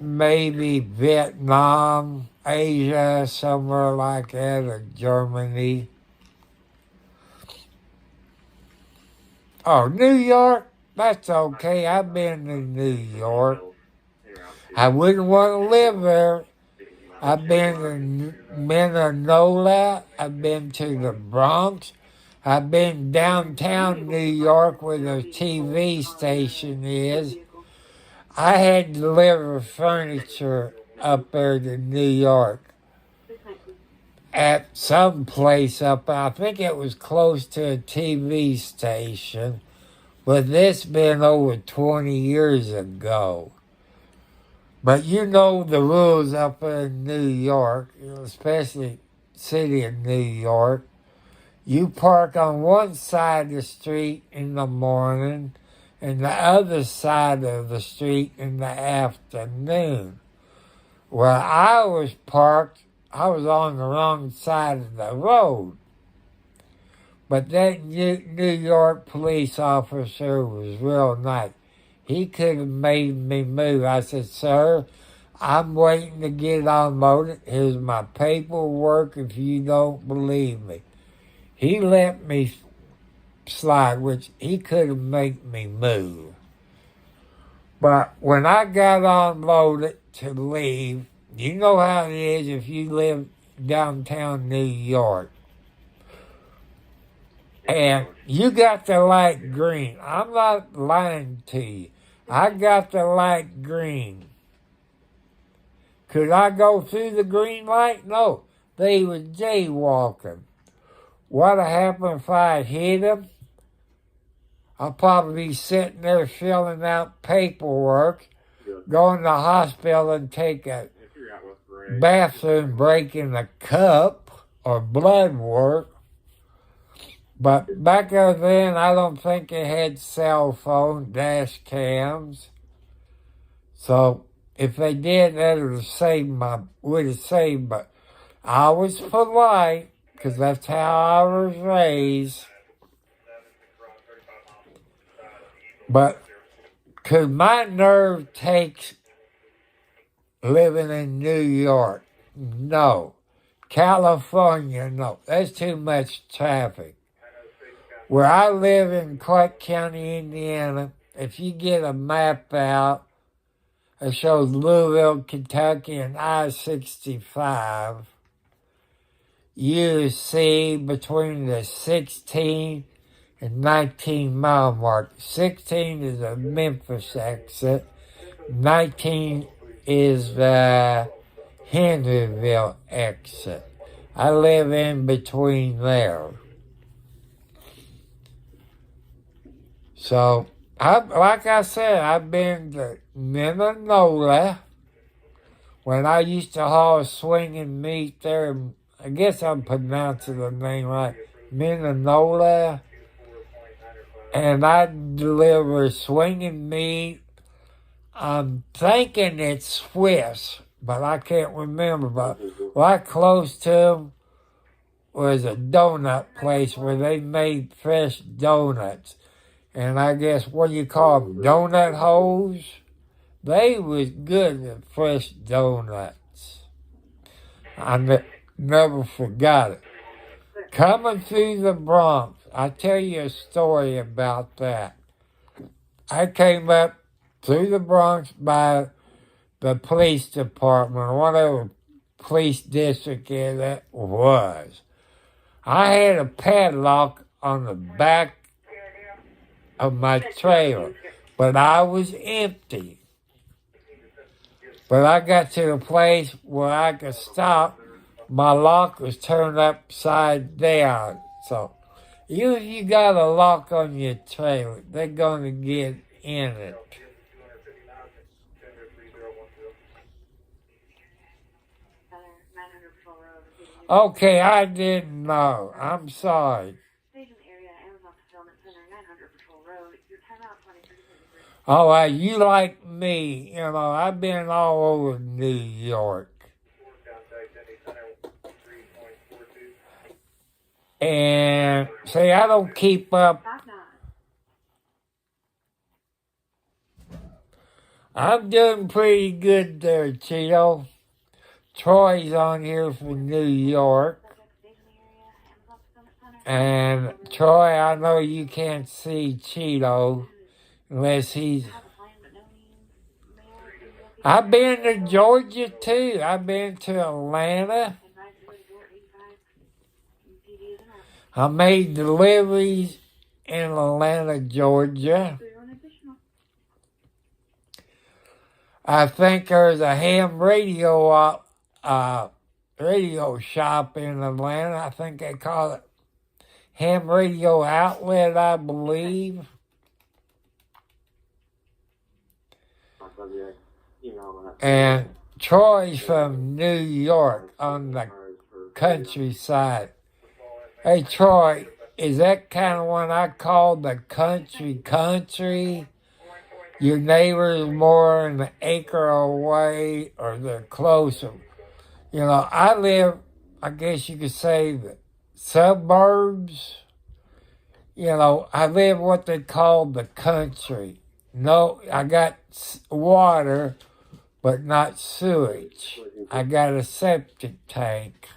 maybe Vietnam, Asia, somewhere like that, or Germany. Oh, New York? That's okay. I've been to New York. I wouldn't want to live there. I've been to Minnesota. I've been to the Bronx. I've been downtown New York where the TV station is. I had to deliver furniture up there to New York at some place up. I think it was close to a TV station, but this been over 20 years ago. But you know the rules up in New York, especially city of New York. You park on one side of the street in the morning and the other side of the street in the afternoon. Where I was parked, I was on the wrong side of the road. But that New York police officer was real nice. He could have made me move. I said, sir, I'm waiting to get unloaded. Here's my paperwork if you don't believe me. he let me slide, which he could have made me move. But when I got unloaded to leave, you know how it is if you live downtown New York. And you got the light green. I'm not lying to you. I got the light green. Could I go through the green light? No. They was jaywalking. What'd happen if I hit him? I'll probably be sitting there filling out paperwork, going to the hospital and take a bathroom break in a cup or blood work. But back then, I don't think it had cell phone dash cams. So if they did, that would have saved. But I was polite because that's how I was raised. But could my nerve take living in New York? No. California, no. That's too much traffic. Where I live in Clark County, Indiana, if you get a map out, it shows Louisville, Kentucky, and I-65. You see between the 16 and 19 mile mark. 16 is the Memphis exit. 19 is the Henryville exit. I live in between there. So, like I said, I've been to Minnetonka when I used to haul swinging meat there. I guess I'm pronouncing the name right. Minnetonka. And I deliver swinging meat. I'm thinking it's Swiss, but I can't remember. But right close to them was a donut place where they made fresh donuts. And I guess, what do you call them, donut holes? They was good at fresh donuts. I never forgot it. Coming through the Bronx, I'll tell you a story about that. I came up through the Bronx by the police department, whatever police district that was. I had a padlock on the back of my trailer, but I was empty. But I got to the place where I could stop. My lock was turned upside down. So, even if you got a lock on your trailer, they're going to get in it. Okay, I didn't know. I'm sorry. All right, you like me, you know, I've been all over New York. And, see, I don't keep up. I'm doing pretty good there, Cheeto. Troy's on here from New York. And, Troy, I know you can't see Cheeto. Unless he's... I've been to Georgia, too. I've been to Atlanta. I made deliveries in Atlanta, Georgia. I think there's a ham radio shop in Atlanta. I think they call it Ham Radio Outlet, I believe. And Troy's from New York on the countryside. Hey, Troy, is that kind of what I call the country? Your neighbor's more than an acre away, or they're closer. You know, I live, I guess you could say, the suburbs. You know, I live what they call the country. No, I got water, but not sewage. I got a septic tank.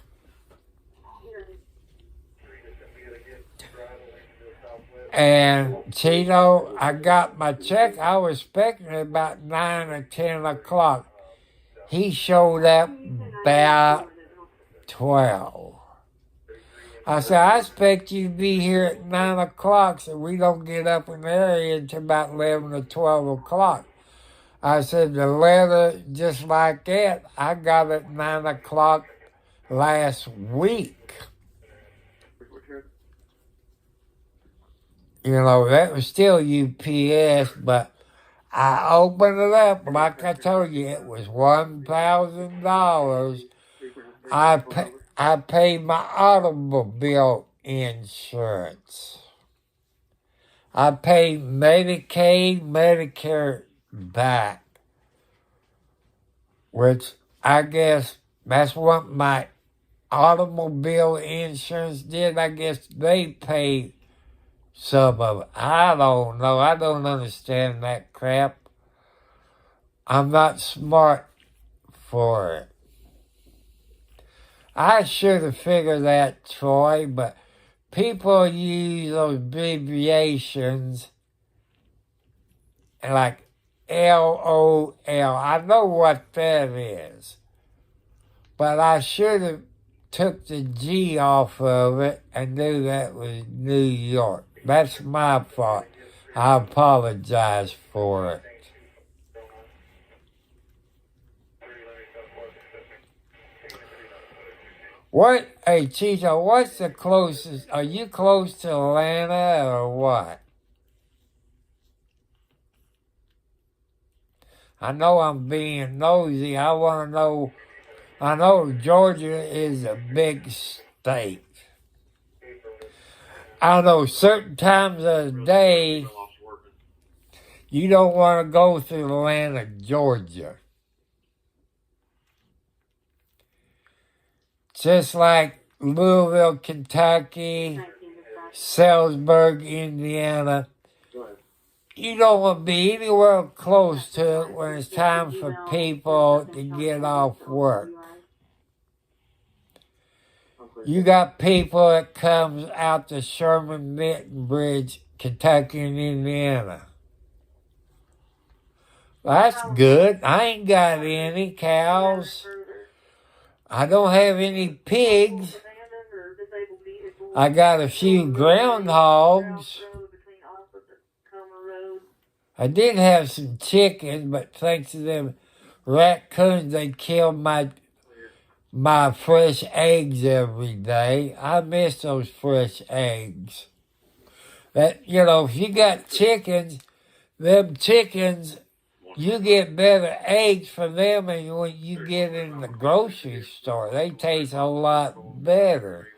And Chino, I got my check. I was expecting it about 9 or 10 o'clock. He showed up about 12. I said, I expect you to be here at 9 o'clock so we don't get up in the area until about 11 or 12 o'clock. I said, the letter, just like that, I got at 9 o'clock last week. You know, that was still UPS, but I opened it up. Like I told you, it was $1,000. I paid my automobile insurance. I paid Medicaid, Medicare back, which I guess that's what my automobile insurance did. I guess they paid some of it. I don't know. I don't understand that crap. I'm not smart for it. I should have figured that, Troy, but people use those abbreviations like LOL. I know what that is, but I should have took the G off of it and knew that was New York. That's my fault. I apologize for it. Hey, Chicho, what's the closest? Are you close to Atlanta or what? I know I'm being nosy. I want to know. I know Georgia is a big state. I know certain times of the day you don't want to go through Atlanta, Georgia. Just like Louisville, Kentucky, Salisbury, Indiana. You don't want to be anywhere close to it when it's time for people to get off work. You got people that comes out to Sherman Minton Bridge, Kentucky and Indiana. That's good. I ain't got any cows. I don't have any pigs. I got a few groundhogs. I did have some chickens, but thanks to them raccoons, they killed my fresh eggs every day. I miss those fresh eggs. That, you know, if you got chickens, them chickens, you get better eggs from them than when you get in the grocery store. They taste a lot better.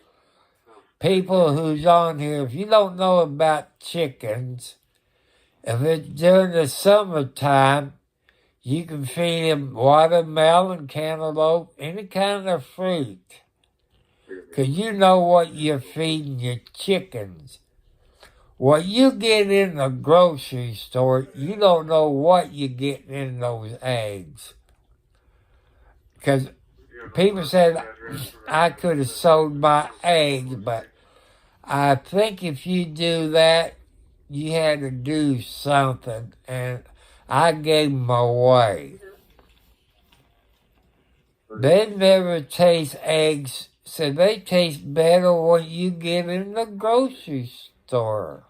People who's on here, if you don't know about chickens, if it's during the summertime, you can feed them watermelon, cantaloupe, any kind of fruit. Because you know what you're feeding your chickens. What you get in the grocery store, you don't know what you get in those eggs. Because people said I could have sold my eggs, but I think if you do that, you had to do something, and I gave them away. They never taste eggs, so they taste better when you get in the grocery store.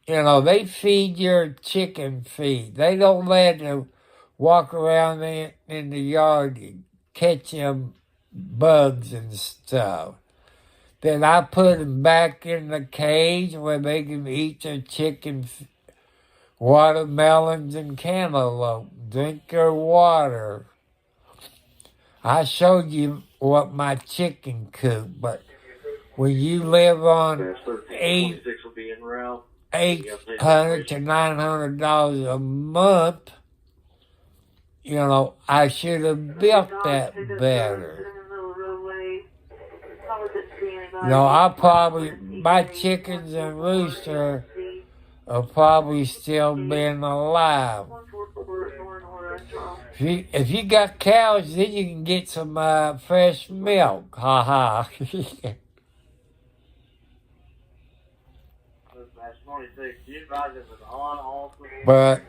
You know, they feed your chicken feed. They don't let them walk around in the yard and catch them bugs and stuff. Then I put them back in the cage where they can eat their chicken, watermelons and cantaloupe, drink their water. I showed you what my chicken coop, but when you live on $800 to $900 a month, you know, I should have built that better. You know, my chickens and rooster are probably still being alive. If you got cows, then you can get some fresh milk. Ha ha. 26. You advise it was on also. But,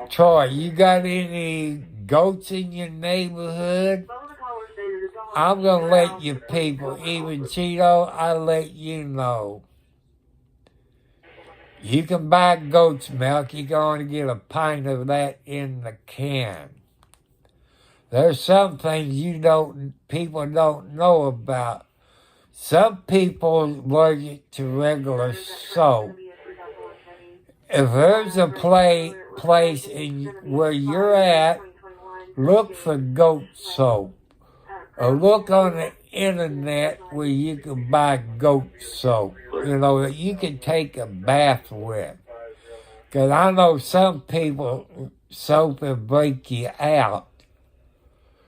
Troy, you got any goats in your neighborhood? I'm going to let you people, even Cheeto, I'll let you know. You can buy goat's milk. You're going to get a pint of that in the can. There's some things people don't know about. Some people are allergic to regular soap. If there's a place where you're at, look for goat soap. Or look on the internet where you can buy goat soap, that you can take a bath with. Because I know some people, soap will break you out.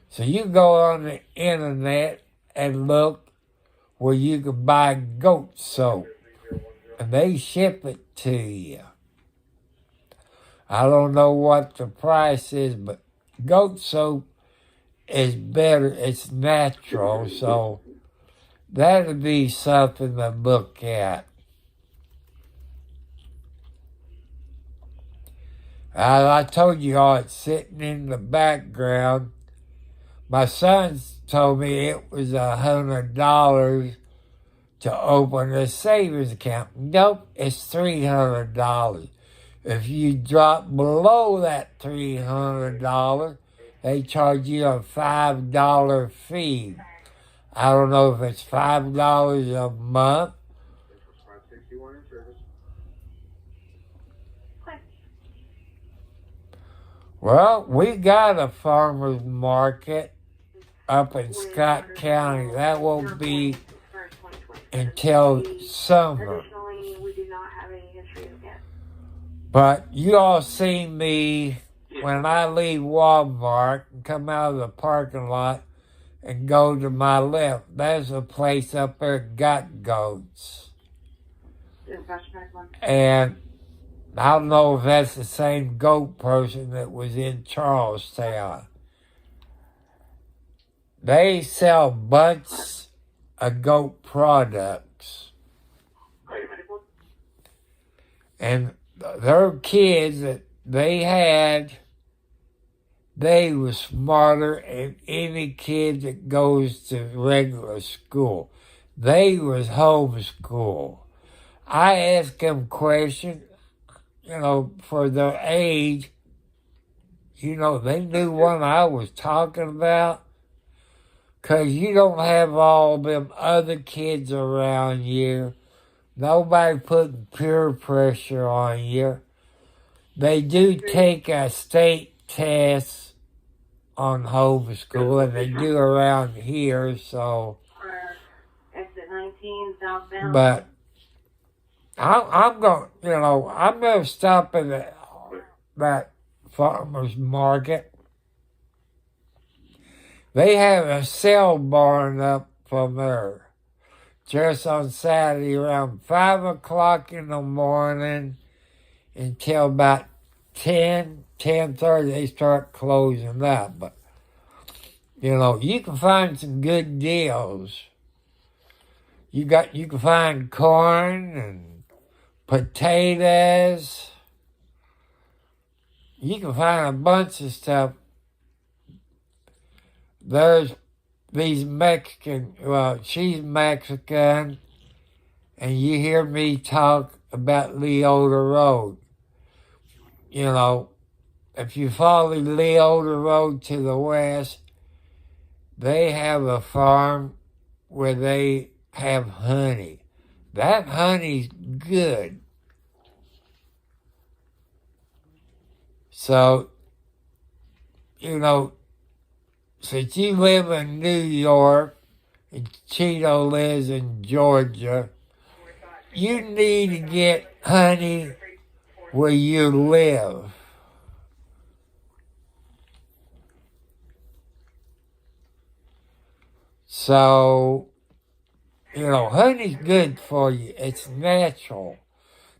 So you go on the internet and look where you can buy goat soap. And they ship it to you. I don't know what the price is, but goat soap is better. It's natural, so that'll be something to look at. I told you all it's sitting in the background. My son told me it was $100 to open a savings account. Nope, it's $300. If you drop below that $300, they charge you a $5 fee. I don't know if it's $5 a month. Well, we got a farmer's market up in Scott County. That won't be until summer. But you all see me when I leave Walmart and come out of the parking lot and go to my left. There's a place up there got goats. And I don't know if that's the same goat person that was in Charlestown. They sell bunch of goat products. And their kids that they had, they were smarter than any kid that goes to regular school. They was homeschooled. I asked them questions, for their age. They knew what I was talking about. Because you don't have all them other kids around you. Nobody putting peer pressure on you. They do take a state test on homeschool, and they do around here, so. But I'm going to stop at that farmer's market. They have a sale barn up from there. Just on Saturday around 5 o'clock in the morning until about 10:30, they start closing up. But, you can find some good deals. You can find corn and potatoes. You can find a bunch of stuff. There's these she's Mexican, and you hear me talk about Leota Road. If you follow Leota Road to the west, they have a farm where they have honey. That honey's good. So, since you live in New York and Cheeto lives in Georgia, you need to get honey where you live. So, honey's good for you. It's natural.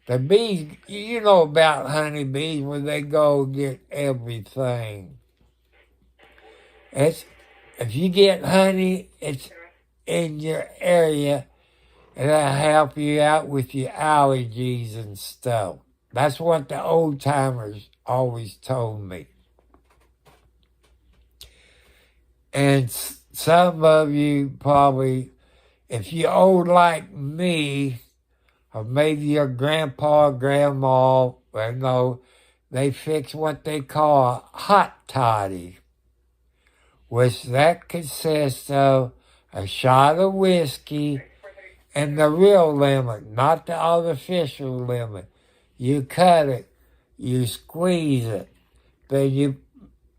The bees, you know about honeybees where they go get everything. If you get honey, it's in your area, It'll help you out with your allergies and stuff. That's what the old timers always told me. And some of you probably, if you're old like me, or maybe your grandpa or grandma, well, no, they fix what they call a hot toddy, which that consists of a shot of whiskey and the real lemon, not the artificial lemon. You cut it, you squeeze it, then you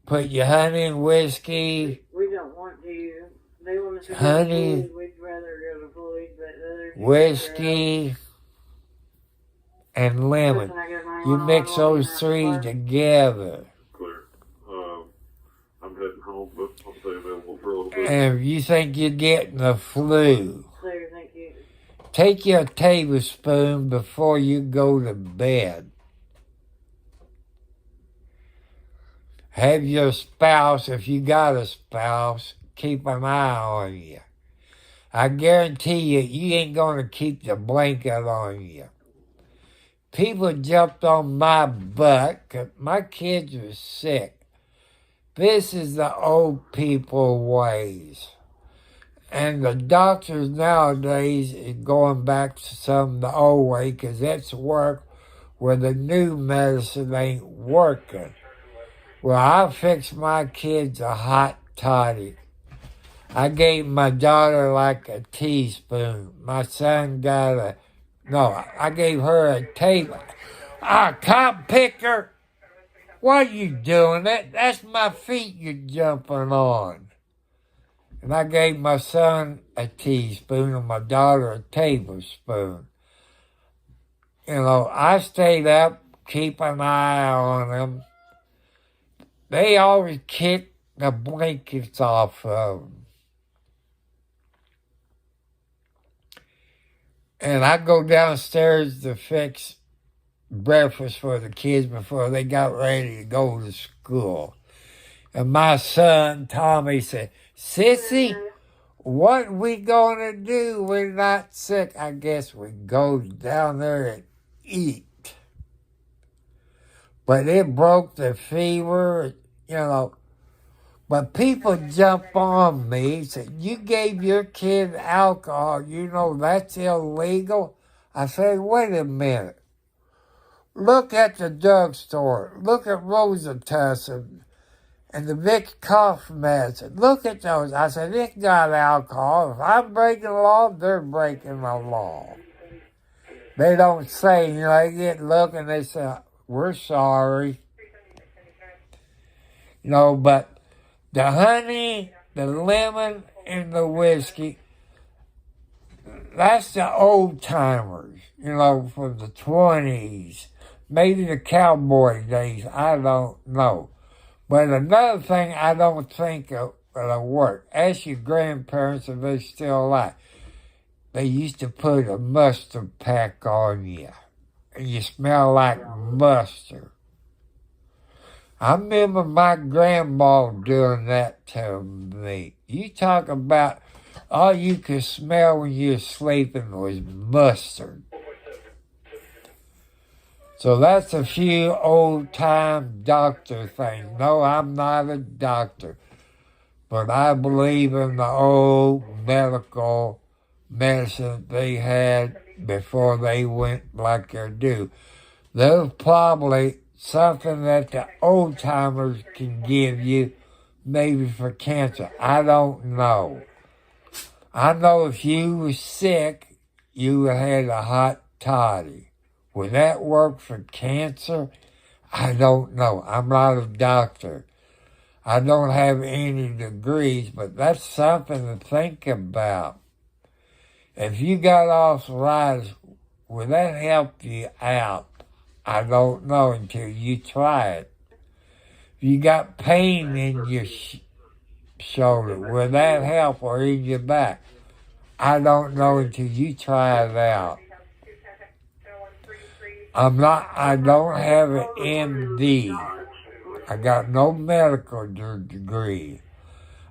put your honey and whiskey. We don't want to. They want us to Honey, go to we'd rather go to Floyd, but others. whiskey, and lemon. You mix those three together. Clear. I'm heading home, but I'll stay available for a little bit. And if you think you're getting the flu, Clear, thank you. take your tablespoon before you go to bed. Have your spouse, if you got a spouse, keep an eye on you. I guarantee you, you ain't going to keep the blanket on you. People jumped on my butt 'cause my kids were sick. This is the old people ways. And the doctors nowadays is going back to some of the old way because that's work where the new medicine ain't working. Well, I fixed my kids a hot toddy. I gave my daughter like a teaspoon. My son got I gave her a table. Cotton picker, what are you doing? That's my feet you're jumping on. And I gave my son a teaspoon and my daughter a tablespoon. I stayed up, keep an eye on them. They always kick the blankets off of them. And I go downstairs to fix breakfast for the kids before they got ready to go to school. And my son, Tommy, said, "Sissy, what we gonna do? We're not sick." I guess we go down there and eat. But it broke the fever, But people jump on me, say, "You gave your kid alcohol, that's illegal." I said, "Wait a minute. Look at the drugstore. Look at Rosatussin and the Vic cough medicine. Look at those." I said, "It's not alcohol. If I'm breaking the law, they're breaking the law." They don't say, they get look and they say, "We're sorry." But the honey, the lemon, and the whiskey, that's the old timers, from the 20s, maybe the cowboy days, I don't know. But another thing I don't think will work, ask your grandparents if they're still alive. They used to put a mustard pack on you, and you smell like mustard. I remember my grandma doing that to me. You talk about all you could smell when you were sleeping was mustard. So that's a few old-time doctor things. No, I'm not a doctor, but I believe in the old medical medicine they had before they went like they do. There's probably something that the old-timers can give you, maybe for cancer. I don't know. I know if you were sick, you had a hot toddy. Would that work for cancer? I don't know. I'm not a doctor. I don't have any degrees, but that's something to think about. If you got arthritis, would that help you out? I don't know until you try it. If you got pain in your shoulder, will that help, or in your back? I don't know until you try it out. I don't have an MD. I got no medical degree.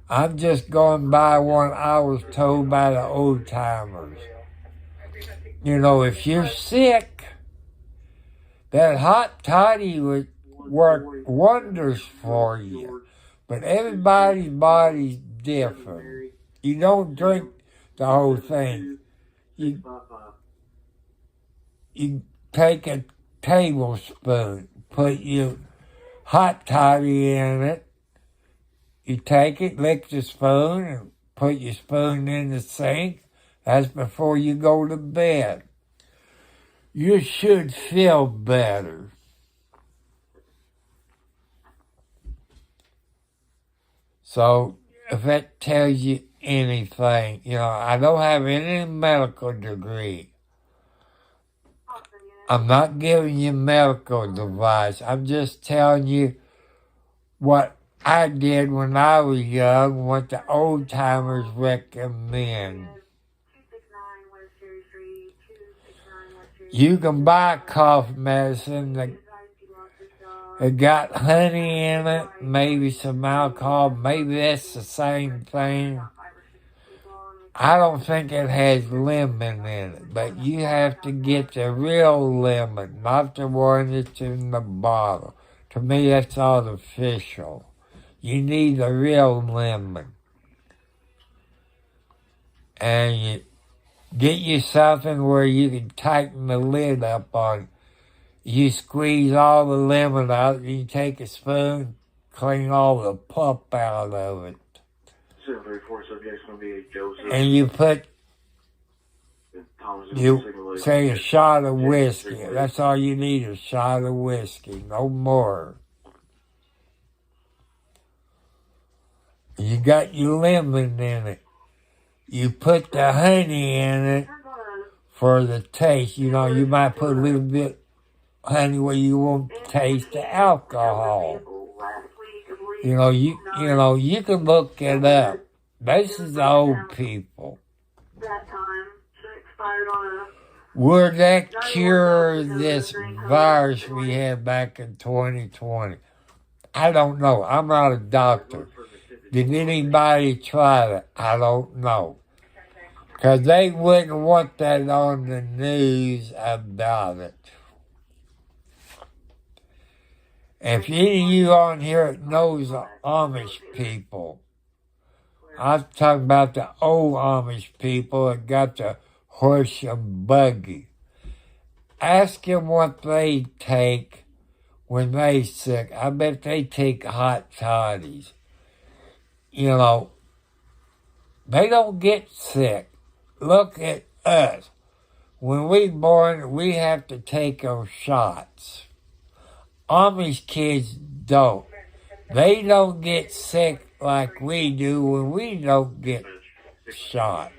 I'm just going by what I was told by the old timers. You know, if you're sick, that hot toddy would work wonders for you. But everybody's body's different. You don't drink the whole thing. You take a tablespoon, put your hot toddy in it. You take it, lick the spoon, and put your spoon in the sink. That's before you go to bed. You should feel better. So, if that tells you anything, you know, I don't have any medical degree. I'm not giving you medical advice. I'm just telling you what I did when I was young, what the old timers recommend. You can buy cough medicine that got honey in it, maybe some alcohol, maybe that's the same thing. I don't think it has lemon in it, but you have to get the real lemon, not the one that's in the bottle. To me, that's artificial. You need the real lemon. And you get you something where you can tighten the lid up on it. You squeeze all the lemon out, you take a spoon, clean all the pulp out of it. 734 subject's going to be Joseph. And you put, you say a shot of whiskey. That's all you need, a shot of whiskey, no more. You got your lemon in it. You put the honey in it for the taste. You know, you might put a little bit honey where you won't taste the alcohol. You know, you can look it up. This is the old people. Would that cure this virus we had back in 2020? I don't know. I'm not a doctor. Did anybody try it? I don't know. Because they wouldn't want that on the news about it. If any of you on here knows the Amish people, I'm talking about the old Amish people that got the horse and buggy. Ask them what they take when they sick. I bet they take hot toddies. You know, they don't get sick. Look at us. When we born, we have to take our shots. Amish kids don't. They don't get sick like we do when we don't get shot.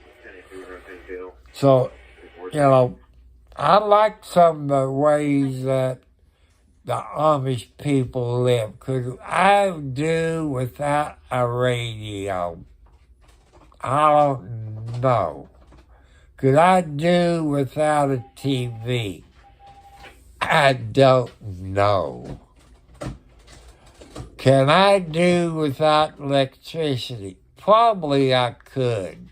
So, you know, I like some of the ways that the Amish people live. Could I do without a radio? I don't know. Could I do without a TV? I don't know. Can I do without electricity? Probably I could.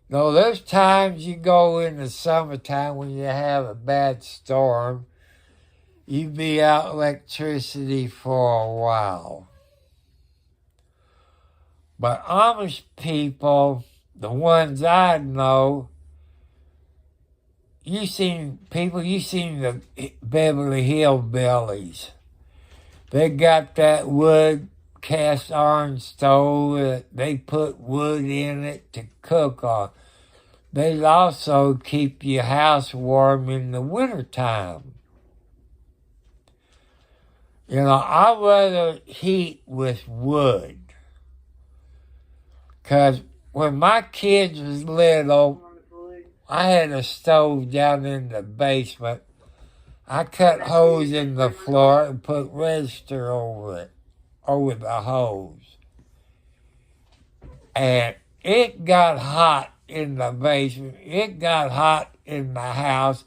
No, there's times you go in the summertime when you have a bad storm, you be out electricity for a while. But Amish people, the ones I know, you seen the Beverly Hillbillies. They got that wood cast iron stove. They put wood in it to cook on. They also keep your house warm in the wintertime. You know, I'd rather heat with wood. Because when my kids was little, I had a stove down in the basement. I cut holes in the floor and put register over the hose. And it got hot in the basement. It got hot in the house.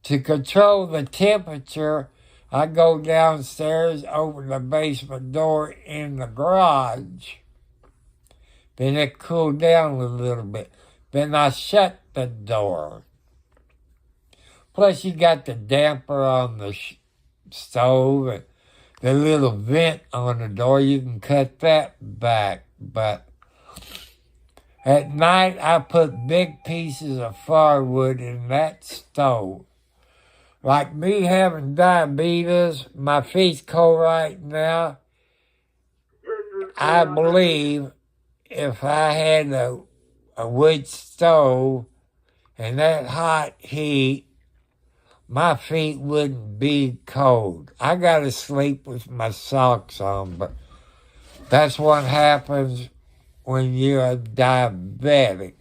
To control the temperature, I go downstairs, open the basement door in the garage. Then it cooled down a little bit. Then I shut the door. Plus, you got the damper on the stove and the little vent on the door. You can cut that back. But at night, I put big pieces of firewood in that stove. Like me having diabetes, my feet's cold right now. I believe if I had a wood stove and that hot heat, my feet wouldn't be cold. I gotta sleep with my socks on, but that's what happens when you're a diabetic.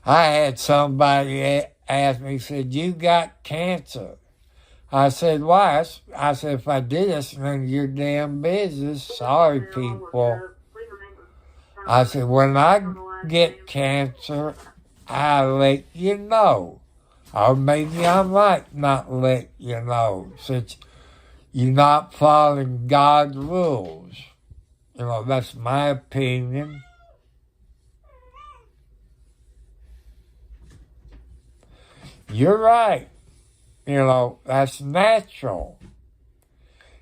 I had somebody ask me, said, "You got cancer?" I said, "Why?" I said, "If I did, it's none of your damn business. Sorry, people." I said, "When I get cancer, I'll let you know. Or maybe I might not let you know, since you're not following God's rules." You know, that's my opinion. You're right. You know, that's natural.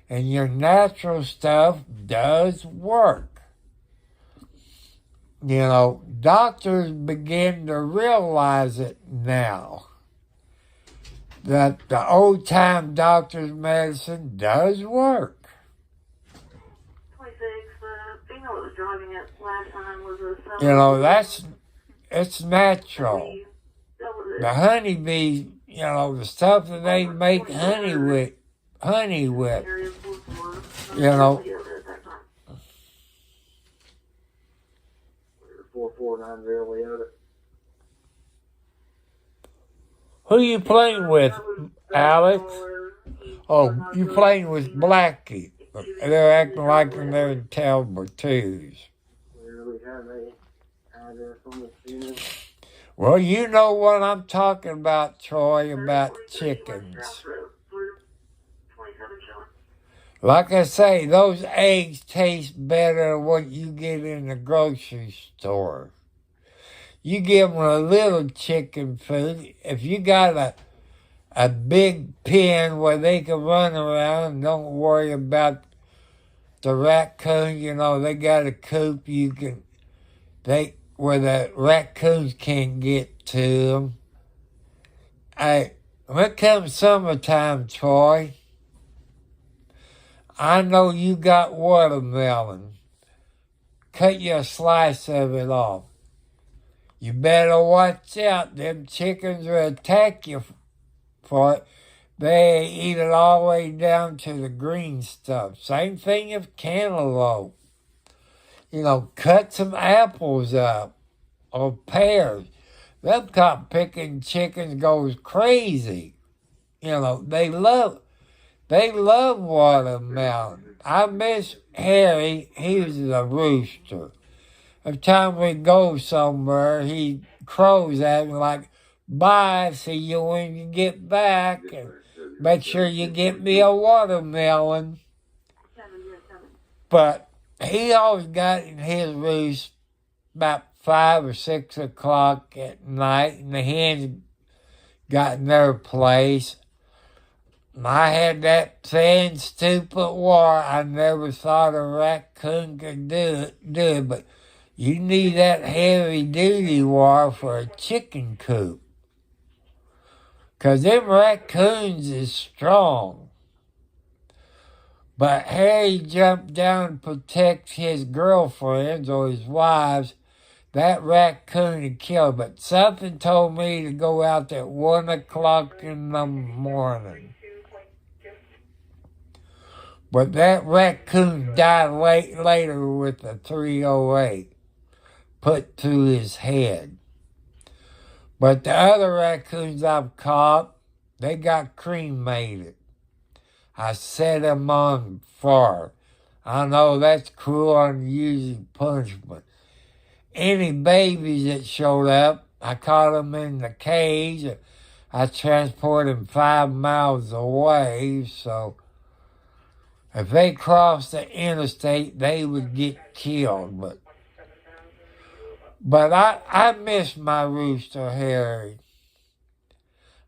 And your natural stuff does work. You know, doctors begin to realize it now. That the old-time doctor's medicine does work. 26, the female that was driving it last time was a... You know, it's natural. The honeybees, you know, the stuff that they make honey with, you know. 449 Leota. Who you playing with, Alex? Oh, you playing with Blackie. They're acting like they're in Talbot twos. We really have a address on the scene. Well, you know what I'm talking about, Troy, about chickens. Like I say, those eggs taste better than what you get in the grocery store. You give them a little chicken food. If you got a big pen where they can run around and don't worry about the raccoon, you know, they got a coop where the raccoons can't get to them. When it comes summertime, Troy, I know you got watermelon. Cut you a slice of it off. You better watch out. Them chickens will attack you for it. They eat it all the way down to the green stuff. Same thing if cantaloupe. You know, cut some apples up or pears. Them cotton picking chickens goes crazy. You know, they love watermelon. I miss Harry. He was a rooster. Every time we go somewhere, he crows at me like, "Bye, see you when you get back. And make sure you get me a watermelon." But he always got in his roost about 5 or 6 o'clock at night, and the hens got in their place. I had that same stupid war. I never thought a raccoon could do it, but you need that heavy-duty wire for a chicken coop. 'Cause them raccoons is strong. But Harry jumped down to protect his girlfriends or his wives. That raccoon had killed. But something told me to go out at 1 o'clock in the morning. But that raccoon died later with a .308 put through his head. But the other raccoons I've caught, they got cremated. I set them on fire. I know that's cruel and unusual punishment. Any babies that showed up, I caught them in the cage. I transported them 5 miles away, so If they crossed the interstate, they would get killed. But I miss my rooster, Harry.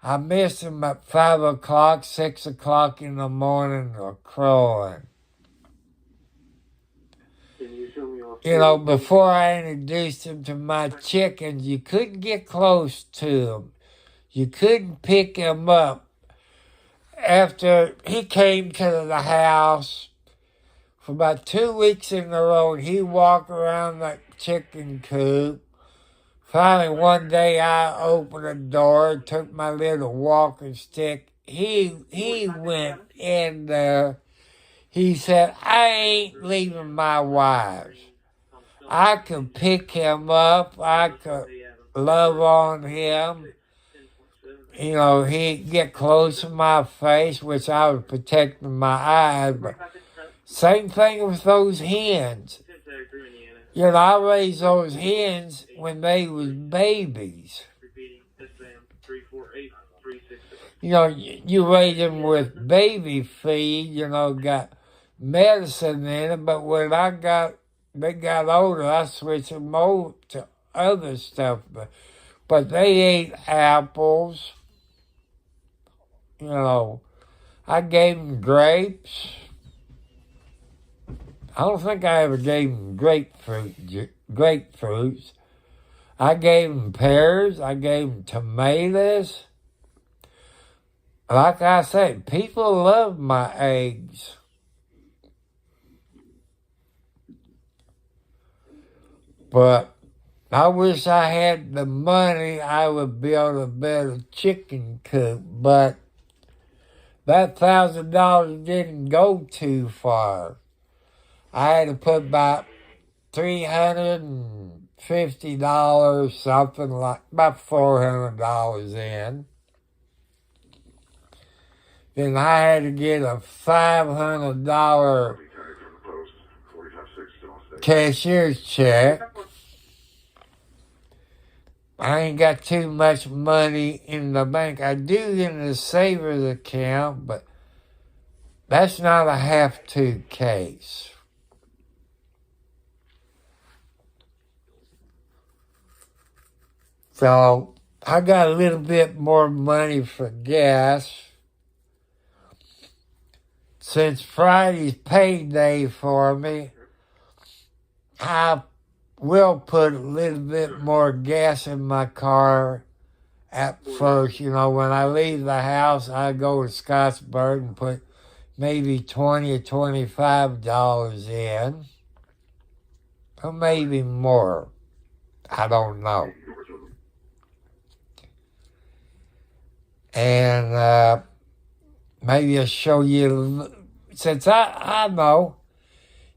I miss him at 5 o'clock, 6 o'clock in the morning, or crowing. Can you show me off? You know, before I introduced him to my chickens, you couldn't get close to him. You couldn't pick him up. After he came to the house, for about 2 weeks in a row, he'd walk around the chicken coop. Finally, one day, I opened the door, took my little walking stick. He went in there. He said, I ain't leaving my wives. I could pick him up. I could love on him. You know, he'd get close to my face, which I was protecting my eyes. But same thing with those hens. You know, I raised those hens when they was babies. You know, you raise them with baby feed, you know, got medicine in it. But when they got older, I switched them over to other stuff. But they ate apples. You know, I gave them grapes. I don't think I ever gave them grapefruits. I gave them pears. I gave them tomatoes. Like I said, people love my eggs. But I wish I had the money, I would build a better chicken coop. But that $1,000 didn't go too far. I had to put about $350, something like about $400 in. Then I had to get a $500 cashier's check. I ain't got too much money in the bank. I do in the savers account, but that's not a have-to case. So I got a little bit more money for gas. Since Friday's payday for me, I will put a little bit more gas in my car at first. You know, when I leave the house, I go to Scottsburg and put maybe $20 or $25 in. Or maybe more. I don't know. And maybe I'll show you, since I know,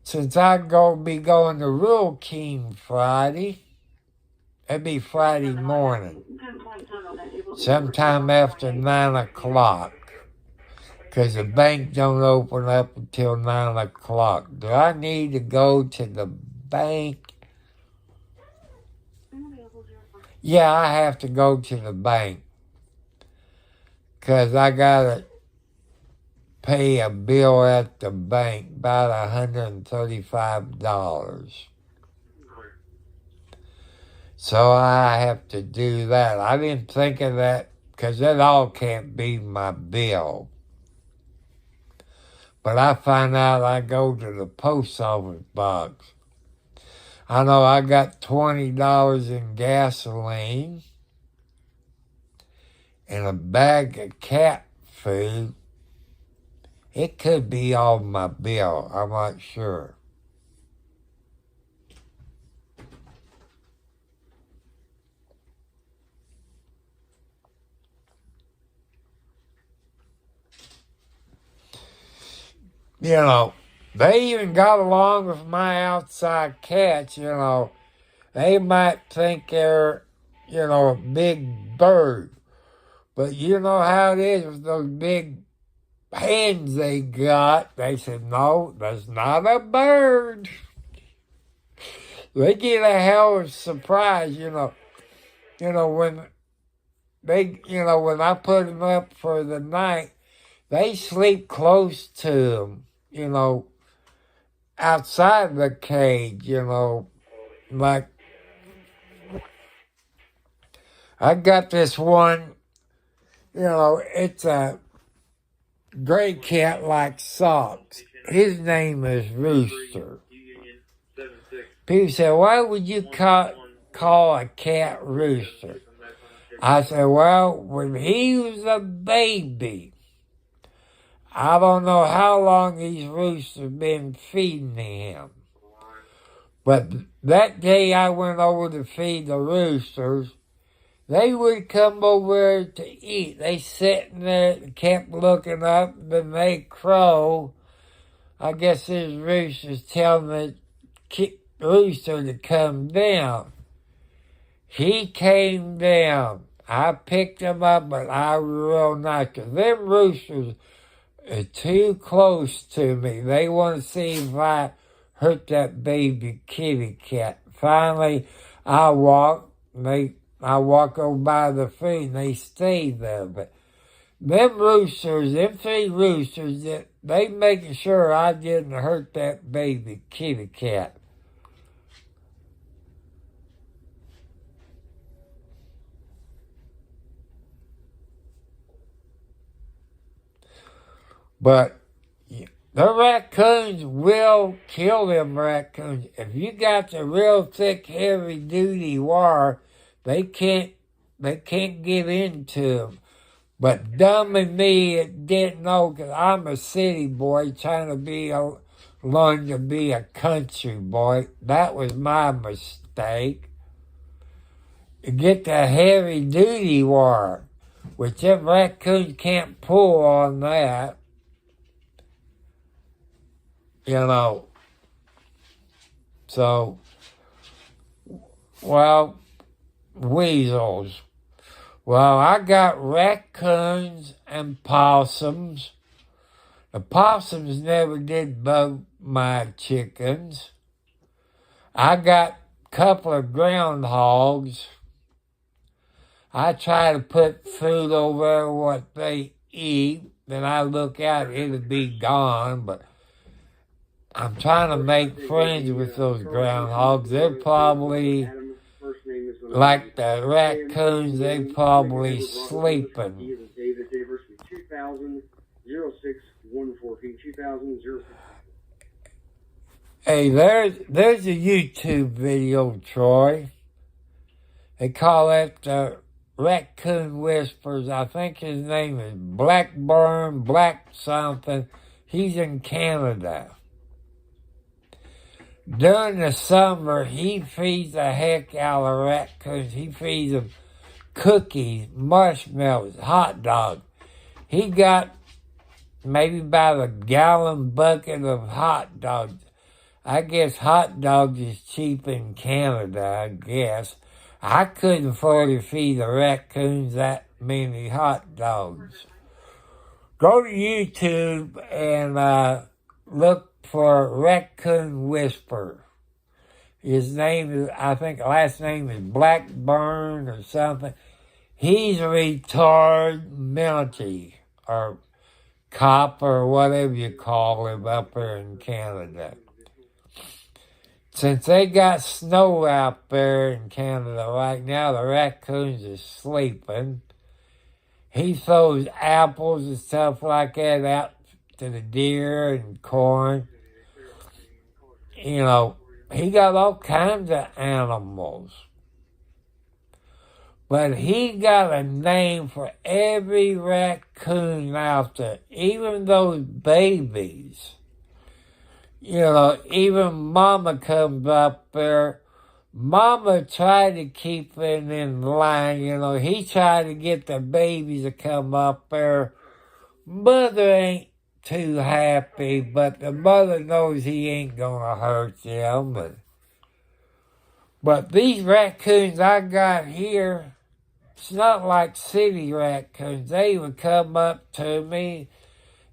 since I be going to Rural King Friday, it'd be Friday morning, sometime after 9 o'clock, because the bank don't open up until 9 o'clock. Do I need to go to the bank? Yeah, I have to go to the bank, because I got to pay a bill at the bank, about $135. So I have to do that. I didn't think of that, because that all can't be my bill. But I find out I go to the post office box. I know I got $20 in gasoline and a bag of cat food. It could be on my bill. I'm not sure. You know, they even got along with my outside cats, you know. They might think they're, you know, a big bird. But you know how it is with those big hens they got. They said, no, that's not a bird. They get a hell of a surprise, you know. You know, when I put them up for the night, they sleep close to them. you know, outside the cage, you know, like I got this one, you know, it's a gray cat like socks. His name is Rooster. People say, why would you call a cat Rooster? I said, well, when he was a baby, I don't know how long these roosters been feeding him. But that day I went over to feed the roosters, they would come over to eat. They sitting there, kept looking up, then they crow. I guess this rooster's telling the rooster to come down. He came down. I picked him up, but I was real nice, 'cause them roosters are too close to me. They want to see if I hurt that baby kitty cat. Finally, I walk over by the food, and they stay there. But them roosters, them 3 roosters, they making sure I didn't hurt that baby kitty cat. But the raccoons will kill them raccoons. If you got the real thick, heavy-duty wire, they can't get into them. But dumb and me, it didn't know, 'cause I'm a city boy trying to learn to be a country boy. That was my mistake. To get the heavy-duty wire, which them raccoons can't pull on that. You know, so, well, weasels. Well, I got raccoons and possums. The possums never did bug my chickens. I got a couple of groundhogs. I try to put food over there what they eat. Then I look out, it'll be gone, but I'm trying to make friends with those groundhogs. They're probably, like the raccoons, they probably sleeping. Hey, there's a YouTube video, Troy. They call it the Raccoon Whispers. I think his name is Blackburn, Black something. He's in Canada. During the summer, he feeds the heck out of raccoons. He feeds them cookies, marshmallows, hot dogs. He got maybe about a gallon bucket of hot dogs. I guess hot dogs is cheap in Canada, I guess. I couldn't afford to feed the raccoons that many hot dogs. Go to YouTube and look for Raccoon Whisper. His name is, I think last name is Blackburn or something. He's retarded mentally, or cop, or whatever you call him up there in Canada. Since they got snow out there in Canada right now, the raccoons are sleeping. He throws apples and stuff like that out to the deer and corn. You know, he got all kinds of animals. But he got a name for every raccoon out there, even those babies. You know, even Mama comes up there. Mama tried to keep it in line. You know, he tried to get the babies to come up there. Mother ain't too happy, but the mother knows he ain't gonna hurt them. But these raccoons I got here, it's not like city raccoons. They would come up to me.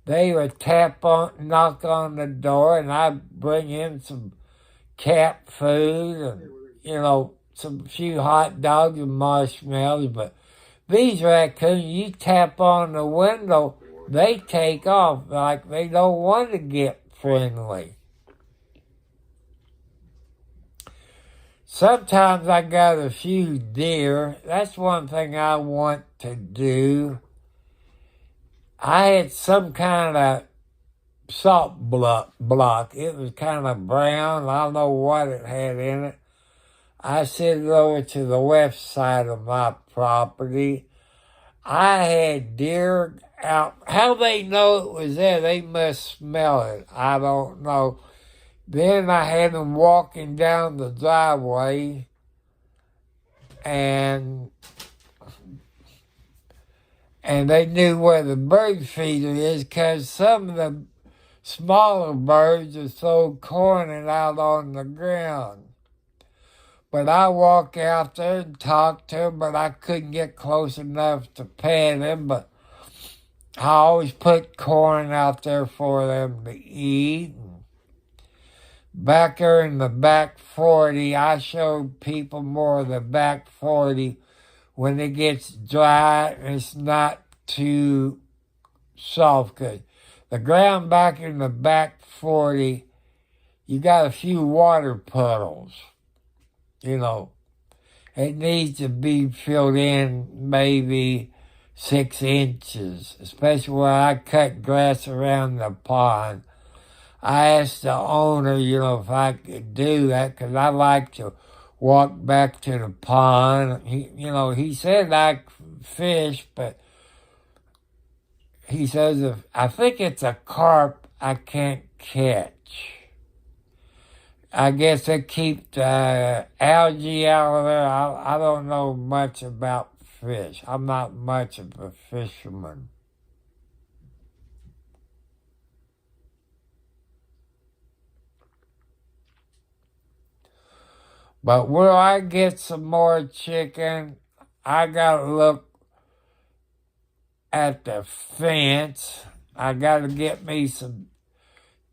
They would knock on the door, and I'd bring in some cat food and, you know, some few hot dogs and marshmallows. But these raccoons, you tap on the window, they take off like they don't want to get friendly. Sometimes I got a few deer. That's one thing I want to do. I had some kind of salt block. It was kind of brown. I don't know what it had in it. I sent it over to the west side of my property. I had deer out. How they know it was there? They must smell it. I don't know. Then I had them walking down the driveway, and they knew where the bird feeder is because some of the smaller birds are so cornered out on the ground. But I walk out there and talk to them, but I couldn't get close enough to pet them. But I always put corn out there for them to eat. Back there in the back 40, I showed people more of the back 40 when it gets dry and it's not too soft. Cause the ground back in the back 40, you got a few water puddles. You know, it needs to be filled in maybe 6 inches, especially where I cut grass around the pond. I asked the owner, if I could do that, because I like to walk back to the pond. He said I could fish, but he says I think it's a carp I can't catch. I guess they keep the algae out of there. I don't know much about fish. I'm not much of a fisherman. But where I get some more chicken, I gotta look at the fence. I gotta get me some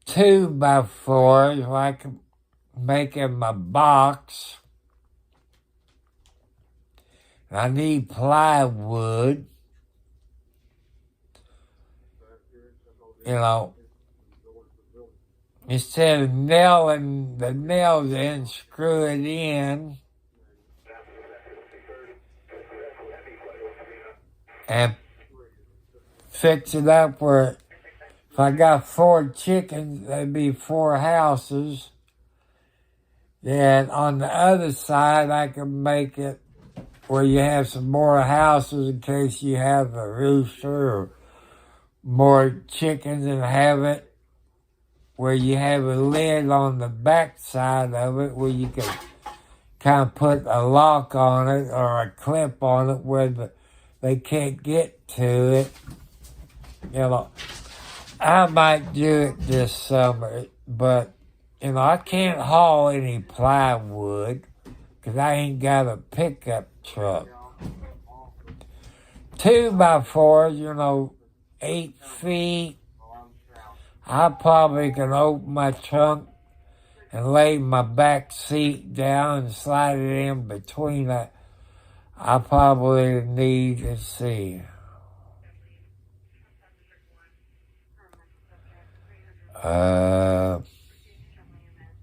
2x4s where I can make in my box. I need plywood. Instead of nailing the nails in, screw it in. And fix it up where if I got 4 chickens, that'd be 4 houses. Then on the other side, I can make it where you have some more houses in case you have a rooster or more chickens, and have it where you have a lid on the back side of it where you can kind of put a lock on it or a clip on it where they can't get to it. I might do it this summer, but, I can't haul any plywood because I ain't got a pickup truck. 2x4s, 8 feet. I probably can open my trunk and lay my back seat down and slide it in between that. I probably need, let's see,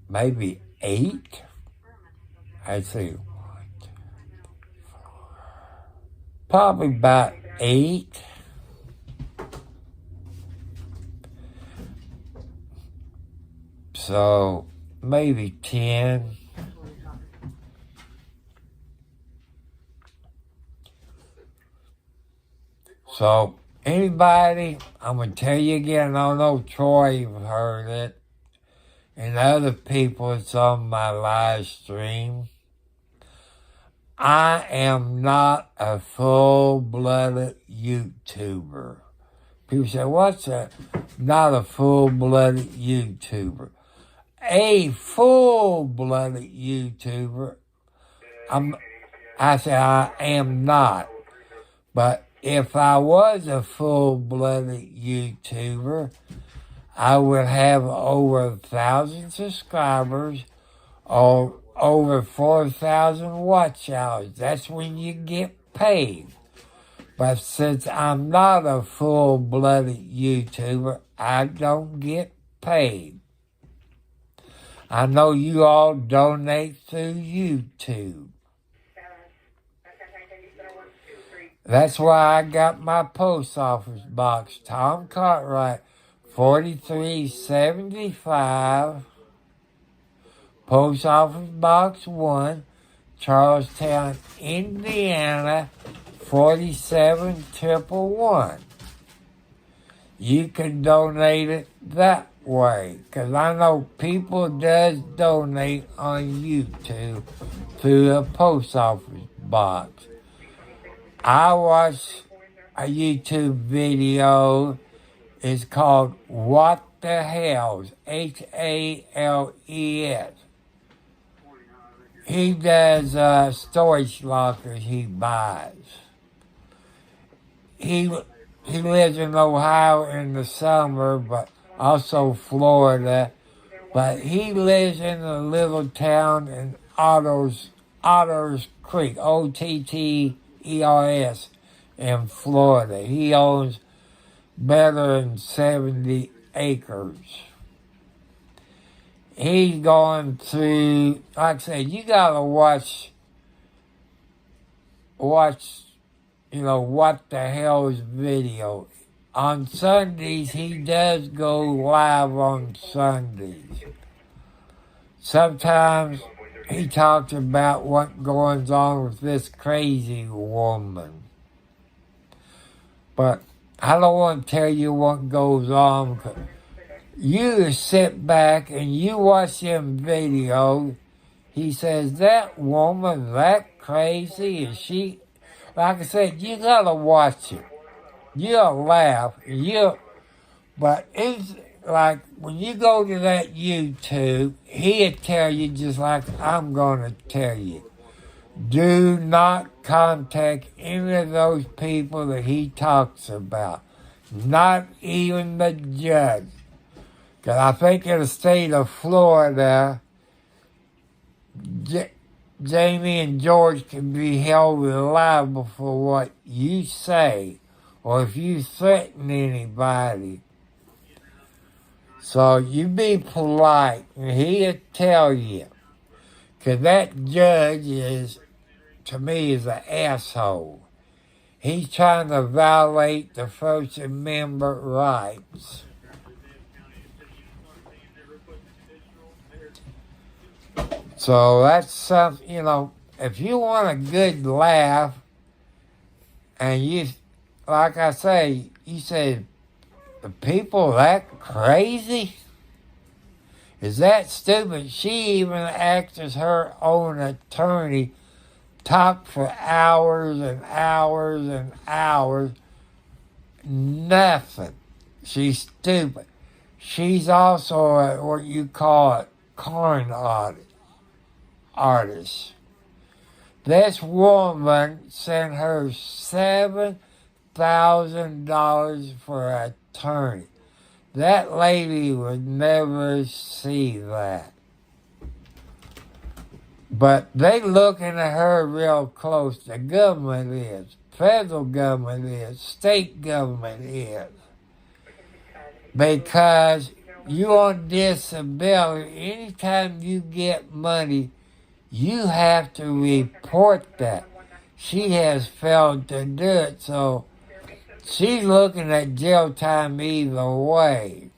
maybe 8. I see. Probably about 8. So maybe 10. So anybody, I'm going to tell you again, I don't know, Troy, you've heard it, and other people that's on my live stream. I am not a full-blooded YouTuber. People say, what's that? Not a full-blooded YouTuber. A full-blooded YouTuber. I say I am not. But if I was a full-blooded YouTuber, I would have over 1,000 subscribers or over 4,000 watch hours. That's when you get paid. But since I'm not a full-blooded YouTuber, I don't get paid. I know you all donate through YouTube. That's why I got my post office box. Tom Cartwright, 4375, Post Office Box 1, Charlestown, Indiana, 47111. You can donate it that way, because I know people does donate on YouTube through the post office box. I watched a YouTube video. It's called What the Hells, HALES. He does storage lockers he buys. He lives in Ohio in the summer, but also Florida. But he lives in a little town in Otters Creek, OTTERS, in Florida. He owns better than 70 acres. He's going through, like I said, you gotta watch, what the hell's video. On Sundays, he does go live on Sundays. Sometimes he talks about what goes on with this crazy woman. But I don't want to tell you what goes on. You sit back and you watch them videos. He says, that woman, that crazy, is she? Like I said, you gotta watch it. You'll laugh. But it's like when you go to that YouTube, he'll tell you just like I'm going to tell you. Do not contact any of those people that he talks about. Not even the judge. Because I think in the state of Florida, Jamie and George can be held liable for what you say or if you threaten anybody. So you be polite and he'll tell you. Because that judge to me, is an asshole. He's trying to violate the First Amendment rights. So that's something, if you want a good laugh, and you, like I say, you say, the people that crazy? Is that stupid? She even acts as her own attorney, talked for hours and hours and hours. Nothing. She's stupid. She's also what you call it, con artist. This woman sent her $7,000 for an attorney. That lady would never see that. But they looking at her real close. The government is. Federal government is. State government is. Because you on disability, anytime you get money, you have to report that. She has failed to do it, so she's looking at jail time either way.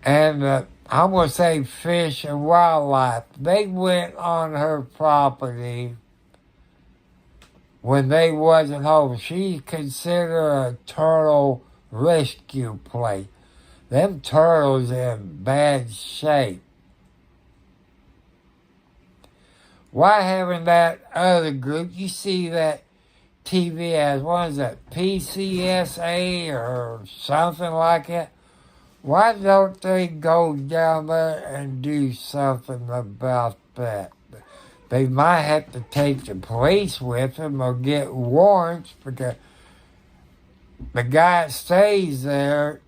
And I'm going to say Fish and Wildlife, they went on her property when they wasn't home. She's considered a turtle rescue place. Them turtles in bad shape. Why haven't that other group, you see that TV as, what is that, PCSA or something like that? Why don't they go down there and do something about that? They might have to take the police with them or get warrants, because the guy that stays there,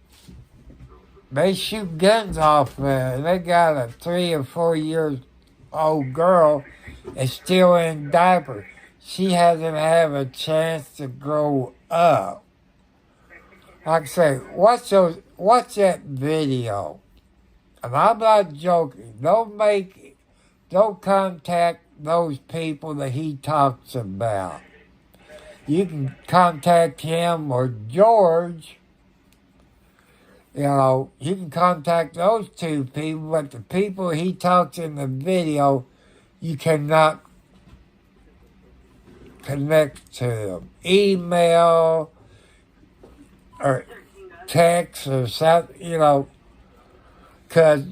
they shoot guns off there. They got a 3 or 4 years old girl that's still in diapers. She hasn't had a chance to grow up. like I say, watch that video. And I'm not joking. Don't contact those people that he talks about. You can contact him or George. You know, you can contact those two people, but the people he talks in the video, you cannot connect to them. Email or text or something, you know, because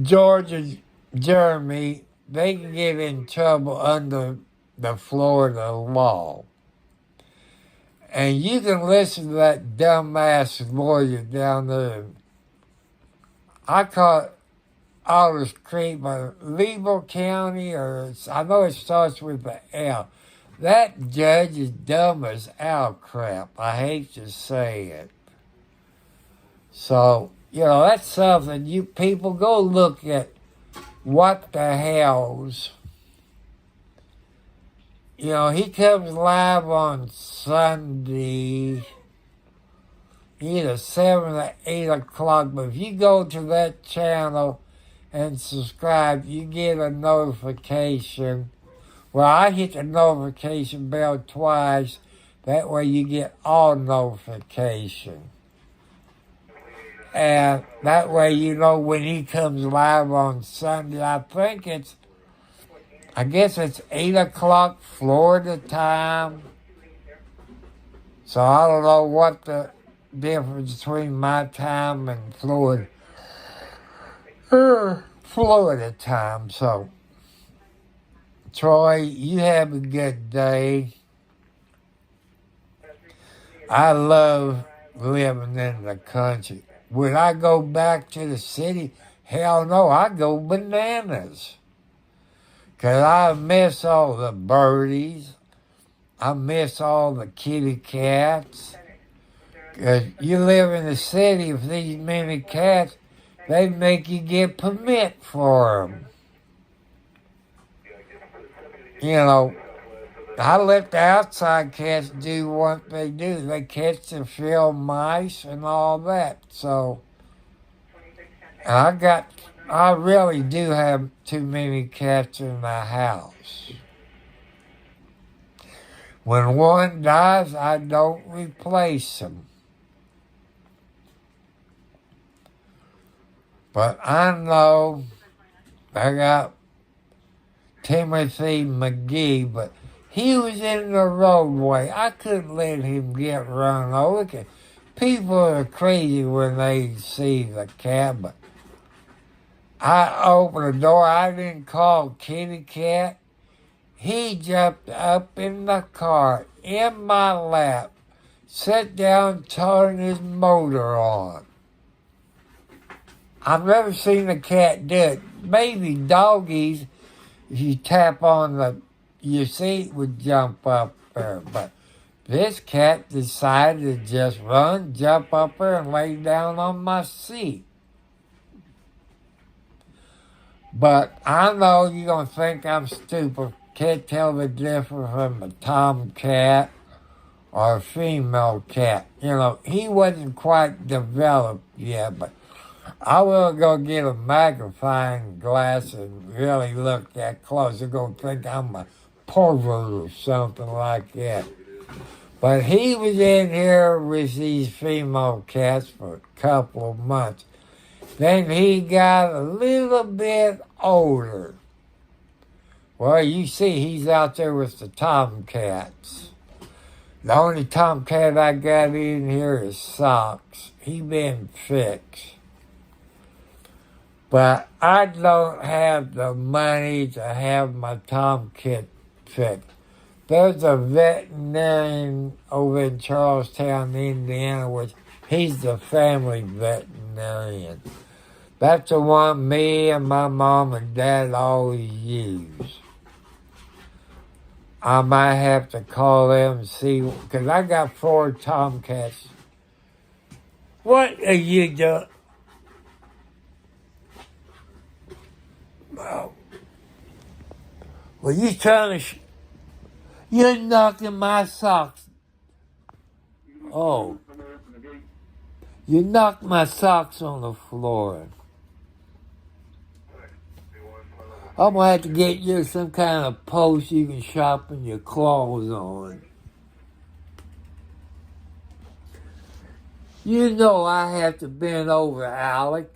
George and Jeremy, they can get in trouble under the Florida law. And you can listen to that dumbass lawyer down there. I call it Aldous Creek, but Level County, or I know it starts with the L. That judge is dumb as owl crap. I hate to say it. So, you know, that's something you people go look at. What the hell's. You know, he comes live on Sunday, either 7 or 8 o'clock. But if you go to that channel and subscribe, you get a notification. Well, I hit the notification bell twice. That way you get all notifications. And that way you know when he comes live on Sunday. I guess it's 8 o'clock Florida time. So I don't know what the difference between my time and Florida time. So, Troy, you have a good day. I love living in the country. Would I go back to the city? Hell no, I go bananas. Because I miss all the birdies. I miss all the kitty cats. Because you live in the city with these many cats, they make you get permit for them. You know, I let the outside cats do what they do. They catch the field mice and all that. So, I really do have too many cats in the house. When one dies, I don't replace them. But I know I got Timothy McGee, but he was in the roadway. I couldn't let him get run over. People are crazy when they see the cat, but I opened the door. I didn't call kitty cat. He jumped up in the car, in my lap, sat down, turned his motor on. I've never seen a cat do it. Maybe doggies, if you tap on your seat, would jump up there. But this cat decided to just run, jump up there, and lay down on my seat. But I know you're going to think I'm stupid. Can't tell the difference from a tomcat or a female cat. You know, he wasn't quite developed yet, but I will go get a magnifying glass and really look that close. They're going to think I'm a pervert or something like that. But he was in here with these female cats for a couple of months. Then he got a little bit older. Well, you see, he's out there with the tomcats. The only tomcat I got in here is Socks. He been fixed. But I don't have the money to have my tomcat fixed. There's a veterinarian over in Charlestown, Indiana, which he's the family veterinarian. That's the one me and my mom and dad always use. I might have to call them and see, because I got 4 tomcats. What are you doing? Well, you trying to... You're knocking my socks. Oh. You knocked my socks on the floor. I'm going to have to get you some kind of post you can sharpen your claws on. You know I have to bend over, Alex.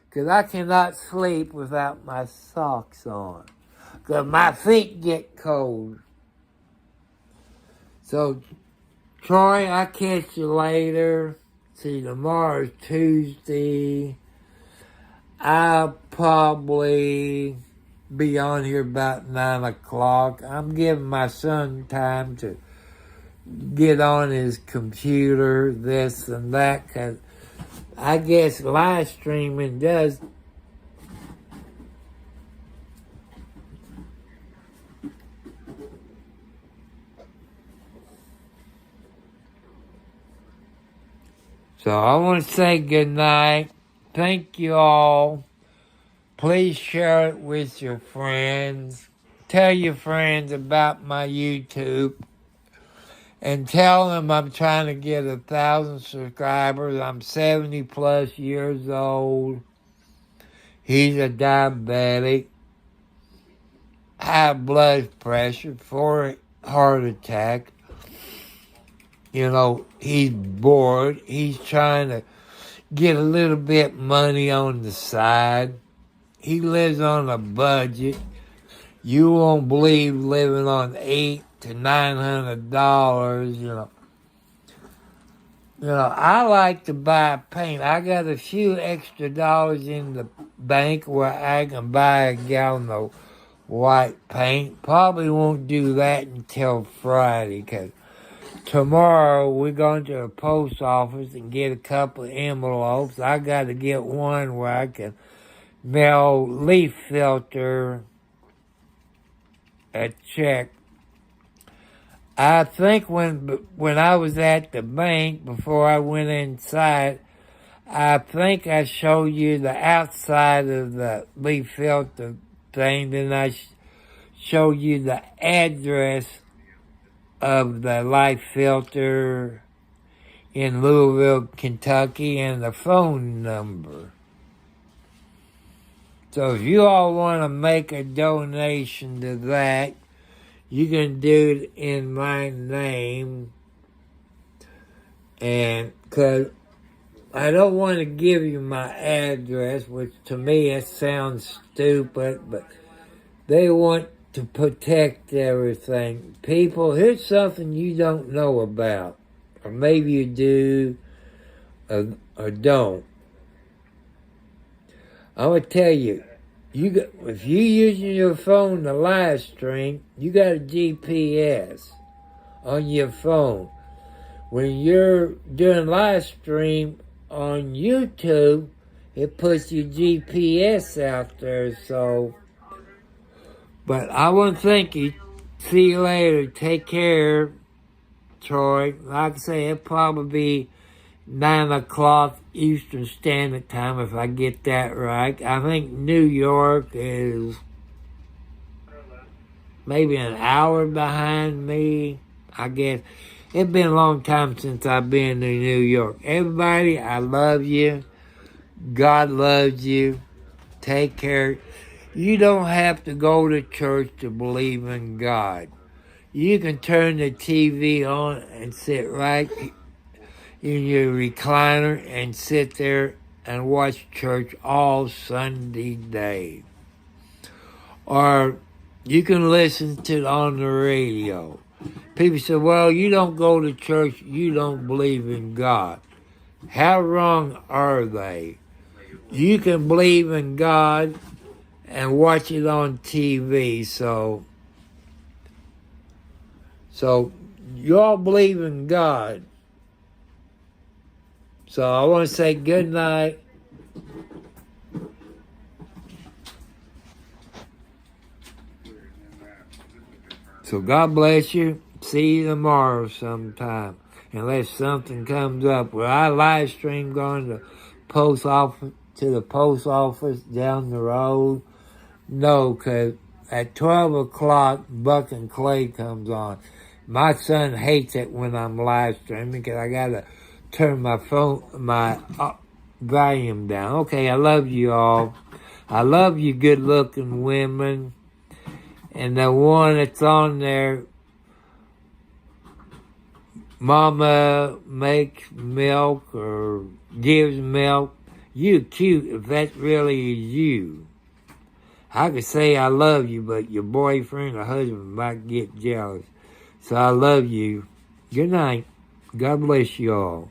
Because I cannot sleep without my socks on. Because my feet get cold. So, Troy, I'll catch you later. See, tomorrow's Tuesday. I'll probably be on here about 9 o'clock. I'm giving my son time to get on his computer, this and that, because I guess live streaming does. So I want to say good night. Thank you all. Please share it with your friends. Tell your friends about my YouTube. And tell them I'm trying to get 1,000 subscribers. I'm 70 plus years old. He's a diabetic. High blood pressure, 4 heart attacks. You know, he's bored. He's trying to get a little bit money on the side. He lives on a budget. You won't believe living on $800 to $900. You know, I like to buy paint. I got a few extra dollars in the bank where I can buy a gallon of white paint. Probably won't do that until Friday, because tomorrow we're going to the post office and get a couple of envelopes. I got to get one where I can mail leaf filter a check. I think when I was at the bank, before I went inside, I think I showed you the outside of the leaf filter thing. Then I showed you the address of the light filter in Louisville, Kentucky, and the phone number. So if you all want to make a donation to that, you can do it in my name. And because I don't want to give you my address, which to me it sounds stupid, but they want to protect everything. People, here's something you don't know about, or maybe you do, or don't. I'm going to tell you, if you're using your phone to live stream, you got a GPS on your phone. When you're doing live stream on YouTube, it puts your GPS out there, so. But I want to thank you. See you later. Take care, Troy. Like I say, it'll probably be 9 o'clock Eastern Standard Time, if I get that right. I think New York is maybe an hour behind me, I guess. It's been a long time since I've been to New York. Everybody, I love you. God loves you. Take care. You don't have to go to church to believe in God. You can turn the TV on and sit right in your recliner and sit there and watch church all Sunday day. Or you can listen to it on the radio. People say, well, you don't go to church, you don't believe in God. How wrong are they? You can believe in God and watch it on TV, so you all believe in God. So I want to say good night. So God bless you. See you tomorrow sometime. Unless something comes up. Where I live stream going to the post office down the road. No, because at 12 o'clock, Buck and Clay comes on. My son hates it when I'm live streaming because I got to turn my volume down. Okay, I love you all. I love you good-looking women. And the one that's on there, Mama makes milk or gives milk. You cute if that really is you. I could say I love you, but your boyfriend or husband might get jealous. So I love you. Good night. God bless you all.